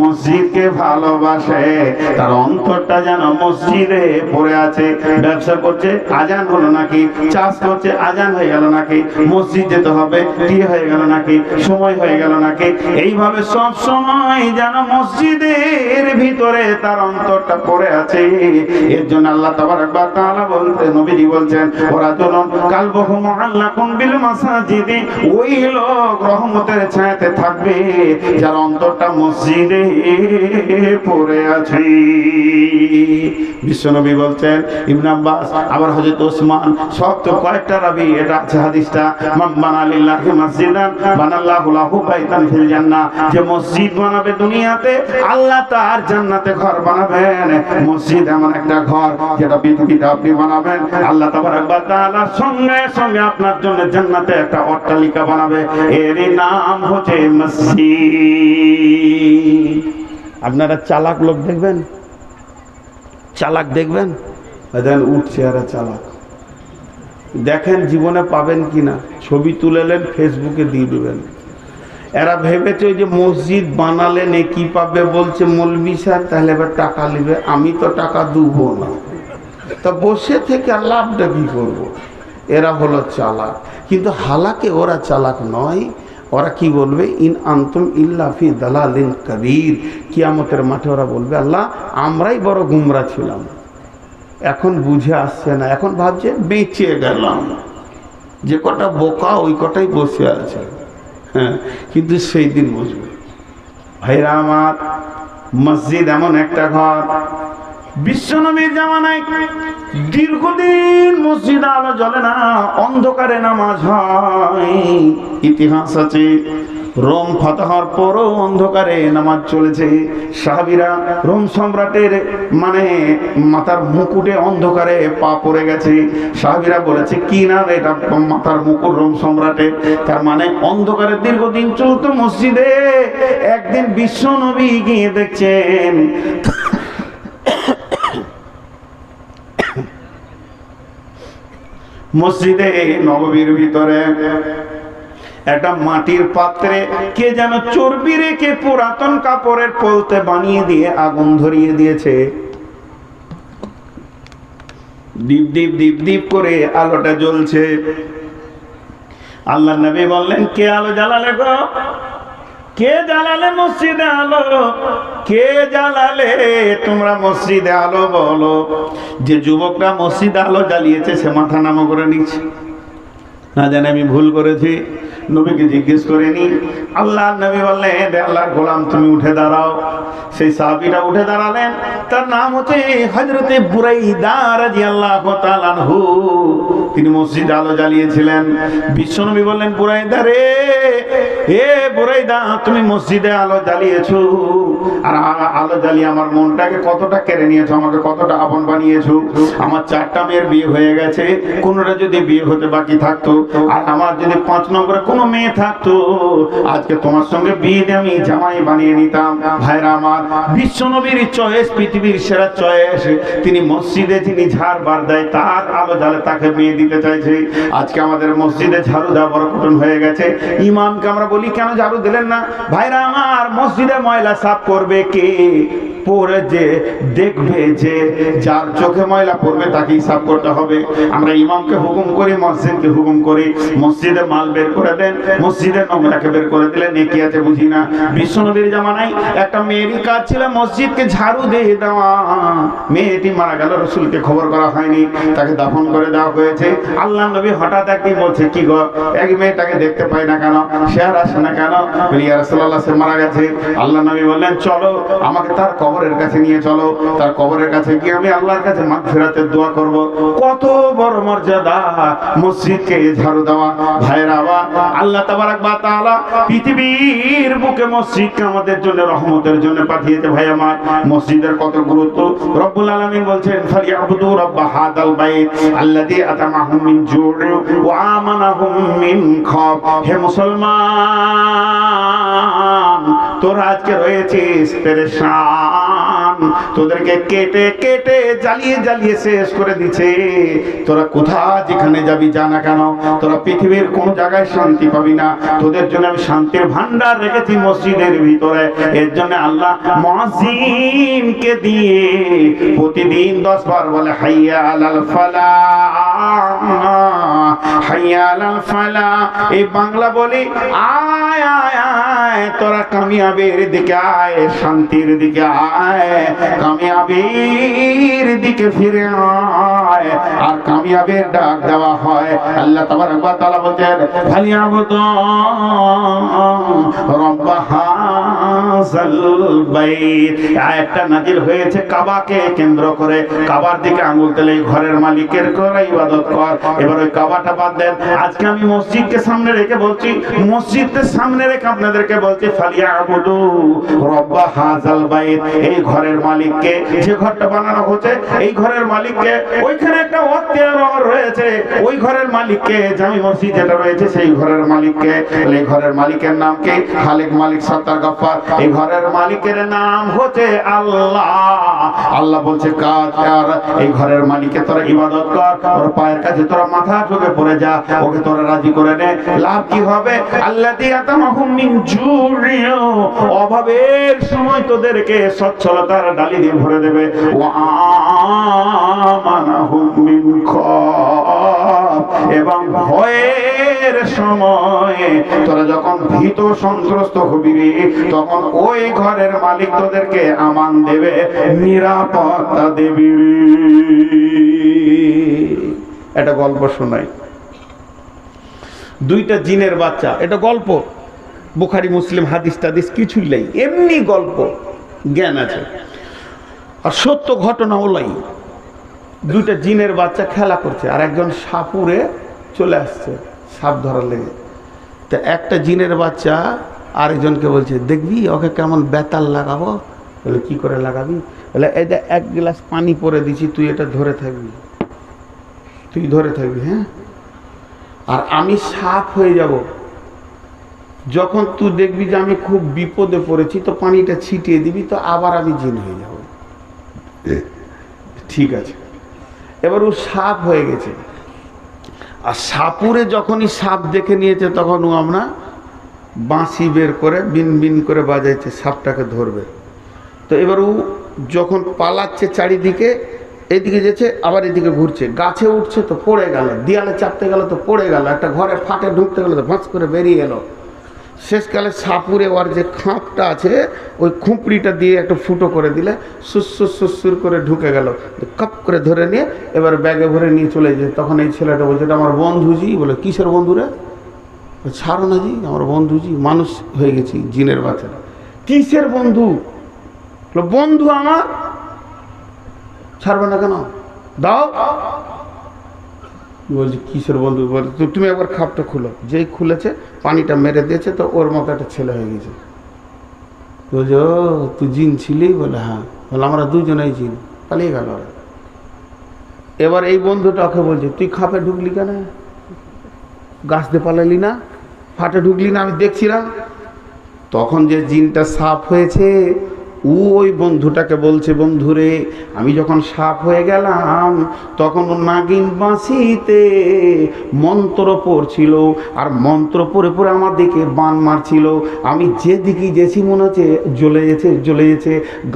মসজিদকে ভালোবাসে, তার অন্তরটা যেন মসজিদে পড়ে আছে। ব্যবসা করছে, আজান হলো নাকি, চাষ করছে, আজান হয়ে গেল নাকি, মসজিদ যেতে হবে, কি হয়ে গেল নাকি, সময় হয়ে গেল নাকি, এইভাবে সব সময় যেন মসজিদের ভিতরে তার অন্তরটা পড়ে আছে। এর জন্য আল্লাহ তাবারক ওয়া তাআলা বলতে নবীজি বলছেন, ওরা যখন কালবহু মুআল্লাকুম বিল মাসাজিদি, ওই লোক রহমতের ছায়াতে থাকবে যার অন্তরটা মসজিদে পড়ে আছে। বিশ্বনবী বলছেন, ইবনে আব্বাস, আবার হযরত ওসমান, সব তো কয়েকটা রাবী এটা আছে হাদিসটা, মান বানা লিল্লাহি মাসজিদান বানাল্লাহু লাহু বাইতান ফিল জান্নাহ, যে মসজিদ বানাবে দুনিয়াতে আল্লাহ তার জান্নাতে ঘর বানাবেন। মসজিদ এমন একটা ঘর যেটা পৃথিবীতে আপনি বানাবেন, আল্লাহ তাবারক ওয়া তাআলা সঙ্গে সঙ্গে আপনার জন্য জান্নাতে একটা অট্টালিকা বানাবে, এরই নাম হচ্ছে মসজিদ। আপনারা চালাক লোক দেখবেন, চালাক দেখবেন, উঠছে আর চালাক দেখেন, জীবনে পাবেন কিনা, ছবি তুলেলেন ফেসবুকে দিয়ে দেবেন। এরা ভেবেছে যে মসজিদ বানালে নেকি পাবে, বলছে মৌলভী সাহেব তাহলে এবার টাকা নেবে, আমি তো টাকা দেবো না, তা বসে থেকে লাভটা কি করবো। এরা হলো চালাক, কিন্তু হালাকে ওরা চালাক নয়। ওরা কি বলবে, ইন আনতুম ইল্লা ফি দালালিন কাবীর, কিয়ামতের মাঠে ওরা বলবে, আল্লাহ আমরাই বড় গুমরা ছিলাম, এখন বুঝে আসছে না, এখন ভাবছে বেঁচে গেলাম। যে কটা বোকা ওই কটাই বসে আছে, হ্যাঁ, কিন্তু সেই দিন বুঝবে। ভাইরা আমার, মসজিদ এমন একটা ঘর, বিশ্বনবীর জামানায় দীর্ঘদিন মসজিদে আলো জ্বলে না, অন্ধকারে নামাজ হয়। ইতিহাস আছে, রোম ফাতহার পরও অন্ধকারে নামাজ চলেছে। সাহাবীরা রোম সম্রাটের মানে মাথার মুকুটে অন্ধকারে পা পড়ে গেছে। সাহাবীরা বলেছে, কি না এটা মাথার মুকুট রোম সম্রাটের, তার মানে অন্ধকারে দীর্ঘদিন চলতো মসজিদে। একদিন বিশ্ব নবী গিয়ে দেখছেন মসজিদে নববীর ভিতরে একটা মাটির পাত্রে কে যেন চর্বি রেখে পুরাতন কাপড়ের পলতে বানিয়ে দিয়ে আগুন ধরিয়ে দিয়েছে। দীপ দীপ দীপ দীপ করে আলোটা জ্বলছে। আল্লাহর নবী বললেন, কে আলো জ্বালালে গো, কে জ্বালালে মসজিদে আলো, কে জ্বালালে তোমরা মসজিদে আলো বলো। যে যুবকরা মসজিদে আলো জ্বালিয়েছে সে মাথা নামা করে নিচ্ছে, না জানে আমি ভুল করেছি, নবীকে জিজ্ঞেস করেনি। আল্লাহর নবী বললেন, আল্লাহর গোলাম তুমি উঠে দাঁড়াও। সেই সাহাবীরা উঠে দাঁড়ালেন, তার নাম হচ্ছে হযরতে বুরাইদা রাদিয়াল্লাহু তাআলা আনহু। তিনি মসজিদে আলো জ্বালিয়েছিলেন। বিশ্বনবী বললেন, বুরাইদা রে, হে বুরাইদা, তুমি মসজিদে আলো জ্বালিয়েছো, আর আলো জ্বালিয়ে আমার মনটাকে কতটা কেড়ে নিয়েছো, আমাকে কতটা আপন বানিয়েছো। আমার 4টা মেয়ের বিয়ে হয়ে গেছে, কোনটা যদি বিয়ে হতে বাকি থাকতো, আর আমার যদি 5 নম্বরে কোনো মেয়ে থাকতো, আজকে তোমার সঙ্গে বিয়ে দিয়ে আমি জামাই বানিয়ে নিতাম। ভাইরা আমার, বিশ্বনবীর চয়েস, পৃথিবীর সেরা চয়েস। তিনি মসজিদে যিনি ঝাড় বার দেয় তার আলো জ্বালে তাকে বিয়ে দিতে চাইছে। আজকে আমাদের মসজিদে ঝাড়ু দেওয়া বড় কঠিন হয়ে গেছে। ইমামকে আমরা বলি, কেন ঝাড়ু দিলেন না? ভাইরা আমার, মসজিদে ময়লা সাফ করবে কে? পরে যে দেখবে, যে যার চোখে ময়লা পড়বে তাকেই সাফ করতে হবে। আমরা ইমামকে হুকুম করি, মসজিদকে হুকুম করি, মসজিদে মাল বের করে দেন, মসজিদের নোংরাকে বের করে দিলে নেকি আছে বুঝি না। বিশ্বনবীর জামানায় একটা মেয়েরই কাজ ছিল মসজিদকে ঝাড়ু দিয়ে দেওয়া। মেয়েটি মারা গেল, রাসূলকে খবর করা হয়নি, তাকে দাফন করে দেওয়া হয়েছে। আল্লাহর নবী হঠাৎ একদিন বলছে, কি গো, এক মেয়েটাকে দেখতে পাই না কেন, সে আর আসে না কেন? ইয়া রাসূলুল্লাহ, সে মারা গেছে। আল্লাহর নবী বললেন, চলো আমাকে তার কবরের কাছে নিয়ে চলো। তার কবরের কাছে গিয়ে আমি আল্লাহর কাছে মাগফিরাতের দোয়া করব। কত বড় মর্যাদা মসজিদকে ঝাড়ু দেওয়া। ভাইরা আবার, আল্লাহ তাবারক ওয়া তাআলা পৃথিবীর বুকে মসজিদকে আমাদের জন্য রহমতের জন্য পাঠিয়েছে। ভাই আমার, মসজিদের কত গুরুত্ব। রব্বুল আলামিন বলছেন, ফালিয়াবুদু রাব্ব হাদাল বাইত আল্লাযী আতামাহুম মিন জু'in ওয়া আমানাহুম মিন খাউফ। হে মুসলমান, তোরা আজকে রয়েছিস পেরেশান, তোদেরকে কেটে কেটে জ্বালিয়ে জ্বালিয়ে শেষ করে দিচ্ছে। তোরা কোথায় যেখানে যাবি জানা কেন, তোরা পৃথিবীর কোন জায়গায় শান্তি পাবি না। তোদের জন্য আমি শান্তির ভান্ডার রেখেছি মসজিদের ভিতরে। এর জন্য আল্লাহ মুয়াজ্জিনকে দিয়ে প্রতিদিন 10 বার বলে হাইয়া আলাল ফালাহ, হাইয়া আলাল ফালাহ। এই বাংলা বলি আয় আয় আয়, তোরা কামিয়াবের দিকে আয়, শান্তির দিকে আয়, কামিয়াবির দিকে ফিরে আয়। আর কামিয়াবের ডাক দেওয়া হয়। আল্লাহ তাবারক ওয়া তাআলা বলেন ফালিয়াবুদু রব্ব হাযাল বাইত। আয়াতটা নাযিল হয়েছে কাবাকে কেন্দ্র করে। কাবার দিকে আঙুল তুলে ঘরের মালিকের করে ইবাদত কর। এবার ওই কাবাটা বাদ দেন। আজকে আমি মসজিদকে সামনে রেখে বলছি, মসজিদকে সামনে রেখে আপনাদেরকে বলছি ফালিয়াবুদু রব্ব হাযাল বাইত। এই ঘরের মালিককে, যে ঘরটা বানানো হচ্ছে এই ঘরের মালিককে, ওইখানে একটা ওয়াক্তিয়ার রয়েছে, ওই ঘরের মালিককে, জামি মসজিদ যেটা রয়েছে সেই ঘরের মালিককে। এই ঘরের মালিকের নাম কি? খালিক মালিক সত্তার গফফার। এই ঘরের মালিকের নাম হচ্ছে আল্লাহ। আল্লাহ বলছে কাজ আর এই ঘরের মালিককে তোরা ইবাদত কর, ওর পায়ের কাছে তোরা মাথা ঝুঁকে পড়ে যা, ওকে তোরা রাজি করে নে। লাভ কি হবে? আল্লাযী আতামাহুম মিন জুরিয়া, অভাবের সময় তোদেরকে সচ্ছলতার ডালি দিয়ে ভরে দেবে। ওয়া আমানাহুম মিন খাফ, এবং ভয়ের সময় তোরা যখন ভীত সন্ত্রস্ত হবি রে, তখন ওই ঘরের মালিক তোদেরকে আমান দেবে, নিরাপত্তা দেবে রে। এটা গল্প শোনাই। দুইটা জিনের বাচ্চা, এটা গল্প, বুখারী মুসলিম হাদিস টাদিস কিছুই নেই, এমনি গল্প, জ্ঞান আছে আর সত্য ঘটনা ওলাই। দুইটা জিনের বাচ্চা খেলা করছে আর একজন সাপুরে চলে আসছে সাপ ধরার লেগে। তো একটা জিনের বাচ্চা আরেকজনকে বলছে দেখবি ওকে কেমন বেতাল লাগাবো। বলে কি করে লাগাবি? বলে এটা 1 গ্লাস পানি পরে দিছি, তুই এটা ধরে থাকবি, তুই ধরে থাকবি, হ্যাঁ, আর আমি সাপ হয়ে যাব। যখন তুই দেখবি যে আমি খুব বিপদে পড়েছি তো পানিটা ছিটিয়ে দিবি, তো আবার আমি জিন হয়ে যাব। ঠিক আছে। এবার ও সাপ হয়ে গেছে, আর সাপুরে যখনই সাপ দেখে নিয়েছে তখন ও আমরা বাঁশি বের করে বিন বিন করে বাজাইছে সাপটাকে ধরবে। তো এবার ও যখন পালাচ্ছে চারিদিকে, এইদিকে যেছে আবার এদিকে ঘুরছে, গাছে উঠছে তো পড়ে গেল, দেয়ালে চাপতে গেল তো পড়ে গেল, একটা ঘরে ফাটে ঢুকতে গেল তো ভাঁজ করে বেরিয়ে এলো। শেষকালে সাপুরে ওর যে খাঁপটা আছে ওই খুঁপড়িটা দিয়ে একটা ফুটো করে দিলে সুসুর সুসুর করে ঢুকে গেল, কাপ করে ধরে নিয়ে এবার ব্যাগে ভরে নিয়ে চলে যায়। তখন এই ছেলেটা বলছে এটা আমার বন্ধুজি। বলে কিসের বন্ধু রে? ছাড়ো না জি, আমার বন্ধুজি, মানুষ হয়ে গেছি জিনের বাচ্চারা। কিসের বন্ধু? বন্ধু আমার। ছাড়বে না কেন? দাও। বলছি কিসের বন্ধু? বলে তুমি একবার খাপটা খুলো। যেই খুলেছে পানিটা মেরে দিয়েছে তো ওর মতো একটা ছেলে হয়ে গেছে। বলছে ও তুই জিন ছিলি? বলে হ্যাঁ। বলে আমরা দুজনেই জিন। পালিয়ে গেল ওরা। এবার এই বন্ধুটা ওকে বলছে তুই খাপে ঢুকলি কেন? গাছ দিয়ে পালালি না? ফাটে ঢুকলি না? আমি দেখছিলাম। তখন যে জিনটা সাপ হয়েছে ও ওই বন্ধুটাকে বলছে বন্ধুরে আমি যখন সাপ হয়ে গেলাম তখন নাগিন বাঁশিতে মন্ত্র পড়ছিল, আর মন্ত্র পড়ে পড়ে আমার দিকে বান মারছিল। আমি যেদিকে গেছি মনে হচ্ছে জ্বলে গেছে,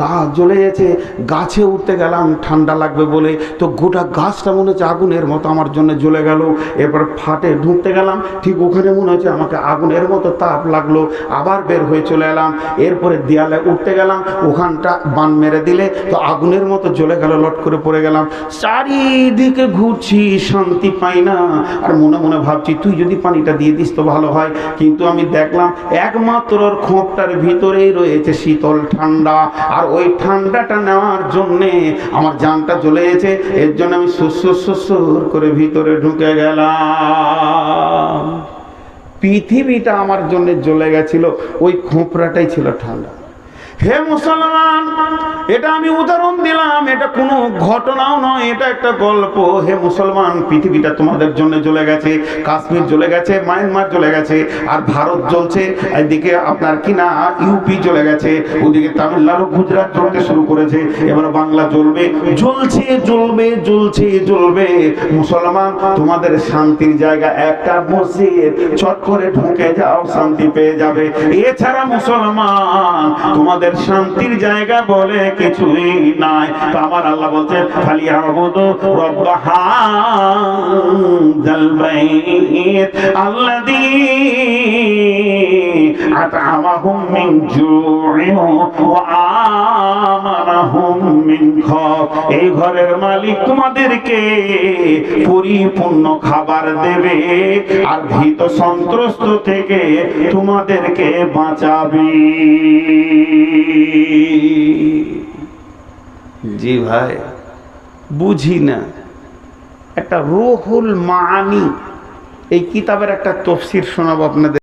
গাছ জ্বলে গেছে। গাছে উঠতে গেলাম ঠান্ডা লাগবে বলে, তো গোটা গাছটা মনে হচ্ছে আগুনের মতো আমার জন্য জ্বলে গেল। এরপর ফাটে ঢুকতে গেলাম, ঠিক ওখানে মনে হচ্ছে আমাকে আগুনের মতো তাপ লাগলো, আবার বের হয়ে চলে এলাম। এরপরে দেয়ালে উঠতে গেলাম, ওখানটা বান মেরে দিলে তো আগুনের মতো জ্বলে গেল, লট করে পড়ে গেলাম। চারিদিকে ঘুরছি, শান্তি পাই না, আর মনে মনে ভাবছি তুই যদি পানিটা দিয়ে দিস তো ভালো হয়। কিন্তু আমি দেখলাম একমাত্র ওর খোঁপটার ভিতরেই রয়েছে শীতল ঠান্ডা, আর ওই ঠান্ডাটা নেওয়ার জন্যে আমার জানটা জ্বলে গেছে। এর জন্য আমি সুসুর করে ভিতরে ঢুকে গেলাম। পৃথিবীটা আমার জন্য জ্বলে গেছিল, ওই খোঁপড়াটাই ছিল ঠান্ডা। হে মুসলমান, এটা আমি উদাহরণ দিলাম, এটা কোনো ঘটনাও নয়, এটা একটা গল্প। হে মুসলমান, পৃথিবীটা তোমাদের জন্য জ্বলে গেছে, কাশ্মীর জ্বলে গেছে, মায়ানমার জ্বলে গেছে, আর ভারত জ্বলছে, এদিকে আপনার কিনা ইউপি জ্বলে গেছে, ওদিকে তামিলনাড়ু গুজরাট জ্বলতে শুরু করেছে, এবার বাংলা জ্বলবে, জ্বলছে জ্বলবে জ্বলছে জ্বলবে। মুসলমান, তোমাদের শান্তির জায়গা একটা মসজিদ, চট করে ঢুকে যাও, শান্তি পেয়ে যাবে। এছাড়া মুসলমান, তোমাদের শান্তির জায়গা বলে কিছুই নাই। তো আমার আল্লাহ বলছে ফালিয়াবুদু রব্ব হাযাল বাইত আল্লাযী আত'আমাহুম মিন জু'ইন ওয়া আমানাহুম মিন খাউফ। এই ঘরের মালিক তোমাদেরকে পরিপূর্ণ খাবার দেবে আর ভীত সন্ত্রস্ত থেকে তোমাদেরকে বাঁচাবে। জি ভাই, বুঝি না। একটা রুহুল মাআনি, এই কিতাবের একটা তাফসীর শোনাবো আপনাদের।